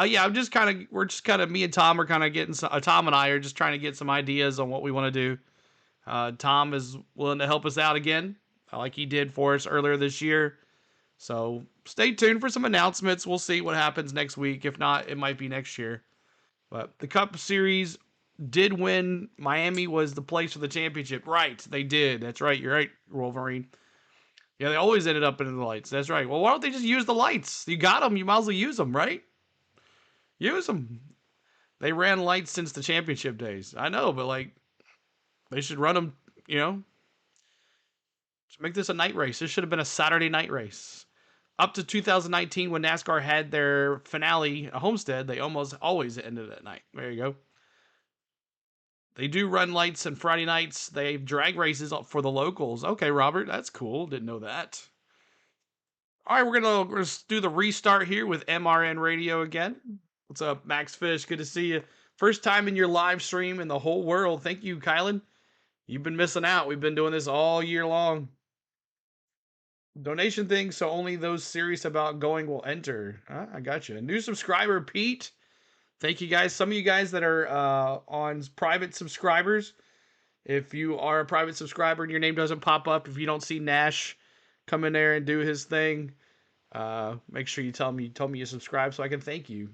Yeah, we're just kind of, me and Tom are kind of getting some, Tom and I are just trying to get some ideas on what we want to do. Tom is willing to help us out again, like he did for us earlier this year. So stay tuned for some announcements. We'll see what happens next week. If not, it might be next year. But the Cup Series did win. Miami was the place for the championship. Right, they did. That's right. You're right, Wolverine. Yeah, they always ended up in the lights. That's right. Well, why don't they just use the lights? You got them. You might as well use them, right? Use them. They ran lights since the championship days. I know, but, like, they should run them, you know. Just make this a night race. This should have been a Saturday night race. Up to 2019, when NASCAR had their finale, a Homestead, they almost always ended at night. There you go. They do run lights on Friday nights. They have drag races for the locals. Okay, Robert, that's cool. Didn't know that. All right, we're gonna do the restart here with MRN Radio again. What's up, Max Fish? Good to see you. First time in your live stream in the whole world. Thank you, Kylan. You've been missing out. We've been doing this all year long. Donation thing, so only those serious about going will enter. I got you. New subscriber, Pete. Thank you, guys. Some of you guys that are on private subscribers, if you are a private subscriber and your name doesn't pop up, if you don't see Nash come in there and do his thing, make sure you tell me you subscribe so I can thank you.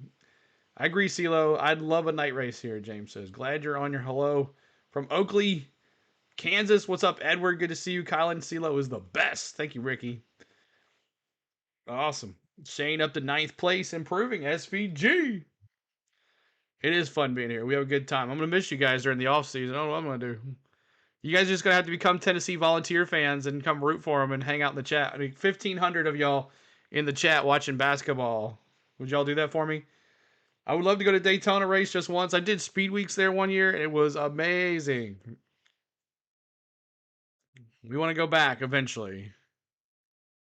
I agree, CeeLo. I'd love a night race here, James says. Glad you're on your hello from Oakley, Kansas. What's up, Edward? Good to see you. Kylan, CeeLo is the best. Thank you, Ricky. Awesome. Shane up to 9th place, improving SVG. It is fun being here. We have a good time. I'm going to miss you guys during the off season. I don't know what I'm going to do. You guys are just going to have to become Tennessee Volunteer fans and come root for them and hang out in the chat. I mean, 1,500 of y'all in the chat watching basketball. Would y'all do that for me? I would love to go to Daytona race just once. I did Speed Weeks there one year, and it was amazing. We want to go back eventually.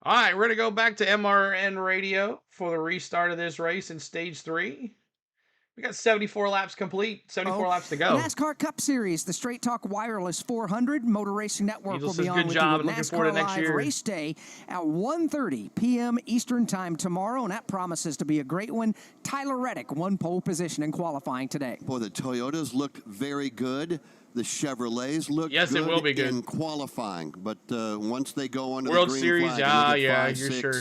All right, we're going to go back to MRN Radio for the restart of this race in Stage 3. We got 74 laps complete, 74 laps to go. The NASCAR Cup Series, the Straight Talk Wireless 400 Motor Racing Network will be on with you with NASCAR Live Race Day at 1:30 p.m. Eastern Time tomorrow, and that promises to be a great one. Tyler Reddick won pole position in qualifying today. Boy, the Toyotas look very good. The Chevrolets look it will be good in qualifying, but once they go on to World the green Series, flag, you're 5, 6, sure.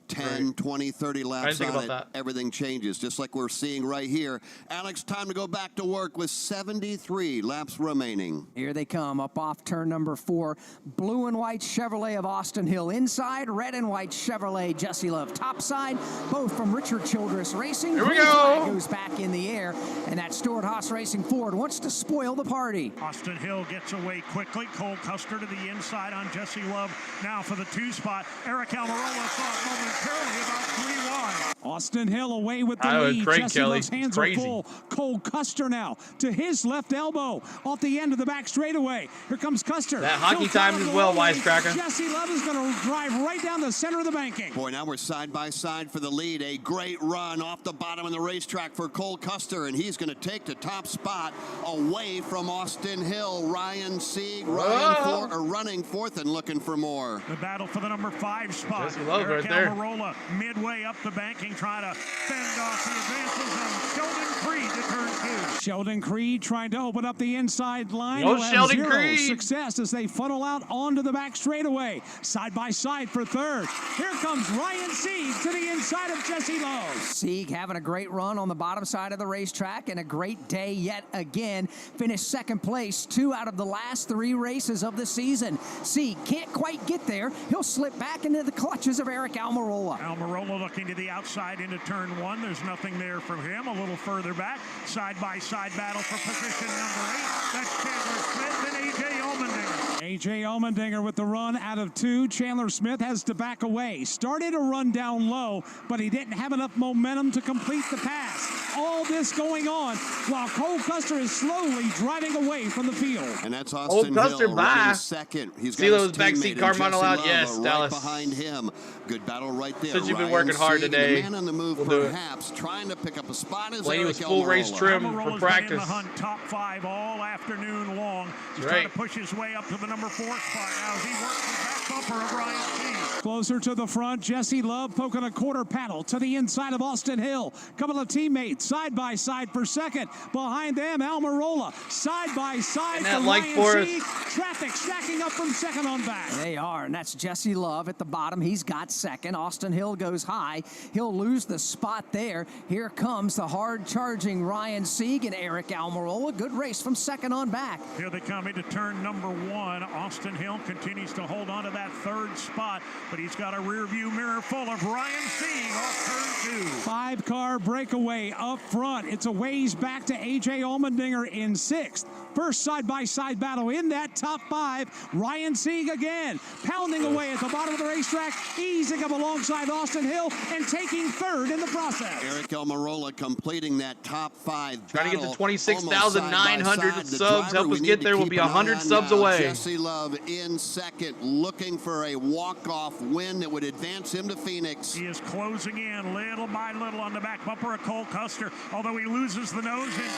10, 20, 30 laps on it, everything changes, just like we're seeing right here. Alex, time to go back to work with 73 laps remaining. Here they come up off turn number 4. Blue and white Chevrolet of Austin Hill inside, red and white Chevrolet Jesse Love topside, both from Richard Childress Racing. Here we go. Goes back in the air, and that Stuart Haas Racing Ford wants to spoil the party. Austin Hill gets away quickly. Cole Custer to the inside on Jesse Love. Now for the 2 spot. Eric Almirola saw it momentarily about 3 wide. Austin Hill away with the lead. Jesse Love's hands are full. Cole Custer now to his left elbow off the end of the back straightaway. Here comes Custer. That hockey time as well, wisecracker. Jesse Love is going to drive right down the center of the banking. Boy, now we're side by side for the lead. A great run off the bottom of the racetrack for Cole Custer, and he's going to take the top spot away from Austin Hill. Ryan Sieg running fourth and looking for more. The battle for the number 5 spot. Jesse Love Eric right there. Almirola midway up the banking, trying to fend off the advances on Sheldon Creed to turn 2. Sheldon Creed trying to open up the inside line. Go Sheldon Creed. Success as they funnel out onto the back straightaway. Side by side for third. Here comes Ryan Sieg to the inside of Jesse Love. Sieg having a great run on the bottom side of the racetrack and a great day yet again. Finished second place 2 out of the last 3 races of the season. Sieg can't quite get there. He'll slip back into the clutches of Eric Almirola. Almirola looking to the outside into turn 1. There's nothing there from him. A little further back. Side-by-side battle for position number 8. That's Chandler Smith and A.J. Allmendinger. A.J. Allmendinger with the run out of 2. Chandler Smith has to back away. Started a run down low, but he didn't have enough momentum to complete the pass. All this going on while Cole Custer is slowly driving away from the field. And that's Austin Hill running second. He's got those backseat car model out. Yes, right Dallas. Behind him. Good battle right there. Since you've been working hard today, the man on the move, perhaps trying to pick up a spot. Blaney was full race trim for practice. Been in the hunt, top 5 all afternoon long. He's trying to push his way up to the number 4 spot now as he works the back bumper of Ryan Sieg. Closer to the front, Jesse Love poking a quarter paddle to the inside of Austin Hill. Couple of teammates side by side for second. Behind them, Almirola side by side for Ryan Sieg. Traffic stacking up from second on back. They are, and that's Jesse Love at the bottom. He's got second. Austin Hill goes high. He'll lose the spot there. Here comes the hard-charging Ryan Sieg and Eric Almirola. Good race from second on back. Here they come into turn number 1. Austin Hill continues to hold on to that 3rd spot, but he's got a rear-view mirror full of Ryan Sieg off turn 2. 5-car breakaway up front. It's a ways back to A.J. Allmendinger in 6th. First side-by-side battle in that top 5. Ryan Sieg again, pounding away at the bottom of the racetrack, easing up alongside Austin Hill and taking 3rd in the process. Eric Almirola completing that top 5 Trying to get to 26,900 subs. Help us get there. We'll be 100 subs away. Jesse Love in second, looking for a walk-off win that would advance him to Phoenix. He is closing in little by little on the back bumper of Cole Custer. Although he loses the nose in turn 2,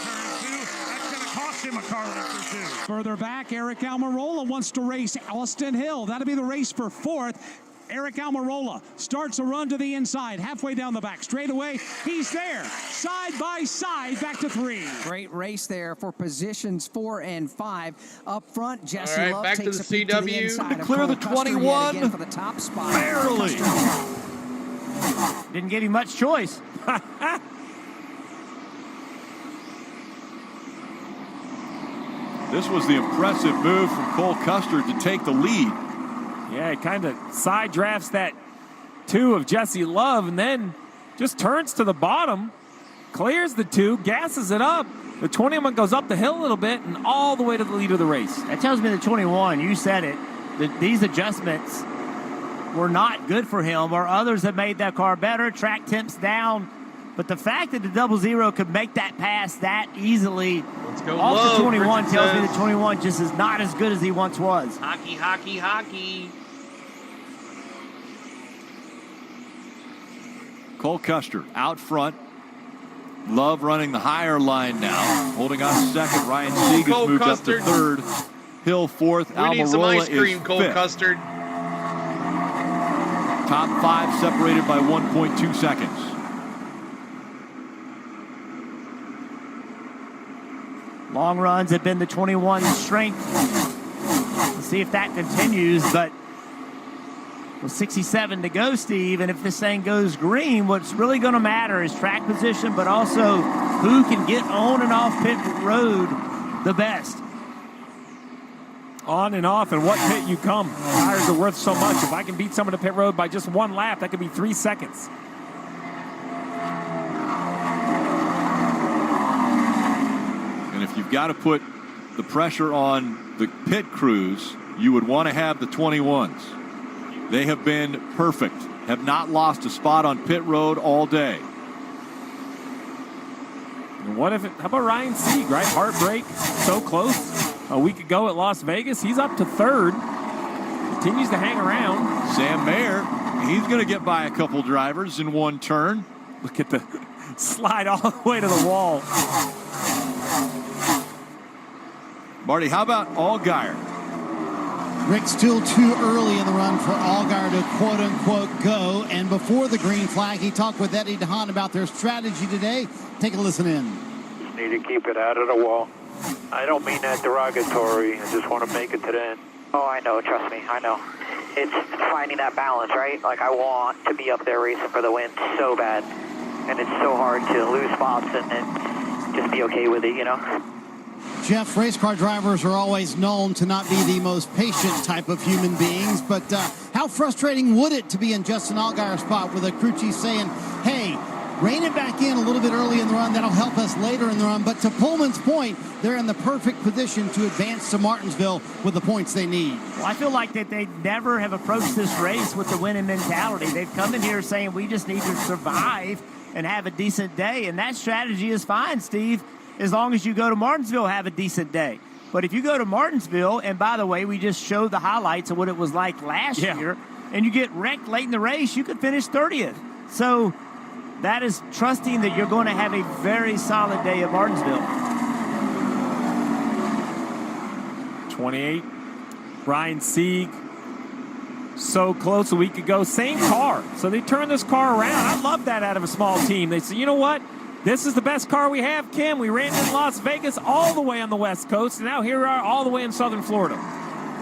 that's going to cost him a car length or 2. Further back, Eric Almirola wants to race Austin Hill. That'll be the race for 4th. Eric Almirola starts a run to the inside, halfway down the back straightaway. He's there, side by side, back to 3. Great race there for positions 4 and 5. Up front, Jesse Love back takes to a peek CW. to the inside of Clear Cole the Custer 21. again for the top spot. Barely. Didn't give him much choice. This was the impressive move from Cole Custer to take the lead. Yeah, he kind of side drafts that 2 of Jesse Love and then just turns to the bottom, clears the 2, gasses it up. The 21 goes up the hill a little bit and all the way to the lead of the race. That tells me the 21, you said it, that these adjustments were not good for him, or others have made that car better, track temps down. But the fact that the 00 could make that pass that easily off the 21 tells me the 21 just is not as good as he once was. Hockey, hockey, hockey. Cole Custer out front. Love running the higher line now. Holding on second. Ryan Sieg has moved up to 3rd. Hill 4th. We need some ice Almirola cream, is Cole 5th. Custard. Top 5 separated by 1.2 seconds. Long runs have been the 21's strength. We'll see if that continues, but Well, 67 to go, Steve, and if this thing goes green, what's really going to matter is track position, but also who can get on and off pit road the best. On and off, and what pit you come. Tires are worth so much. If I can beat someone to pit road by just one lap, that could be 3 seconds. And if you've got to put the pressure on the pit crews, you would want to have the 21s. They have been perfect, have not lost a spot on pit road all day. And what if how about Ryan Sieg, right? Heartbreak, so close. A week ago at Las Vegas, he's up to third. Continues to hang around. Sam Mayer, he's going to get by a couple drivers in one turn. Look at the slide all the way to the wall. Marty, how about Allgaier? Rick, still too early in the run for Allgaier to quote-unquote go. And before the green flag, he talked with Eddie DeHaan about their strategy today. Take a listen in. Just need to keep it out of the wall. I don't mean that derogatory. I just want to make it to the end. Oh, I know. Trust me. I know. It's finding that balance, right? Like, I want to be up there racing for the win so bad. And it's so hard to lose spots and then just be okay with it, you know? Jeff, race car drivers are always known to not be the most patient type of human beings, but how frustrating would it to be in Justin Allgaier's spot with a crew chief saying, hey, rein it back in a little bit early in the run, that'll help us later in the run. But to Pullman's point, they're in the perfect position to advance to Martinsville with the points they need. Well, I feel like that they never have approached this race with the winning mentality. They've come in here saying we just need to survive and have a decent day, and that strategy is fine, Steve, as long as you go to Martinsville, have a decent day. But if you go to Martinsville, and by the way, we just showed the highlights of what it was like last year, and you get wrecked late in the race, you could finish 30th. So that is trusting that you're going to have a very solid day at Martinsville. 28. Ryan Sieg. So close a week ago. Same car. So they turned this car around. I love that out of a small team. They say, you know what? This is the best car we have, Kim. We ran in Las Vegas all the way on the West Coast, and now here we are all the way in southern Florida.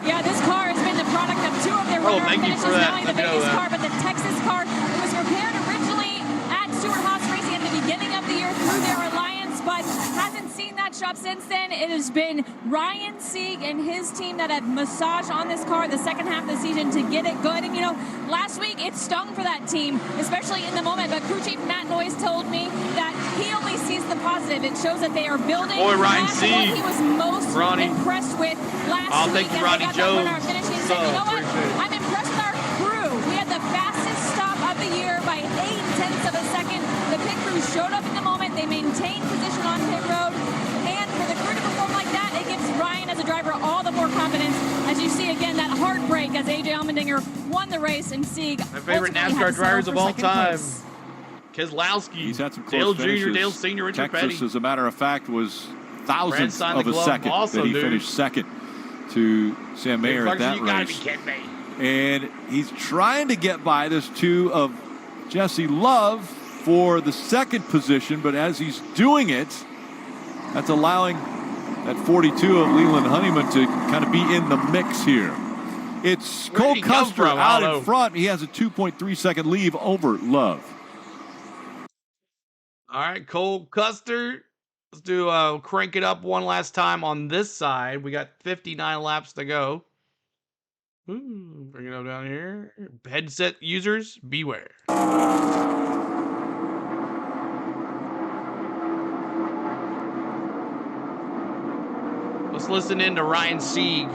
Yeah, this car has been the product of two of their runner-up finishes, not only the Vegas car, but the Texas car. It was repaired originally at Stewart-Haas Racing at the beginning of the year through their alliance, but hasn't seen that shop since then. It has been Ryan Sieg and his team that have massaged on this car the second half of the season to get it good. And, you know, last week it stung for that team, especially in the moment, but crew chief Matt Noyes told me that he only sees the positive. It shows that they are building. Boy, Ryan That's Sieg. what he was most impressed with last week. Thank you, Ronnie Jones. He said, you know what? I'm impressed with our crew. We had the fastest stop of the year by 0.8 of a second. The pit crew showed up in the moment. They maintained position on pit road. And for the crew to perform like that, it gives Ryan as a driver all the more confidence. As you see again, that heartbreak as A.J. Allmendinger won the race and Sieg. My favorite NASCAR drivers of all time. Keselowski, He's had some Dale close Jr., finishes. Dale Sr., Richard Texas, Petty. as a matter of fact, was thousandths signed of the a glove second also, that he dude. finished second to Sam Mayer at that You gotta be race. kidding me. And he's trying to get by this two of Jesse Love for the second position, but as he's doing it, that's allowing that 42 of Leland Honeyman to kind of be in the mix here. It's Cole Custer out in front. He has a 2.3 second lead over Love. All right, Cole Custer. Let's do crank it up one last time on this side. We got 59 laps to go. Ooh, bring it up down here. Headset users, beware. Let's listen in to Ryan Sieg.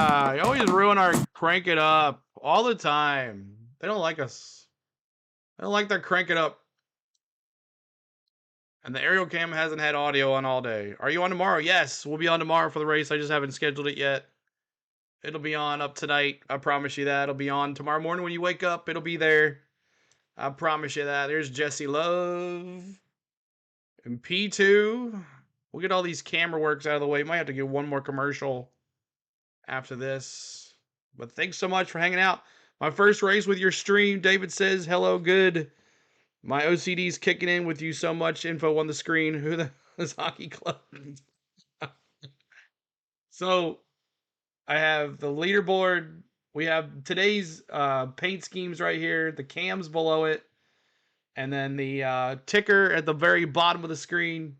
You always ruin our crank it up all the time. They don't like us. They don't like their crank it up. And the aerial cam hasn't had audio on all day. Are you on tomorrow? Yes, we'll be on tomorrow for the race. I just haven't scheduled it yet. It'll be on up tonight. I promise you that. It'll be on tomorrow morning when you wake up. It'll be there. I promise you that. There's Jesse Love. And P2. We'll get all these camera works out of the way. Might have to get one more commercial after this. But thanks so much for hanging out. My first race with your stream. David says, hello, good. My OCD's kicking in with you so much info on the screen. Who the hell is Hockey Club? So, I have the leaderboard. We have today's paint schemes right here. The cams below it. And then the ticker at the very bottom of the screen.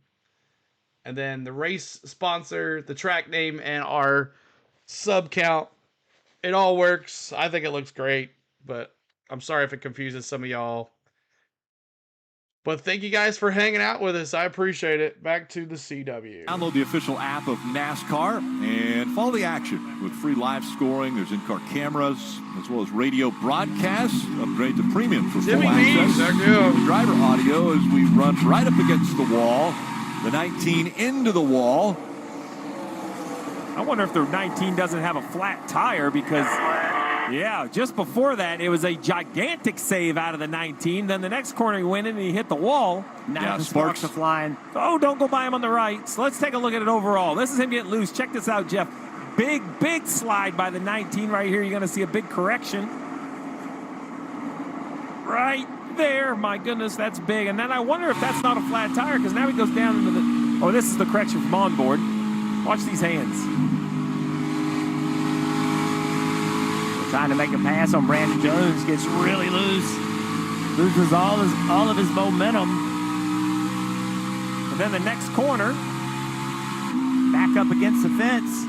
And then the race sponsor, the track name, and our sub count. It all works. I think it looks great. But I'm sorry if it confuses some of y'all. But thank you guys for hanging out with us. I appreciate it. Back to the CW. Download the official app of NASCAR and follow the action with free live scoring. There's in-car cameras as well as radio broadcasts. Upgrade to premium for full access. The driver audio as we run right up against the wall. The 19 into the wall. I wonder if the 19 doesn't have a flat tire because, yeah, just before that, it was a gigantic save out of the 19. Then the next corner he went in and he hit the wall. Now the sparks are flying. Oh, don't go by him on the right. So let's take a look at it overall. This is him getting loose. Check this out, Jeff. Big slide by the 19 right here. You're going to see a big correction. Right there. My goodness, that's big. And then I wonder if that's not a flat tire because now he goes down into the... Oh, this is the correction from onboard. Watch these hands. Trying to make a pass on Brandon Jones, gets really loose, loses all of his momentum. And then the next corner, back up against the fence.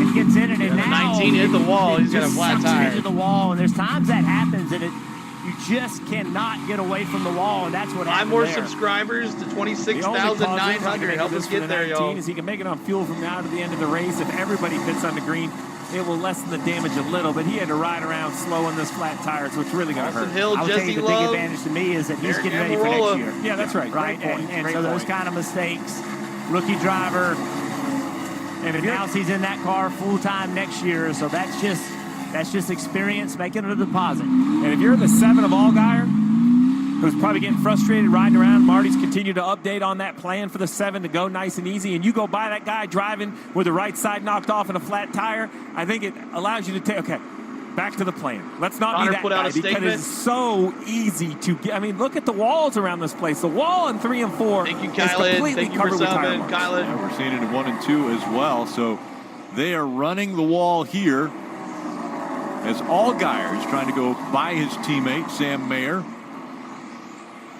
It gets in it, and now 19 hit the wall. He's got a flat tire. Into the wall, and there's times that happens, and you just cannot get away from the wall, and that's what happened. 5 more subscribers to 26,900. Help us get there, y'all. Is he can make it on fuel from now to the end of the race. If everybody fits on the green, it will lessen the damage a little, but he had to ride around slow on this flat tire, so it's really going to hurt. Hill, I would say the big advantage to me is that he's getting ready for next year. Yeah, that's right. Right, and so those kind of mistakes, rookie driver, and now he's in that car full-time next year, so that's just experience making it a deposit. And if you're the 7 of Allgaier, who's probably getting frustrated riding around, Marty's continued to update on that plan for the 7 to go nice and easy, and you go by that guy driving with the right side knocked off and a flat tire, I think it allows you to take, okay, back to the plan. Let's not be that guy because it's so easy to get. I mean, look at the walls around this place. The wall in 3 and 4 Thank you, is completely covered with tire marks. Yeah, we're seeing it in 1 and 2 as well, so they are running the wall here as Allgaier is trying to go by his teammate, Sam Mayer.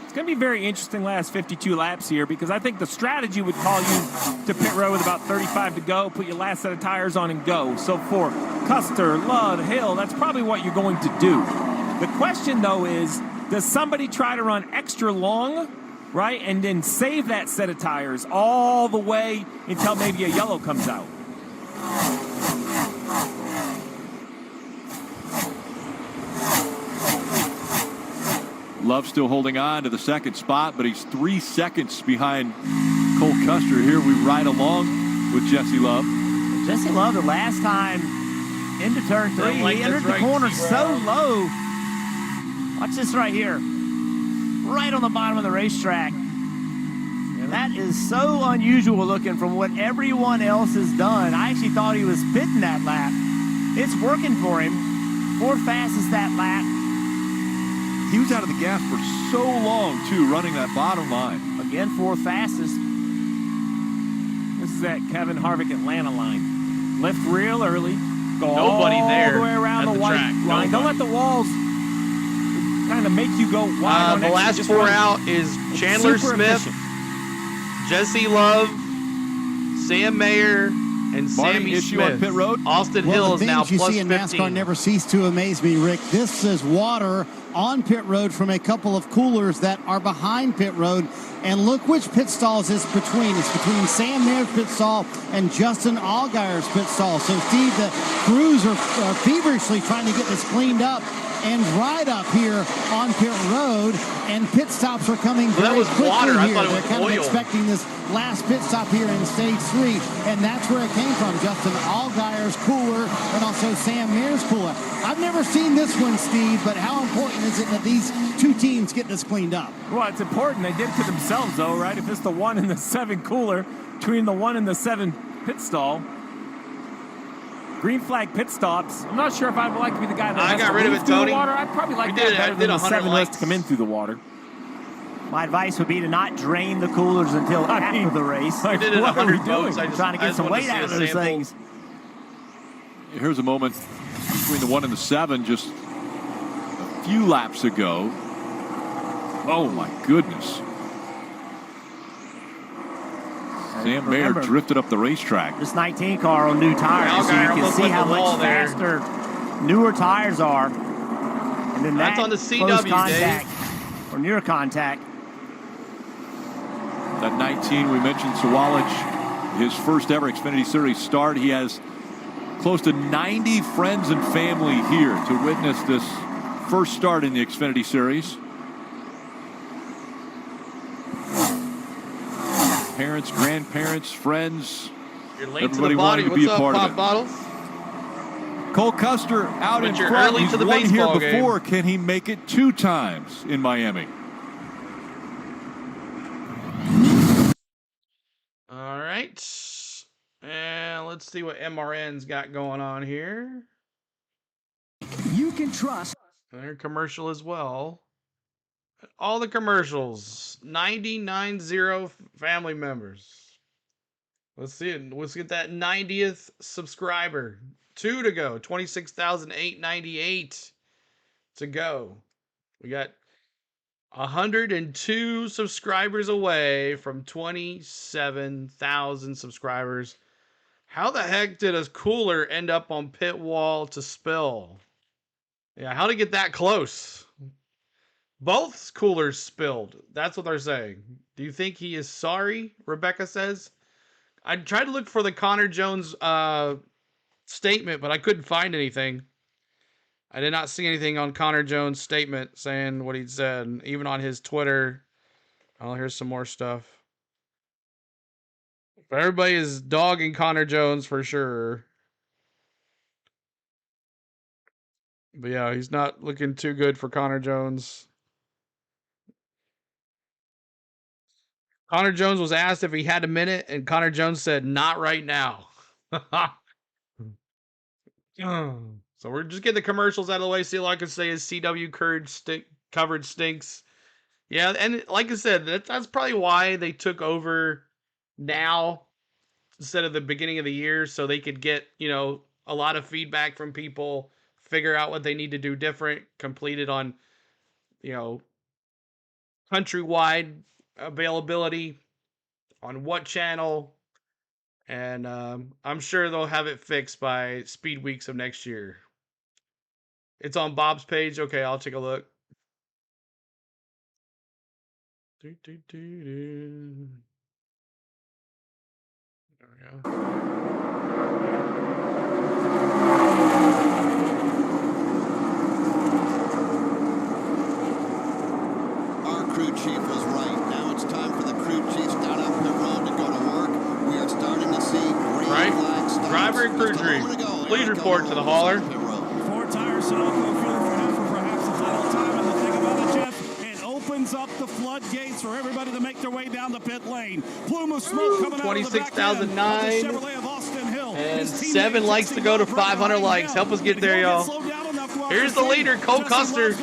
It's going to be very interesting last 52 laps here because I think the strategy would call you to pit road with about 35 to go, put your last set of tires on and go. So for Custer, Ludd, Hill, that's probably what you're going to do. The question, though, is does somebody try to run extra long, right, and then save that set of tires all the way until maybe a yellow comes out? Love still holding on to the 2nd spot, but he's 3 seconds behind Cole Custer. Here we ride along with Jesse Love. Jesse Love, the last time into turn 3, he entered the corner so low. Watch this right here. Right on the bottom of the racetrack. And that is so unusual looking from what everyone else has done. I actually thought he was pitting that lap. It's working for him. 4th fastest that lap. He was out of the gas for so long, too, running that bottom line. Again, 4th fastest. This is that Kevin Harvick Atlanta line. Lift real early. Go Nobody all there the way around the white track. line. Nobody. Don't let the walls kind of make you go wide. The last 4 out is Chandler Smith, Jesse Love, Sam Mayer, and Sammy issue Smith. on pit road. Austin Hill is now you plus see in 15. NASCAR never cease to amaze me, Rick. This is water on pit road from a couple of coolers that are behind pit road. And look which pit stalls it's between. It's between Sam Mayer's pit stall and Justin Allgaier's pit stall. So, Steve, the crews are feverishly trying to get this cleaned up and dried up here on pit road, and pit stops are coming very quickly water. here. I thought it was They're kind oil. of expecting this last pit stop here in stage 3, and that's where it came from. Justin Allgaier's cooler and also Sam Mayer's cooler. I've never seen this one, Steve, but how important is it that these two teams get this cleaned up? Well, it's important. They did it to themselves, though, right? If it's the 1 and the 7 cooler between the 1 and the 7 pit stall. Green flag pit stops. I'm not sure if I'd like to be the guy that has got to rid of leave it, through Tony. the water. I'd probably like that better than the 7 who has to come in through the water. My advice would be to not drain the coolers until after the race. We did it What are we 100 doing? votes. Trying to get some weight out of those things. Here's a moment between the 1 and the 7 just a few laps ago. Oh, my goodness. Sam Mayer drifted up the racetrack. This 19 car on new tires, so you can see how much faster newer tires are. And then that's on the close CW, contact Dave. or near contact. That 19 we mentioned, Sawalich, his first ever Xfinity Series start. He has close to 90 friends and family here to witness this first start in the Xfinity Series. Parents, grandparents, friends, You're late everybody to the body. wanting to be a What's part up, of Pop it. Bottles? Cole Custer out But in you're front. early He's to the won here baseball game. before. Can he make it 2 times in Miami? All right. And let's see what MRN's got going on here. You can trust. Their commercial as well. All the commercials. 99.0 family members. Let's see it. Let's get that 90th subscriber. 2 to go. 26,898 to go. We got 102 subscribers away from 27,000 subscribers. How the heck did a cooler end up on pit wall to spill? Yeah, how to get that close? Both coolers spilled. That's what they're saying. Do you think he is sorry? Rebecca says. I tried to look for the Connor Jones statement, but I couldn't find anything. I did not see anything on Connor Jones' statement saying what he'd said. Even on his Twitter. Oh, here's some more stuff. Everybody is dogging Connor Jones for sure. But yeah, he's not looking too good for Connor Jones. Connor Jones was asked if he had a minute, and Connor Jones said, "Not right now." So we're just getting the commercials out of the way. See, all I can say is CW coverage stinks. Yeah, and like I said, that's probably why they took over now instead of the beginning of the year, so they could get, a lot of feedback from people, figure out what they need to do different, complete it on, countrywide availability on what channel, and I'm sure they'll have it fixed by Speed Weeks of next year. It's on Bob's page. Okay, I'll take a look. There we go. Our crew chief was right. Now it's time for the crew chiefs down on pit road to go to work. We are starting to see green flag stops. Driver and crew chief. Please report to the hauler. 4 tires, Sunoco fuel for perhaps the final time. And the thing about it, Jeff, it opens up the floodgates for everybody to make their way down the pit lane. Plume of smoke coming out of the back end of the Chevrolet of Austin Hill. And 7 likes to go to 500 likes. Help us get there, y'all. Here's the leader, Cole Custer.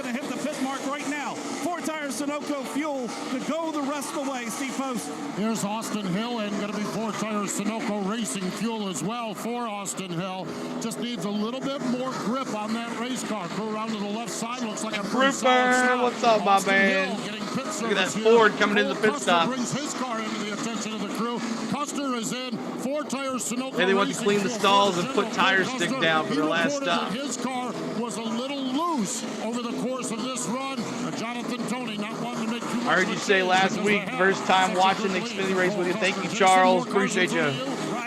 Sunoco fuel to go the rest of the way. Steve Post. Here's Austin Hill, and going to be 4 tires Sunoco Racing fuel as well for Austin Hill. Just needs a little bit more grip on that race car. Go around to the left side. Looks like a pretty solid stop. What's up, my man? Look at that Ford coming in the pit stop. Brings his car into the attention of the crew. Custer is in. 4 tires Sunoco. Maybe they want to clean the stalls and put tire stick down for the last stop. His car was a little loose loose over the course of this run. Jonathan Tony not wanting to make too much. I heard you say last week, first time watching the Xfinity race with you. Thank you, Charles. Appreciate you.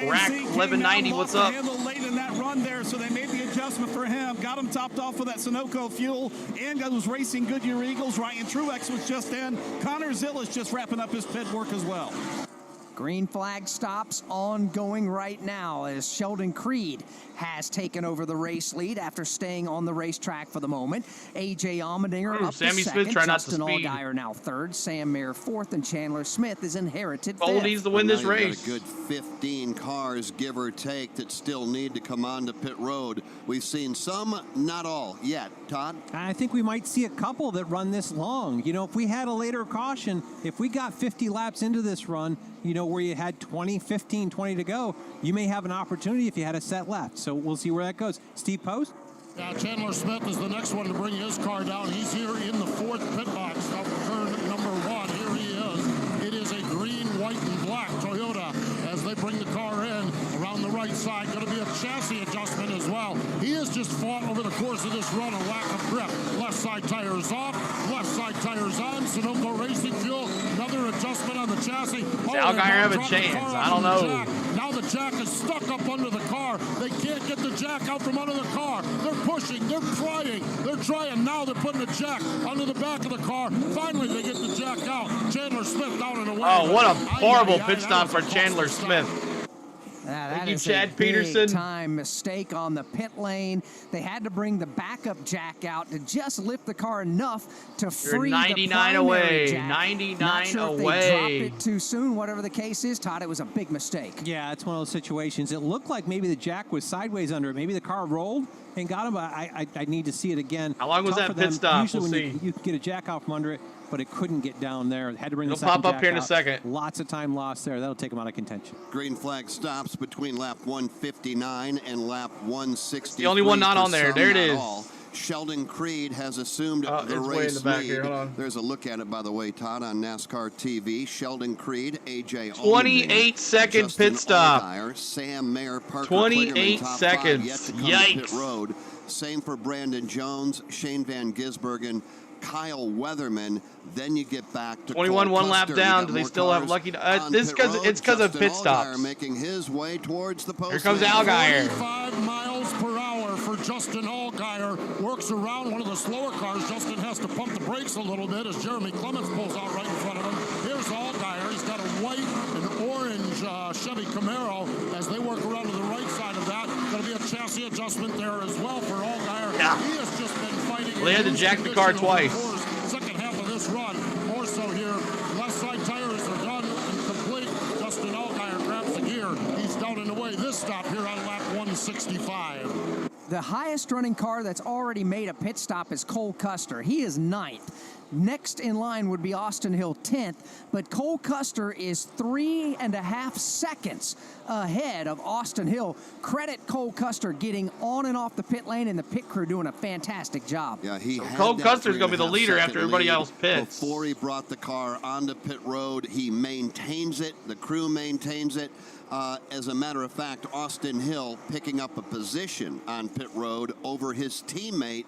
Rack 1190, what's up? Late in that run there, so they made the adjustment for him. Got him topped off with that Sunoco fuel, and was racing Goodyear Eagles. Ryan Truex was just in. Connor Zilla's just wrapping up his pit work as well. Green flag stops ongoing right now as Sheldon Creed has taken over the race lead after staying on the racetrack for the moment. A.J. Allmendinger up Sammy to Smith second. trying not to Justin speed. Allgaier now third. Sam Mayer fourth, and Chandler Smith is inherited Cole fifth. needs to win this Well, now you've race. got a good 15 cars, give or take, that still need to come onto pit road. We've seen some, not all yet. Todd? I think we might see a couple that run this long. You know, if we had a later caution, if we got 50 laps into this run, you know, where you had 20, 15, 20 to go, you may have an opportunity if you had a set left. So we'll see where that goes. Steve Post? Yeah, Chandler Smith is the next one to bring his car down. He's here in the fourth pit box of turn number one. Here he is. It is a green, white, and black Toyota as they bring the car in around the right side. Going to be a chassis adjustment as well. He has just fought over the course of this run a lack of grip. Left side tires off, left side tires on. Sunoco Racing Fuel, another adjustment on the chassis. Does Allgaier have a chance? I don't know. Now the jack is stuck up under the car. They can't get the jack out from under the car. They're pushing, they're trying. Now they're putting the jack under the back of the car. Finally, they get the jack out. Chandler Smith down and away. Oh, what a horrible pit stop for Chandler Smith. That you, is Chad a Peterson. big-time mistake on the pit lane. They had to bring the backup jack out to just lift the car enough to free 99 the primary away. jack. 99 Not sure if away. they dropped it too soon. Whatever the case is, Todd, it was a big mistake. Yeah, it's one of those situations. It looked like maybe the jack was sideways under it. Maybe the car rolled and got him, but I need to see it again. How long was Tough that for pit them. stop? Usually We'll when see. you get a jack out from under it, but it couldn't get down there. Had to bring It'll the second pop up jack here in a out. second. Lots of time lost there. That'll take him out of contention. Green flag stops between lap 159 and lap 160. The only one not on there. There it is. Sheldon Creed has assumed the it's way in race the back lead. here. Hold on. There's a look at it, by the way, Todd, on NASCAR TV. Sheldon Creed, A.J. 28-second Justin pit stop. Allgaier, Sam Mayer, Parker 28 Kligerman, top seconds. five, yet to come to Yikes. pit road. Same for Brandon Jones, Shane Van Gisbergen, Kyle Weatherman. Then you get back to 21, Cole one lap Custer. down. You Do got they more still have cars lucky? on It's pit because road. of Justin pit Allgaier stops. making his way towards the post. Here comes Allgaier. 45 miles per hour for Justin Allgaier. Works around one of the slower cars. Justin has to pump the brakes a little bit as Jeremy Clements pulls out right in front of him. Here's Allgaier. He's got a white and orange Chevy Camaro as they work around to the right side of that. Going to be a chassis adjustment there as well for Allgaier. Yeah. He has just been fighting. Well, they had to jack the car twice. Second half of this run. More so here. Left side tires are done and complete. Justin Allgaier grabs the gear. He's down and away. This stop here on lap 165. The highest running car that's already made a pit stop is Cole Custer. He is 9th. Next in line would be Austin Hill 10th, but Cole Custer is 3.5 seconds ahead of Austin Hill. Credit Cole Custer getting on and off the pit lane, and the pit crew doing a fantastic job. Yeah, he had Cole that Custer's going to be the 3.5 leader second after everybody lead else pits. Before he brought the car onto pit road, he maintains it. The crew maintains it. As a matter of fact, Austin Hill picking up a position on pit road over his teammate,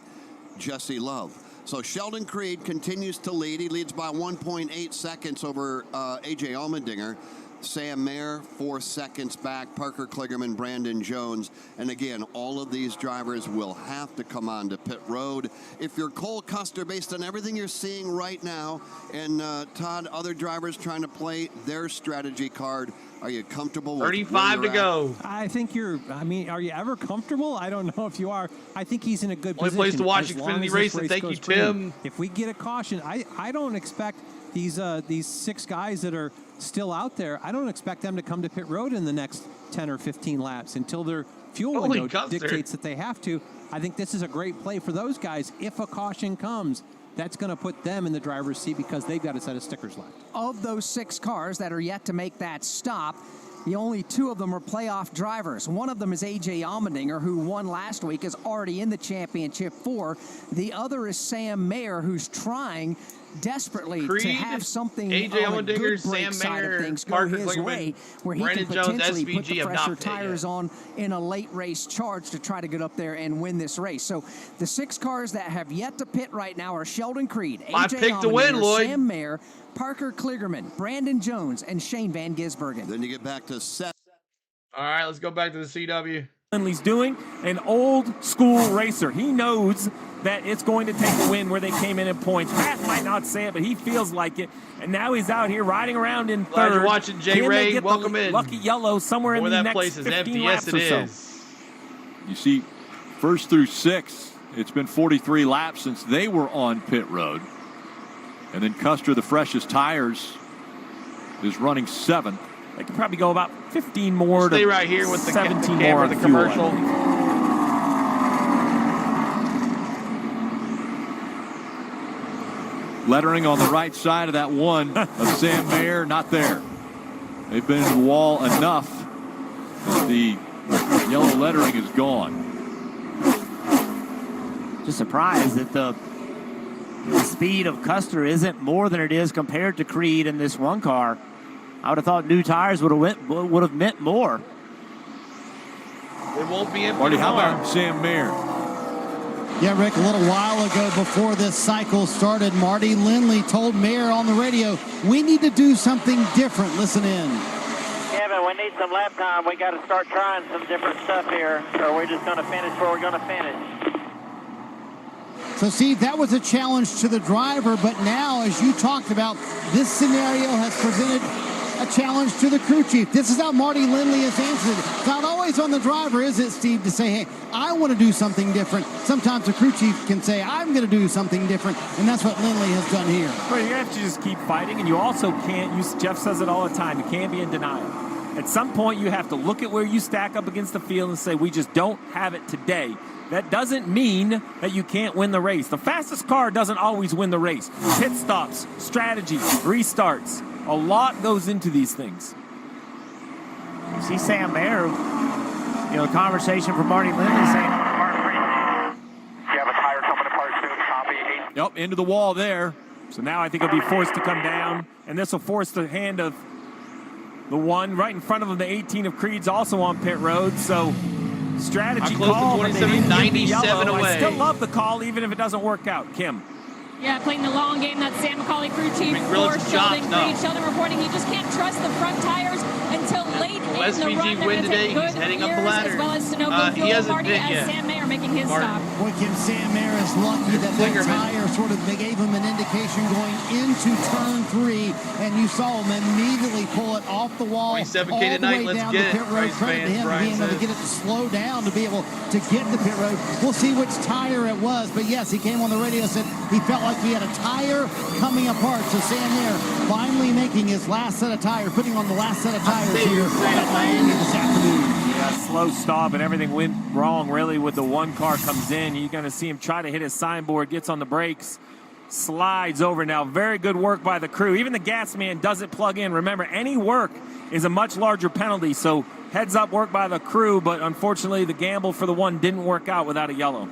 Jesse Love. So Sheldon Creed continues to lead. He leads by 1.8 seconds over A.J. Allmendinger. Sam Mayer, 4 seconds back. Parker Kligerman, Brandon Jones. And again, all of these drivers will have to come on to pit road. If you're Cole Custer, based on everything you're seeing right now, and Todd, other drivers trying to play their strategy card, are you comfortable with 35 to go. I think are you ever comfortable? I don't know if you are. I think he's in a good Only position. place to watch as long Xfinity as this racing. race Thank you, goes green. Tim. If we get a caution, I don't expect these 6 guys that are still out there, I don't expect them to come to pit road in the next 10 or 15 laps until their fuel window dictates that they have to. I think this is a great play for those guys. If a caution comes, that's going to put them in the driver's seat because they've got a set of stickers left. Of those 6 cars that are yet to make that stop, the only 2 of them are playoff drivers. One of them is A.J. Allmendinger, who won last week, is already in the championship 4. The other is Sam Mayer, who's trying desperately Creed, to have something AJ on the Allmendinger, good brake Sam side Mayer, of things go Parker his Kligerman, way, where he Brandon can Jones, potentially put SVG the have not fresher paid tires yet. on in a late race charge to try to get up there and win this race. So the 6 cars that have yet to pit right now are Sheldon Creed, My AJ pick to win, Allmendinger, Lloyd. Sam Mayer, Parker Kligerman, Brandon Jones, and Shane Van Gisbergen. Then you get back to 7. All right, let's go back to the CW. Lindley's doing, an old school racer. He knows that it's going to take a win where they came in points. Matt might not say it, but he feels like it. And now he's out here riding around in Glad third. you're watching, Jay Can they Ray. get Welcome the in. lucky yellow somewhere in Boy, the that next place is 15 empty. laps Yes, or it so. is. You see, first through 6, it's been 43 laps since they were on pit road. And then Custer, the freshest tires, is running 7th. They could probably go about 15 more Stay to right here with the 17 camera, more the on fuel, I commercial. think. Lettering on the right side of that one of Sam Mayer, not there. They've been in the wall enough that the yellow lettering is gone. Just surprised that the speed of Custer isn't more than it is compared to Creed in this one car. I would have thought new tires would have meant more. It won't be empty Marty, how tomorrow. about Sam Mayer? Yeah, Rick, a little while ago before this cycle started, Marty Lindley told Mayer on the radio, we need to do something different. Listen in. Kevin, we need some lap time. We got to start trying some different stuff here, or we're just going to finish where we're going to finish. So, Steve, that was a challenge to the driver, but now, as you talked about, this scenario has presented a challenge to the crew chief. This is how Marty Lindley has answered. It's not always on the driver, is it, Steve, to say, hey, I want to do something different. Sometimes the crew chief can say, I'm going to do something different, and that's what Lindley has done here. Well, you have to just keep fighting, and you also can't, Jeff says it all the time, you can't be in denial. At some point, you have to look at where you stack up against the field and say, we just don't have it today. That doesn't mean that you can't win the race. The fastest car doesn't always win the race. Pit stops, strategy, restarts. A lot goes into these things. You see Sam Mayer, the conversation from Marty Lindley saying, You have a tire coming apart soon, copy. Yep, into the wall there. So now I think he'll be forced to come down, and this will force the hand of the one right in front of him. The 18 of Creed's also on pit road, so strategy call, but they didn't get the yellow. I still love the call, even if it doesn't work out. Kim. Yeah, playing the long game. That's Sam McCauley, crew chief for Sheldon Creed. Sheldon reporting he just can't trust the front tires until late in the run. SVG win today. He's heading up the ladder. As well as Sunoco He Fuel hasn't Marty bit as yet. Sam Mayer making his stop. Boy, Kim, Sam Mayer is lucky that tire sort of gave him an indication going into turn 3, and you saw him immediately pull it off the wall 27K all the tonight. way Let's down get the pit it. road. Race Credit to fans, him Brian being able to says. get it to slow down to be able to get the pit road. We'll see which tire it was, but yes, he came on the radio and said he felt like he had a tire coming apart. So Sam Mayer finally making his last set of tires, putting on the last set of tires here at Miami this afternoon. Yeah, slow stop, and everything went wrong, really, with the one car comes in. You're going to see him try to hit his signboard, gets on the brakes, slides over now. Very good work by the crew. Even the gas man doesn't plug in. Remember, any work is a much larger penalty, so heads up work by the crew, but unfortunately the gamble for the one didn't work out without a yellow.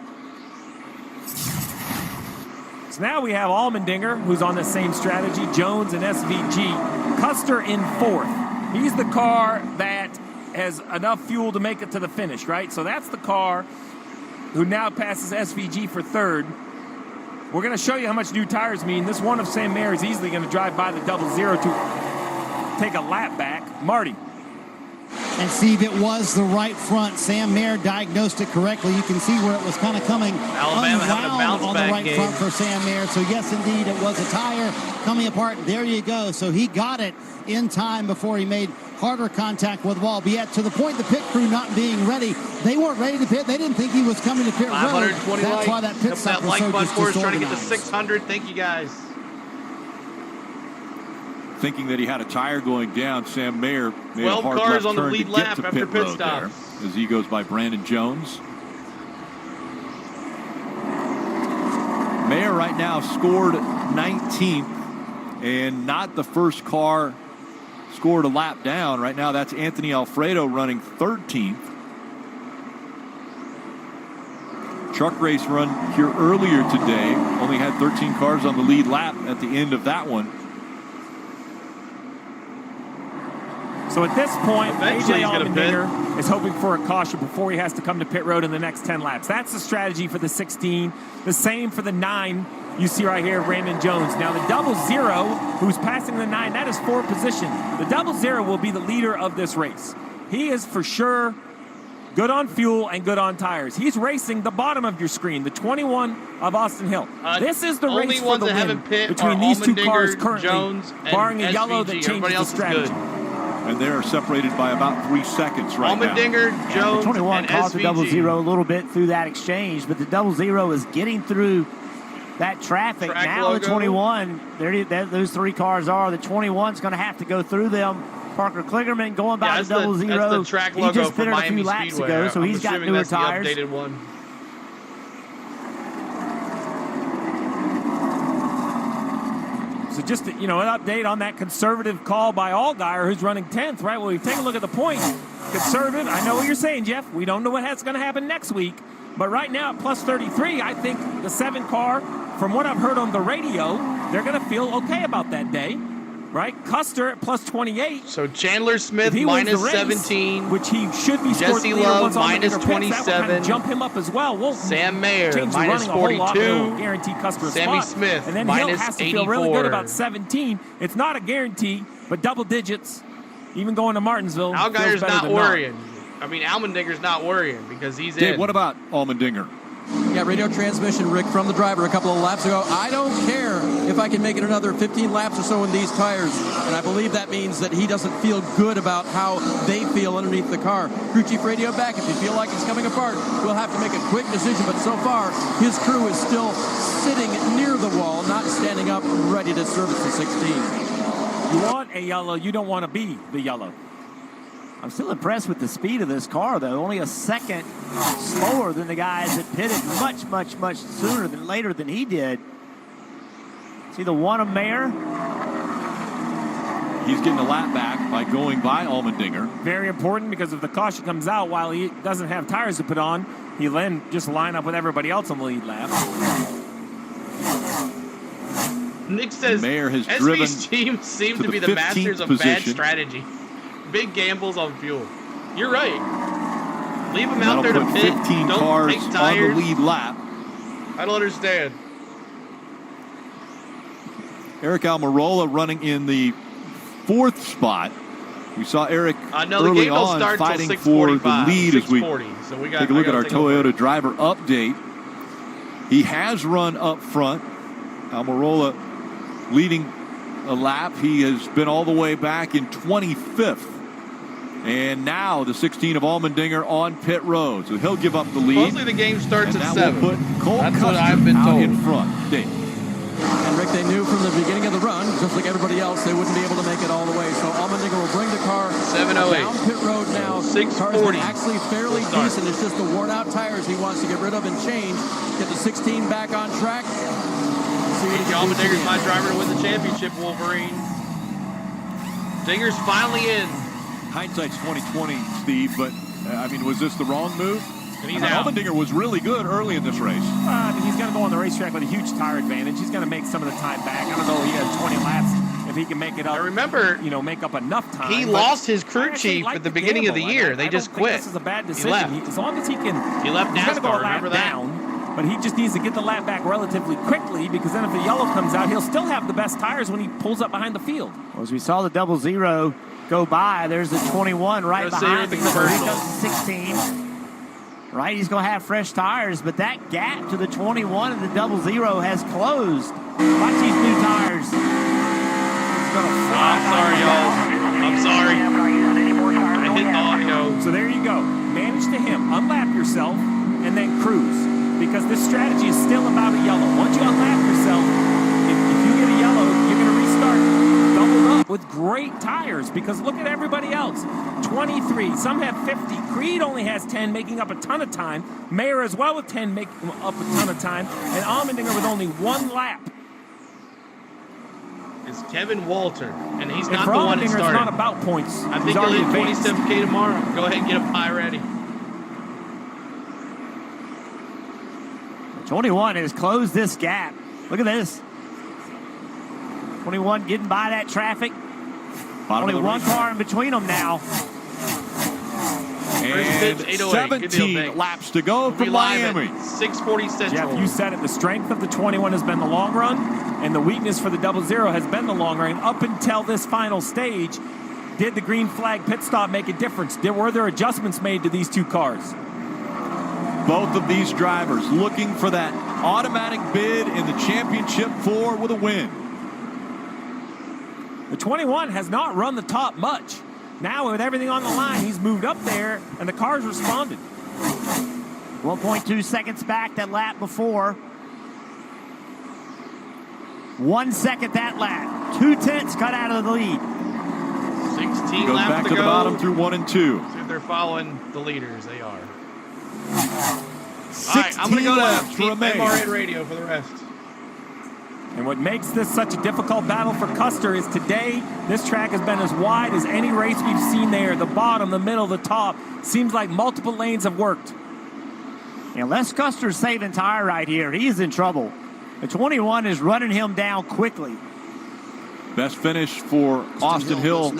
So now we have Allmendinger, who's on the same strategy, Jones and SVG. Custer in 4th. He's the car that has enough fuel to make it to the finish, right? So that's the car who now passes SVG for 3rd. We're going to show you how much new tires mean. This one of Sam Mayer is easily going to drive by the 00 to take a lap back. Marty. And Steve, it was the right front. Sam Mayer diagnosed it correctly. You can see where it was kind of coming Alabama having a bounce on back the right game. front for Sam Mayer. So yes, indeed, it was a tire coming apart. There you go. So he got it in time before he made harder contact with the wall. But yet, to the point, the pit crew not being ready, they weren't ready to pit. They didn't think he was coming to pit road. 520 That's why that pit Up stop that was like so button for us, trying to get to disorganized. 600. Thank you, guys. Thinking that he had a tire going down, Sam Mayer made 12 a hard cars left on the turn lead to lap get to after pit pit road stops. there as he goes by Brandon Jones. Mayer right now scored 19th and not the first car scored a lap down. Right now that's Anthony Alfredo running 13th. truck race run here earlier today. Only had 13 cars on the lead lap at the end of that one. So at this point, A.J. Allmendinger is hoping for a caution before he has to come to pit road in the next 10 laps. That's the strategy for the 16. The same for the 9. You see right here, Brandon Jones. Now the 00, who's passing the 9, that is 4th position. The 00 will be the leader of this race. He is for sure good on fuel and good on tires. He's racing the bottom of your screen, the 21 of Austin Hill. This is the race for the win between these two cars currently, Jones, barring a yellow that changes the strategy. And they're separated by about 3 seconds right now. Allmendinger, Jones, the 21 and caught SVG. the 00 a little bit through that exchange, but the 00 is getting through that traffic. Track now logo. The 21, those 3 cars are. The 21's going to have to go through them. Parker Kligerman going by the 00. That's the track logo he just for pitted a few Miami laps Speedway. ago, so he's got assuming newer that's tires. The updated one. So just, an update on that conservative call by Allgaier, who's running 10th, right? Well, we've taken a look at the point. Conservative, I know what you're saying, Jeff. We don't know what's going to happen next week. But right now at plus 33, I think the 7 car, from what I've heard on the radio, they're going to feel okay about that day. Right? Custer at plus 28. So Chandler Smith minus race, 17. Which he should be Jesse Love minus 27. Kind of jump him up as well. Won't Sam Mayer change the minus running 42. A whole lot, guarantee Custer a Sammy spot. Smith and then minus Hill has to 84. feel really good about 17. It's not a guarantee, but double digits. Even going to Martinsville. Allgaier's not worrying. I mean, Allmendinger's not worrying because he's Dave, in. what about Allmendinger? Yeah, radio transmission, Rick, from the driver a couple of laps ago. I don't care if I can make it another 15 laps or so in these tires. And I believe that means that he doesn't feel good about how they feel underneath the car. Crew chief radio back. If you feel like it's coming apart, we'll have to make a quick decision. But so far, his crew is still sitting near the wall, not standing up ready to service the 16. You want a yellow. You don't want to be the yellow. I'm still impressed with the speed of this car, though. Only a second slower than the guys that pitted much sooner than later than he did. See the 1 of Mayer? He's getting a lap back by going by Allmendinger. Very important because if the caution comes out while he doesn't have tires to put on, he'll then just line up with everybody else on the lead lap. Nick says Mayer has driven SVG seem to be the 15th masters of bad strategy. Big gambles on fuel. You're right. Leave them out there to pit. 15 Don't cars take tires. on the lead lap. I don't understand. Eric Almirola running in the 4th spot. We saw Eric No, the early game don't on start fighting till for the 6:45, lead as we 6:40, so we take a look at our Toyota driver update. He has run up front. Almirola leading a lap. He has been all the way back in 25th. And now the 16 of Allmendinger on pit road. So he'll give up the lead. Supposedly the game starts and at that 7. Will put Cole That's what Custer I've been out told. in front. Dave. And Rick, they knew from the beginning of the run, just like everybody else, they wouldn't be able to make it all the way. So Allmendinger will bring the car 7:08. down pit road now. 6:40. Car's actually fairly decent. It's just the worn out tires he wants to get rid of and change. Get the 16 back on track. Allmendinger's my driver to win the championship, Wolverine. Dinger's finally in. Hindsight's 20/20, Steve, but I mean, was this the wrong move? And he's out. Allmendinger was really good early in this race. I mean, he's going to go on the racetrack with a huge tire advantage. He's going to make some of the time back. I don't know. He has 20 laps. If he can make it up, I remember, make up enough time. He lost his crew chief at the beginning of the year. They just quit. This is a bad decision. He left. As long as he can, he left he's going to go a NASCAR. lap Remember that? down, but he just needs to get the lap back relatively quickly because then if the yellow comes out, he'll still have the best tires when he pulls up behind the field. Well, as we saw the 00 go by, there's the 21 right behind him. So here comes the 16. Right, he's going to have fresh tires, but that gap to the 21 and the 00 has closed. Watch these new tires. It's going to fly. I'm sorry, y'all. I'm sorry. I hit the audio. So there you go. Manage to him. Unlap yourself and then cruise. Because this strategy is still about a yellow. Once you unlap yourself, if you get a yellow, you're going to restart doubled up with great tires. Because look at everybody else. 23. Some have 50. Creed only has 10, making up a ton of time. Mayer as well with 10, making up a ton of time. And Allmendinger with only 1 lap. It's Kevin Walter, and he's And not for the one that Allmendinger, started. it's not about points. I He's think he'll already hit advanced. 27K tomorrow. Go ahead and get a pie ready. 21 has closed this gap. Look at this. 21 getting by that traffic. Only one car in between them now. And 17 laps to go from Miami. 6:40 Central. Jeff, you said it. The strength of the 21 has been the long run, and the weakness for the 00 has been the long run. Up until this final stage, did the green flag pit stop make a difference? Were there adjustments made to these two cars? Both of these drivers looking for that automatic bid in the championship 4 with a win. The 21 has not run the top much. Now, with everything on the line, he's moved up there, and the car's responded. 1.2 seconds back that lap before. 1 second that lap. 2/10 cut out of the lead. 16 Goes laps back to to the go. bottom through 1 and 2. See if they're following the leaders. They are. 16 All right, I'm going to go laps to remain. MRN radio for the rest. And what makes this such a difficult battle for Custer is today, this track has been as wide as any race we've seen there. The bottom, the middle, the top. Seems like multiple lanes have worked. Unless Custer's saving tire right here, he's in trouble. The 21 is running him down quickly. Best finish for Austin Hill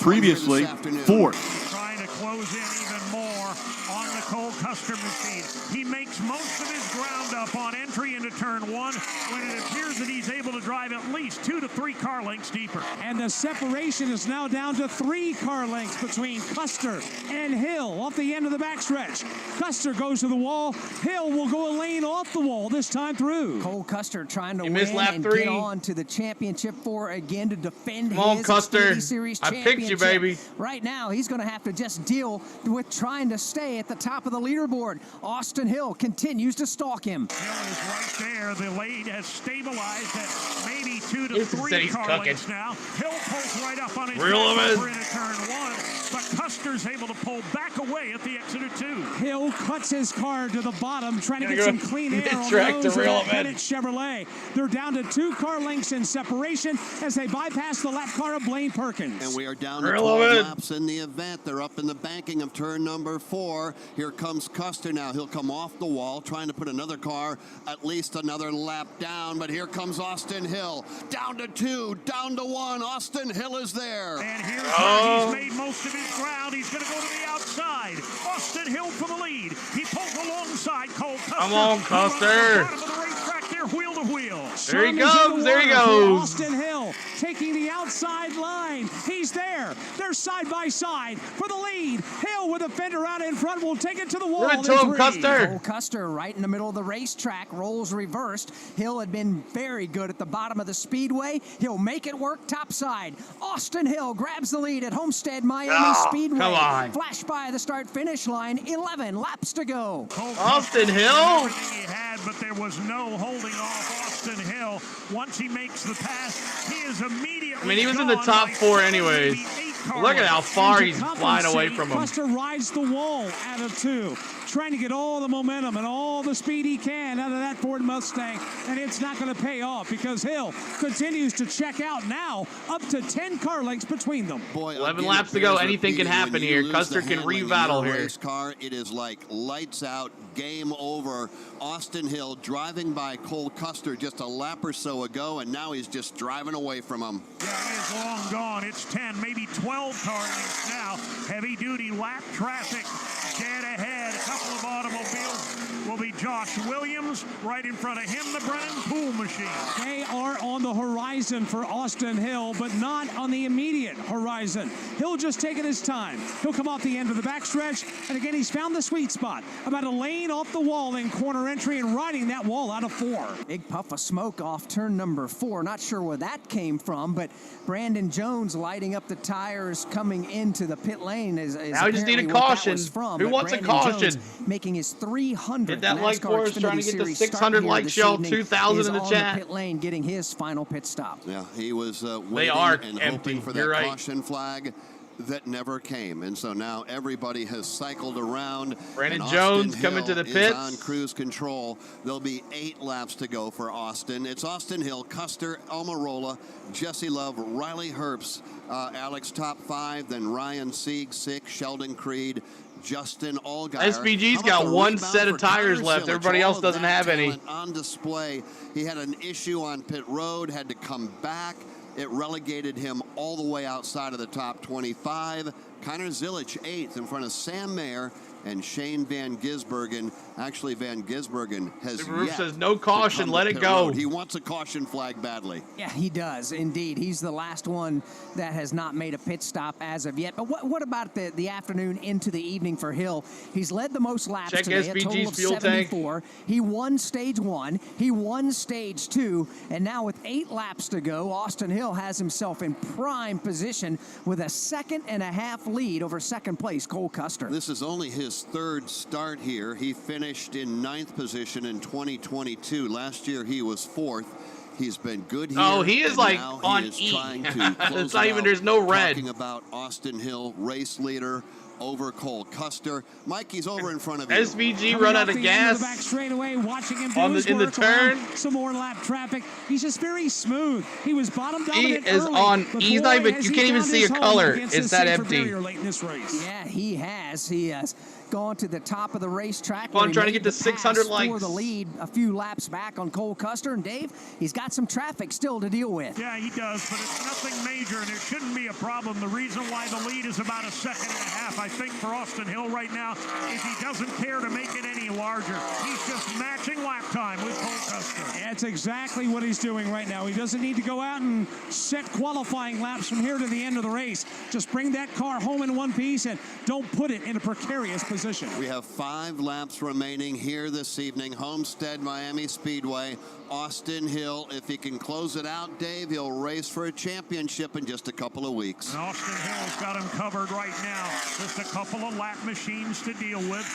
previously, 4th. Trying to close in even more on the Cole Custer machine. He makes most of his ground up on entry into turn 1 when it appears that he's able to drive at least 2 to 3 car lengths deeper. And the separation is now down to 3 car lengths between Custer and Hill off the end of the backstretch. Custer goes to the wall. Hill will go a lane off the wall this time through. Cole Custer trying to He win missed lap and 3. get on to the championship 4 again to defend Come on, his Custer. Xfinity Series I championship. picked you, baby. Right now, he's going to have to just deal with trying to stay at the top of the leaderboard. Austin Hill continues to stalk him. Hill is right there. The lead has stabilized at maybe 2 to This said 3 he's car cooking. lengths now. Hill pulls right up on his Reel back him in. over into turn 1, but Custer's able to pull back away at the exit of 2. Hill cuts his car to the bottom, trying to Gotta get go some clean air on the mid-track to nose of reel that him in. Bennett Chevrolet. They're down to 2 car lengths in separation as they bypass the lap car of Blaine Perkins. And we are down to Reel 12 him in. laps in the event. They're up in the banking of turn number 4. Here comes Custer now. He'll come off the wall, trying to put another car at least another lap down. But here comes Austin Hill. Down to 2, down to 1. Austin Hill is there. And here's where he's made most of his ground. He's going to go to the outside. Austin Hill for the lead. He pulls alongside Cole Custer. Come on, Custer. Bottom of the racetrack there, wheel to wheel. There he Sun is in goes. the There he water for goes. Austin Hill taking the outside line. He's there. They're side by side for the lead. Hill with a fender out in front will take it to the wall. Give it to him, in 3. Custer. Cole Custer right in the middle of the racetrack, roles reversed. Hill had been very good at the bottom of the speedway. He'll make it work topside. Austin Hill grabs the lead at Homestead-Miami Speedway. come on. Flash by the start-finish line, 11 laps to go. Austin Hill. Everything he had, but there was no holding off Austin Hill. Once he makes the pass, he is immediately I mean, he was in the gone top by 4 7, anyways. maybe 8 car Look at how lengths. far And he's to flying away compensate, from him. Custer rides the wall out of 2, trying to get all the momentum and all the speed he can out of that Ford Mustang, and it's not going to pay off because Hill continues to check out now, up to 10 car lengths between them. Boy, 11 again, laps it to go. bears Anything can repeating. happen When you here. lose Custer the can handling in rebattle your here. race car, it is like lights out, game over. Austin Hill driving by Cole Custer just a lap or so ago, and now he's just driving away from him. Yeah, it is long gone. It's 10, maybe 12 car lengths now. Heavy-duty lap traffic dead ahead. A couple of automobiles will be Josh Williams. Right in front of him, the Brennan Pool machine. They are on the horizon for Austin Hill, but not on the immediate horizon. Hill just taking his time. He'll come off the end of the backstretch, and again, he's found the sweet spot. About a lane off the wall in corner entry and riding that wall out of 4. Big puff of smoke off turn number 4. Not sure where that came from, but Brandon Jones lighting up the tires coming into the pit lane is Now we just need a apparently what that caution. was from. Who But wants a Brandon caution? Jones making his 300th Hit that like NASCAR for us, trying to Xfinity get the Series 600 start here like this shell, evening, 2,000 is in the on chat. the pit lane getting his final pit stop. Yeah, he was They waiting are and empty. hoping for that You're right. caution flag that never came. And so now everybody has cycled around. Brandon and Jones Austin coming to Hill the is pits. on cruise control. There'll be 8 laps to go for Austin. It's Austin Hill, Custer, Almirola, Jesse Love, Riley Herbst, Alex top 5, then Ryan Sieg 6, Sheldon Creed, Justin Allgaier. SVG's got one set of tires left. Everybody else doesn't have any. On display. He had an issue on pit road, had to come back. It relegated him all the way outside of the top 25. Connor Zilic 8th in front of Sam Mayer and Shane Van Gisbergen. Actually, Van Gisbergen has the roof says no caution, let it go. Road. He wants a caution flag badly. Yeah, he does, indeed. He's the last one that has not made a pit stop as of yet. But what about the afternoon into the evening for Hill? He's led the most laps today, a total of 74. He won stage 1, he won stage 2, and now with 8 laps to go, Austin Hill has himself in prime position with a 2.5-second lead over second place Cole Custer. This is only his third start here. He finished in 9th position in 2022. Last year he was 4th. He's been good here. Oh, he is like on E. It's not even, there's no red. Talking about Austin Hill, race leader over Cole Custer. Mikey's over in front of you. SVG run out of gas. Back straightaway, watching him in the turn. Some more lap traffic. He's just very smooth. He was bottom dominant. He is early, on. He's not even. You can't even see a color. It's that empty. Late in this race. Yeah, he has. He has gone to the top of the racetrack. I'm trying to get to 600 likes. For the lead, a few laps back on Cole Custer. And Dave, he's got some traffic still to deal with. Yeah, he does, but it's nothing major, and it shouldn't be a problem. The reason why the lead is about 1.5 seconds, I think, for Austin Hill right now is he doesn't care to make it any larger. He's just matching lap time with Cole Custer. That's exactly what he's doing right now. He doesn't need to go out and set qualifying laps from here to the end of the race. Just bring that car home in one piece and don't put it in a precarious position. We have 5 laps remaining here this evening. Homestead-Miami Speedway. Austin Hill, if he can close it out, Dave, he'll race for a championship in just a couple of weeks. And Austin Hill's got him covered right now. Just a couple of lap machines to deal with.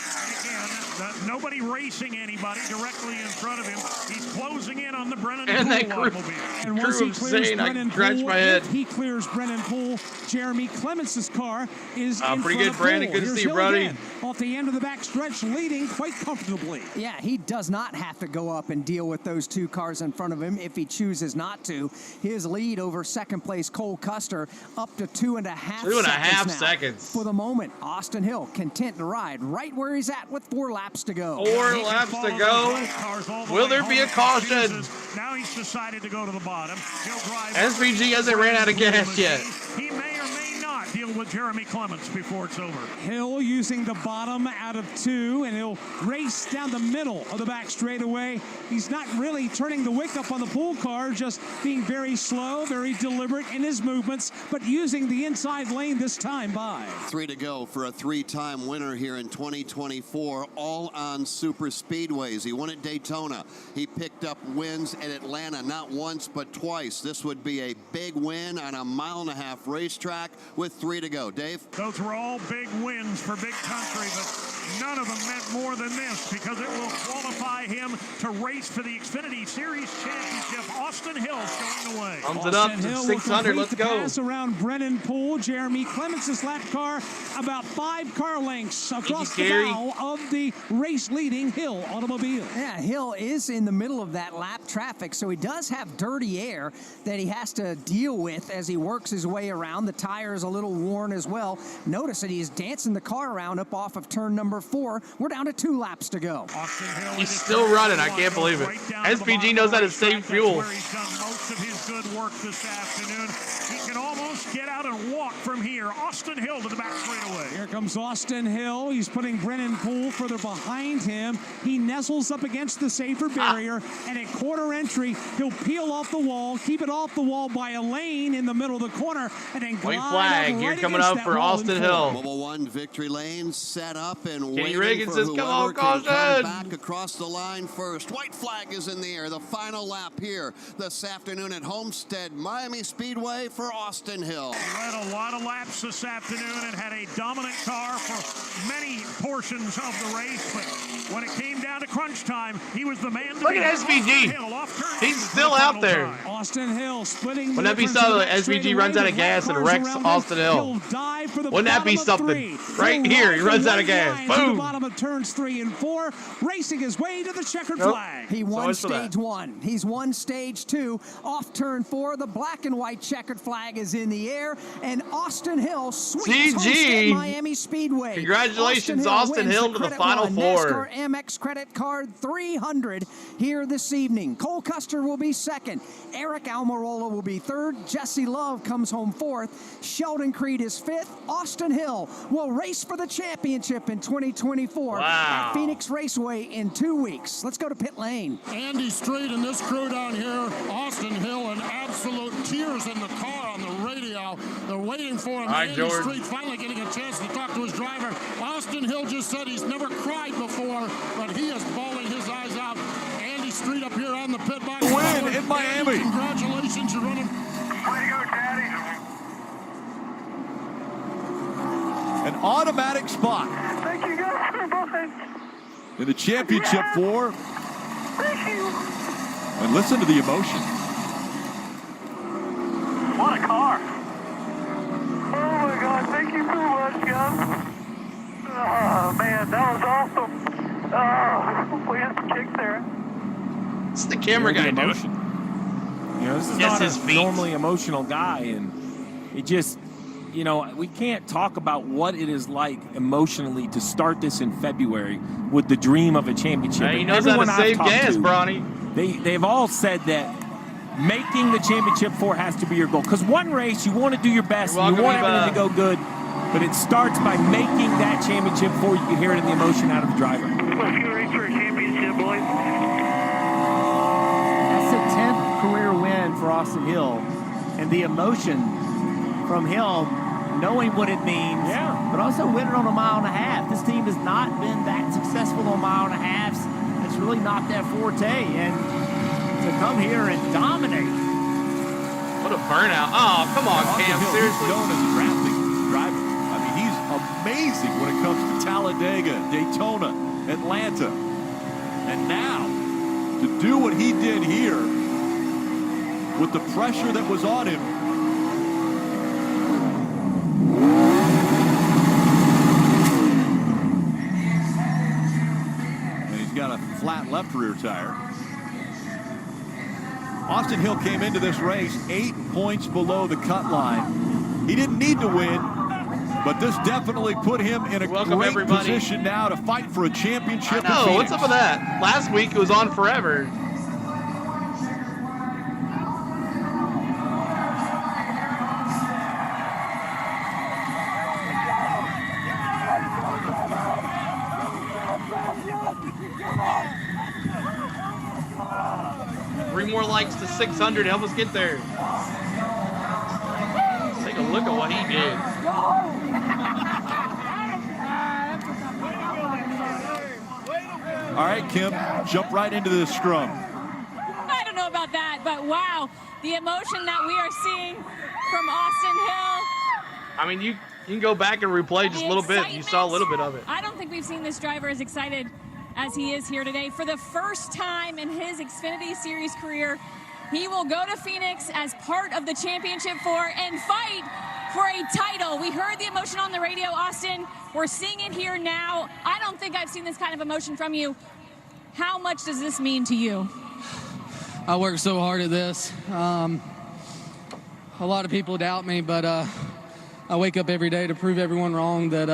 Again, nobody racing anybody directly in front of him. He's closing in on the Brennan Poole automobile. And once he clears Brennan Poole, if he clears Brennan Poole, Jeremy Clements' car is in pretty front good, of Brandon. Good to see you, buddy. Off the end of the back stretch, leading quite comfortably. Yeah, he does not have to go up and deal with those 2 cars in front of him if he chooses not to. His lead over second place Cole Custer up to 2.5 seconds. For the moment, Austin Hill content to ride right where he's at with 4 laps to go. 4 laps to go. Will there be a caution? Now he's decided to go to the bottom. He'll drive. SVG hasn't ran out of gas yet. He may or may not deal with Jeremy Clements before it's over. Hill using the bottom out of 2, and he'll race down the middle of the back straightaway. He's not really turning the wick up on the Poole car, just being very slow, very deliberate in his movements, but using the inside lane this time by. 3 to go for a 3-time winner here in 2024, all on super speedways. He won at Daytona. He picked up wins at Atlanta, not once but twice. This would be a big win on a 1.5-mile racetrack with 3 to go. Dave? Those were all big wins for Big Country, but none of them meant more than this because it will qualify him to race for the Xfinity Series Championship. Austin Hill's going away. Thumbs it up to 600. Let's go. Pass around Brennan Poole. Jeremy Clements' lap car about 5 car lengths across the bow of the race-leading Hill automobile. Yeah, Hill is in the middle of that lap traffic, so he does have dirty air that he has to deal with as he works his way around. The tire is a little worn as well. Notice that he's dancing the car around up off of turn number 4. We're down to 2 laps to go. He's still running. I can't believe it. SVG knows how to save fuel. Where he's done most of his good work this afternoon. He can almost get out and walk from here. Austin Hill to the back straightaway. Here comes Austin Hill. He's putting Brennan Poole further behind him. He nestles up against the safer barrier, and at quarter entry, he'll peel off the wall, keep it off the wall by a lane in the middle of the corner, and then glide white flag right here coming up for Austin Hill. Mobile 1 victory lane set up and Kenny waiting Reagan for says, whoever come on, can caution. come back across the line first. White flag is in the air. The final lap here this afternoon at Homestead-Miami Speedway for Austin Hill. He led a lot of laps this afternoon and had a dominant car for many portions of the race, but when it came down to crunch time, he was the man to Look at SVG. He's still out there. Austin Hill splitting. Wouldn't that be something? SVG runs out of gas and wrecks Austin Hill. Wouldn't that be something? Right here, he runs out of gas. Boom. Bottom of turns 3 and 4, racing his way to the checkered flag. He won stage 1. He's won stage 2. off turn 4. The black and white checkered flag is in the air, and Austin Hill sweeps Homestead-Miami Speedway. Congratulations, Austin Hill to the Final Four. NASCAR AMEX credit card 300 here this evening. Cole Custer will be second. Eric Almirola will be third. Jesse Love comes home fourth. Sheldon Creed is fifth. Austin Hill will race for the championship in 2024 at Phoenix Raceway in 2 weeks. Let's go to pit lane. Andy Street and this crew down here, Austin Hill in absolute tears in the car on the radio. They're waiting for him. Hi, Andy George. Street finally getting a chance to talk to his driver. Austin Hill just said he's never cried before, but he is bawling his eyes out. Andy Street up here on the pit box. Win in Miami. Andy, congratulations, you're running. Way to go, Daddy. An automatic spot Thank you guys so much. in the championship 4. Thank you. And listen to the emotion. What a car. Oh my God, thank you so much, guys. Oh man, that was awesome. Oh, we had some kicks there. What's the camera guy doing? You know, this is not a normally emotional guy, and it just, you know, we can't talk about what it is like emotionally to start this in February with the dream of a championship. He knows how to save gas, Bronny. They've all said that making the championship 4 has to be your goal. Because one race, you want to do your best, and you want everything to go good, but it starts by making that championship 4. You can hear it in the emotion out of the driver. Let's go race for a championship, boys. That's the 10th career win for Austin Hill, and the emotion from him, knowing what it means, but also winning on a mile and a half. This team has not been that successful on mile and a halves. It's really not their forte, and to come here and dominate. What a burnout. Oh, come on, Cam, seriously. He's known as a drafting driver. I mean, he's amazing when it comes to Talladega, Daytona, Atlanta. And now, to do what he did here, with the pressure that was on him, and he's got a flat left rear tire. Austin Hill came into this race 8 points below the cut line. He didn't need to win, but this definitely put him in a great position now to fight for a championship. I know, what's up with that? Last week it was on forever. Three more likes to 600 to help us get there. Let's take a look at what he did. All right, Kim, jump right into this scrum. I don't know about that, but wow, the emotion that we are seeing from Austin Hill. I mean, you can go back and replay just a little bit. You saw a little bit of it. I don't think we've seen this driver as excited as he is here today. For the first time in his Xfinity Series career, he will go to Phoenix as part of the Championship 4 and fight for a title. We heard the emotion on the radio, Austin. We're seeing it here now. I don't think I've seen this kind of emotion from you. How much does this mean to you? I worked so hard at this. A lot of people doubt me, but I wake up every day to prove everyone wrong that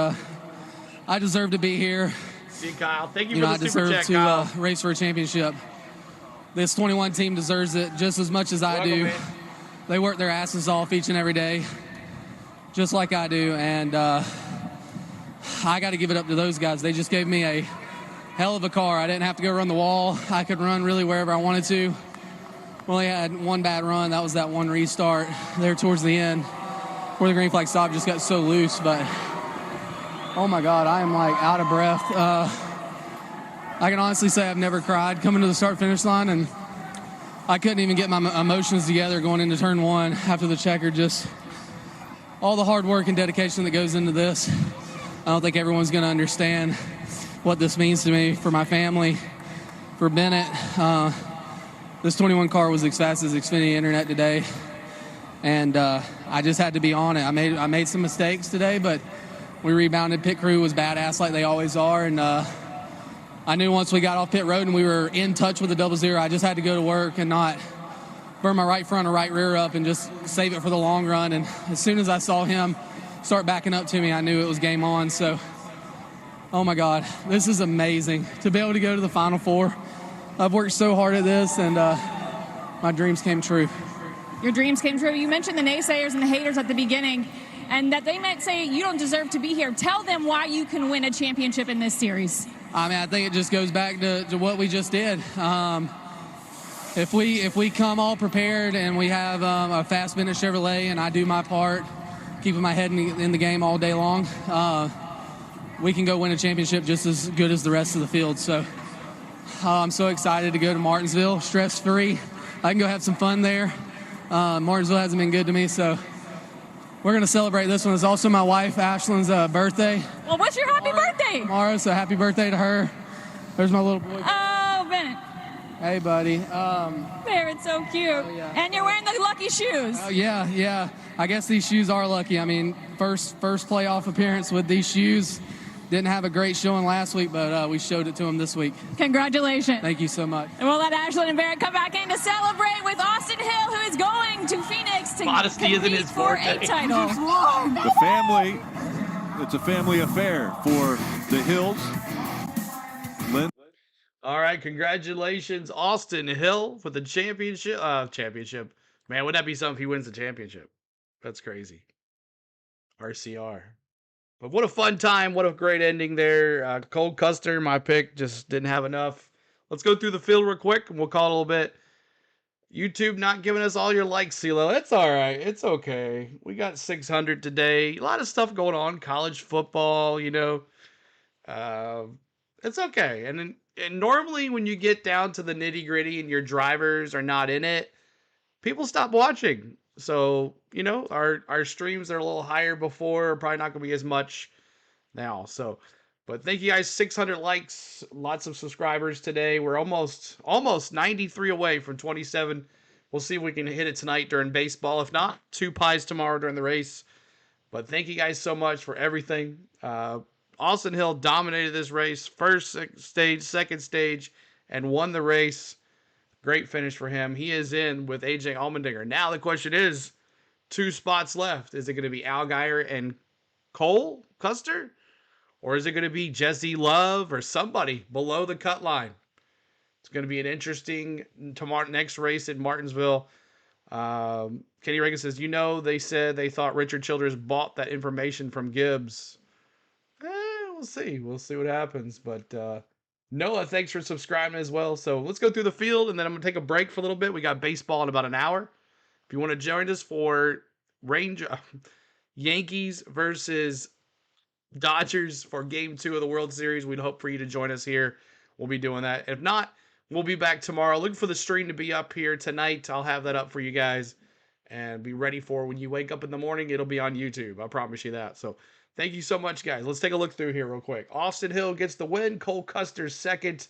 I deserve to be here. See, Kyle, thank you for the super chat, Kyle. I deserve to race for a championship. This 21 team deserves it just as much as I do. Man. They work their asses off each and every day, just like I do, and I got to give it up to those guys. They just gave me a hell of a car. I didn't have to go run the wall. I could run really wherever I wanted to. Only had one bad run. That was that one restart there towards the end where the green flag stop just got so loose, but oh my God, I am like out of breath. I can honestly say I've never cried coming to the start-finish line, and I couldn't even get my emotions together going into turn 1 after the checker. Just all the hard work and dedication that goes into this. I don't think everyone's going to understand what this means to me, for my family, for Bennett. This 21 car was as fast as Xfinity Internet today, and I just had to be on it. I made some mistakes today, but we rebounded. Pit crew was badass like they always are, and I knew once we got off pit road and we were in touch with the 00, I just had to go to work and not burn my right front or right rear up and just save it for the long run. And as soon as I saw him start backing up to me, I knew it was game on. So, oh my God, this is amazing to be able to go to the Final Four. I've worked so hard at this, and my dreams came true. Your dreams came true. You mentioned the naysayers and the haters at the beginning, and that they might say you don't deserve to be here. Tell them why you can win a championship in this series. I mean, I think it just goes back to what we just did. If we come all prepared and we have a fast minute Chevrolet and I do my part, keeping my head in the game all day long, we can go win a championship just as good as the rest of the field. So I'm so excited to go to Martinsville, stress-free. I can go have some fun there. Martinsville hasn't been good to me, so we're going to celebrate this one. It's also my wife, Ashlyn's birthday. Well, what's your happy birthday? Tomorrow, so happy birthday to her. There's my little boy. Oh, Bennett. Hey, buddy. There, it's so cute. Oh, yeah. And you're wearing the lucky shoes. Oh, yeah. I guess these shoes are lucky. I mean, first playoff appearance with these shoes. Didn't have a great showing last week, but we showed it to them this week. Congratulations. Thank you so much. And we'll let Ashlyn and Barrett come back in to celebrate with Austin Hill, who is going to Phoenix to Modesty isn't his for forte. a title. The family, it's a family affair for the Hills. All right, congratulations, Austin Hill, for the championship. Man, wouldn't that be something if he wins the championship? That's crazy. RCR. But what a fun time. What a great ending there. Cole Custer, my pick, just didn't have enough. Let's go through the field real quick, and we'll call it a little bit. YouTube not giving us all your likes, CeeLo. It's all right. It's okay. We got 600 today. A lot of stuff going on. College football, you know. It's okay. And normally when you get down to the nitty-gritty and your drivers are not in it, people stop watching. So, you know, our streams are a little higher before, are probably not going to be as much now. So, but thank you guys. 600 likes, lots of subscribers today. We're almost 93 away from 27. We'll see if we can hit it tonight during baseball. If not, 2 pies tomorrow during the race. But thank you guys so much for everything. Austin Hill dominated this race, first stage, second stage, and won the race. Great finish for him. He is in with AJ Allmendinger. Now the question is, 2 spots left. Is it going to be Allgaier and Cole Custer? Or is it going to be Jesse Love or somebody below the cut line? It's going to be an interesting next race in Martinsville. Kenny Reagan says, you know, they said they thought Richard Childress bought that information from Gibbs. We'll see. We'll see what happens. But Noah, thanks for subscribing as well. So let's go through the field, and then I'm going to take a break for a little bit. We got baseball in about an hour. If you want to join us for Yankees versus Dodgers for Game 2 of the World Series, we'd hope for you to join us here. We'll be doing that. If not, we'll be back tomorrow. Look for the stream to be up here tonight. I'll have that up for you guys. And be ready for when you wake up in the morning, it'll be on YouTube. I promise you that. So thank you so much, guys. Let's take a look through here real quick. Austin Hill gets the win. Cole Custer second.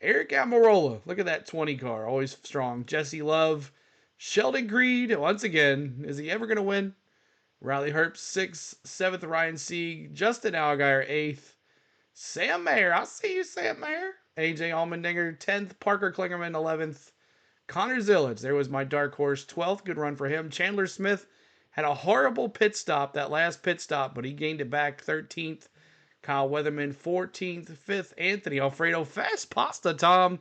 Eric Almirola. Look at that 20 car. Always strong. Jesse Love. Sheldon Creed. Once again, is he ever going to win? Riley Herbst 6th. 7th, Ryan Sieg. Justin Allgaier 8th. Sam Mayer. I see you, Sam Mayer. AJ Allmendinger 10th. Parker Klingerman 11th. Connor Zillage. There was my dark horse. 12th. Good run for him. Chandler Smith had a horrible pit stop, that last pit stop, but he gained it back. 13th. Kyle Weatherman 14th. 5th. Anthony Alfredo. Fast pasta, Tom.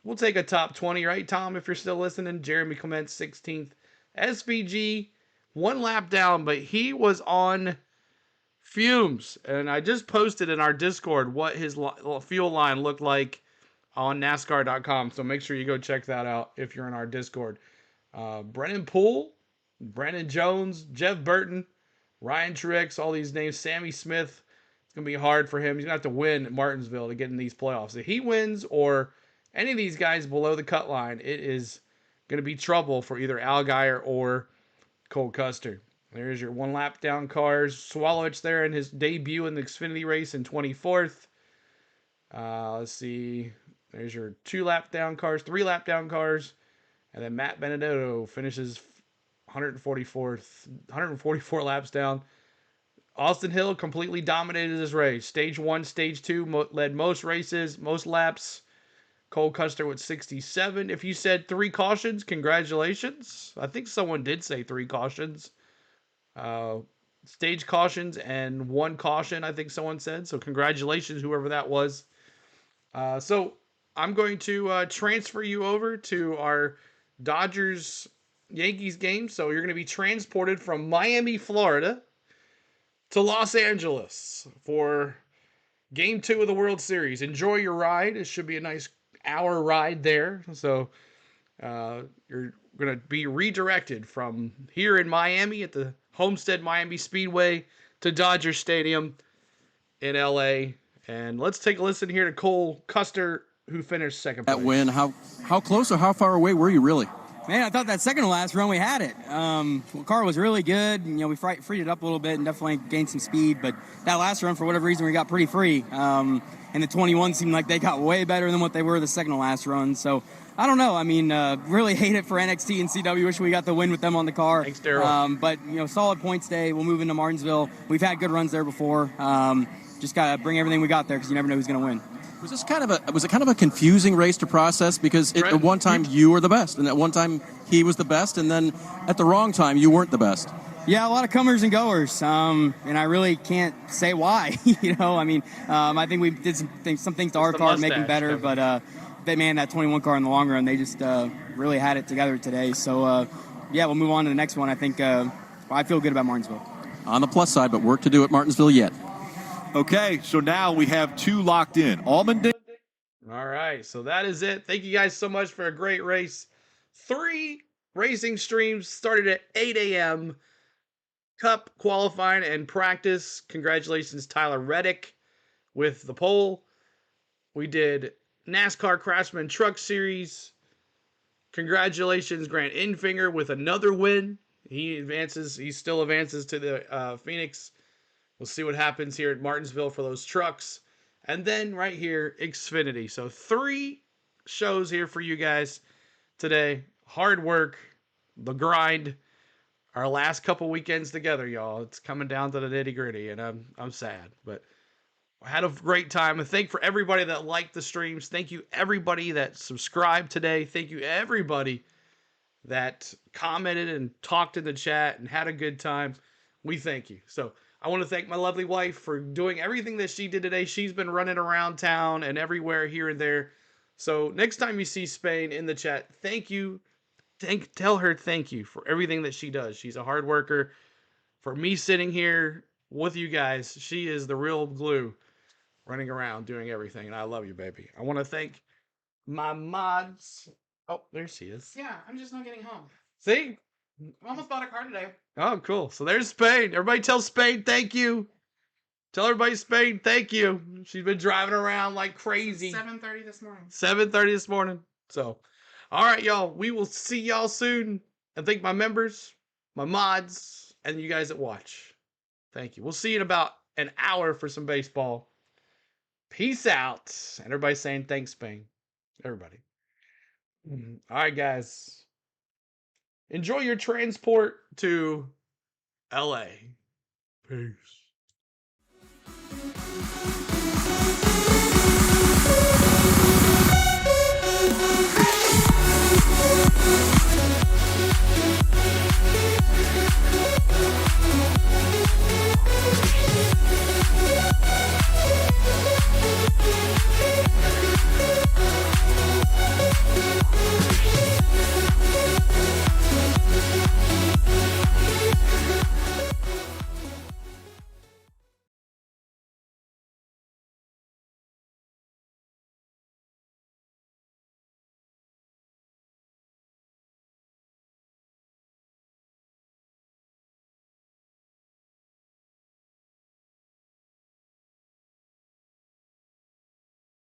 We'll take a top 20, right, Tom, if you're still listening. Jeremy Clement 16th. SVG 1 lap down, but he was on fumes. And I just posted in our Discord what his fuel line looked like on NASCAR.com. So make sure you go check that out if you're in our Discord. Brennan Poole, Brandon Jones, Jeff Burton, Ryan Truex, all these names. Sammy Smith. It's going to be hard for him. He's going to have to win at Martinsville to get in these playoffs. If he wins or any of these guys below the cut line, it is going to be trouble for either Allgaier or Cole Custer. There's your 1 lap down cars. Swalowich there in his debut in the Xfinity race in 24th. Let's see. There's your 2 lap down cars, 3 lap down cars. And then Matt Benedetto finishes 144 laps down. Austin Hill completely dominated this race. Stage 1, Stage 2 led most races, most laps. Cole Custer with 67. If you said 3 cautions, congratulations. I think someone did say 3 cautions. Stage cautions and 1 caution, I think someone said. So congratulations, whoever that was. So I'm going to transfer you over to our Dodgers-Yankees game. So you're going to be transported from Miami, Florida to Los Angeles for Game 2 of the World Series. Enjoy your ride. It should be a nice hour ride there. So you're going to be redirected from here in Miami at the Homestead-Miami Speedway to Dodger Stadium in LA. And let's take a listen here to Cole Custer, who finished second place. That win, how close or how far away were you really? Man, I thought that second to last run we had it. The car was really good. You know, we freed it up a little bit and definitely gained some speed. But that last run, for whatever reason, we got pretty free. And the 21 seemed like they got way better than what they were the second to last run. So I don't know. I mean, really hate it for NXT and CW. Wish we got the win with them on the car. Thanks, Daryl. But you know, solid points day. We'll move into Martinsville. We've had good runs there before. Just gotta bring everything we got there because you never know who's gonna win. Was it kind of a confusing race to process because at one time you were the best, and at one time he was the best, and then at the wrong time you weren't the best? Yeah, a lot of comers and goers, and I really can't say why. You know, I mean, I think we did some things to our car to make them better, but man, that 21 car in the long run, they just really had it together today. So yeah, we'll move on to the next one. I think I feel good about Martinsville. On the plus side, but work to do at Martinsville yet. Okay, so now we have 2 locked in. Allmendinger. All right, so that is it. Thank you guys so much for a great race. 3 racing streams started at 8 a.m. Cup qualifying and practice. Congratulations, Tyler Reddick, with the pole. We did NASCAR Craftsman Truck Series. Congratulations, Grant Infinger, with another win. He still advances to the Phoenix. We'll see what happens here at Martinsville for those trucks. And then right here, Xfinity. So 3 shows here for you guys today. Hard work, the grind, our last couple weekends together, y'all. It's coming down to the nitty-gritty, and I'm sad. But I had a great time. And thank for everybody that liked the streams. Thank you everybody that subscribed today. Thank you everybody that commented and talked in the chat and had a good time. We thank you. So I want to thank my lovely wife for doing everything that she did today. She's been running around town and everywhere here and there. So next time you see Spain in the chat, thank you. Tell her thank you for everything that she does. She's a hard worker. For me sitting here with you guys, she is the real glue, running around doing everything. And I love you, baby. I want to thank my mods. Oh, there she is. Yeah, I'm just not getting home. See? I almost bought a car today. Oh, cool. So there's Spain. Everybody tell Spain thank you. Tell everybody Spain thank you. She's been driving around like crazy. 7:30 this morning. 7:30 this morning. So, all right, y'all. We will see y'all soon. And thank my members, my mods, and you guys that watch. Thank you. We'll see you in about an hour for some baseball. Peace out. And everybody's saying thanks, Spain. Everybody. All right, guys. Enjoy your transport to LA. Peace.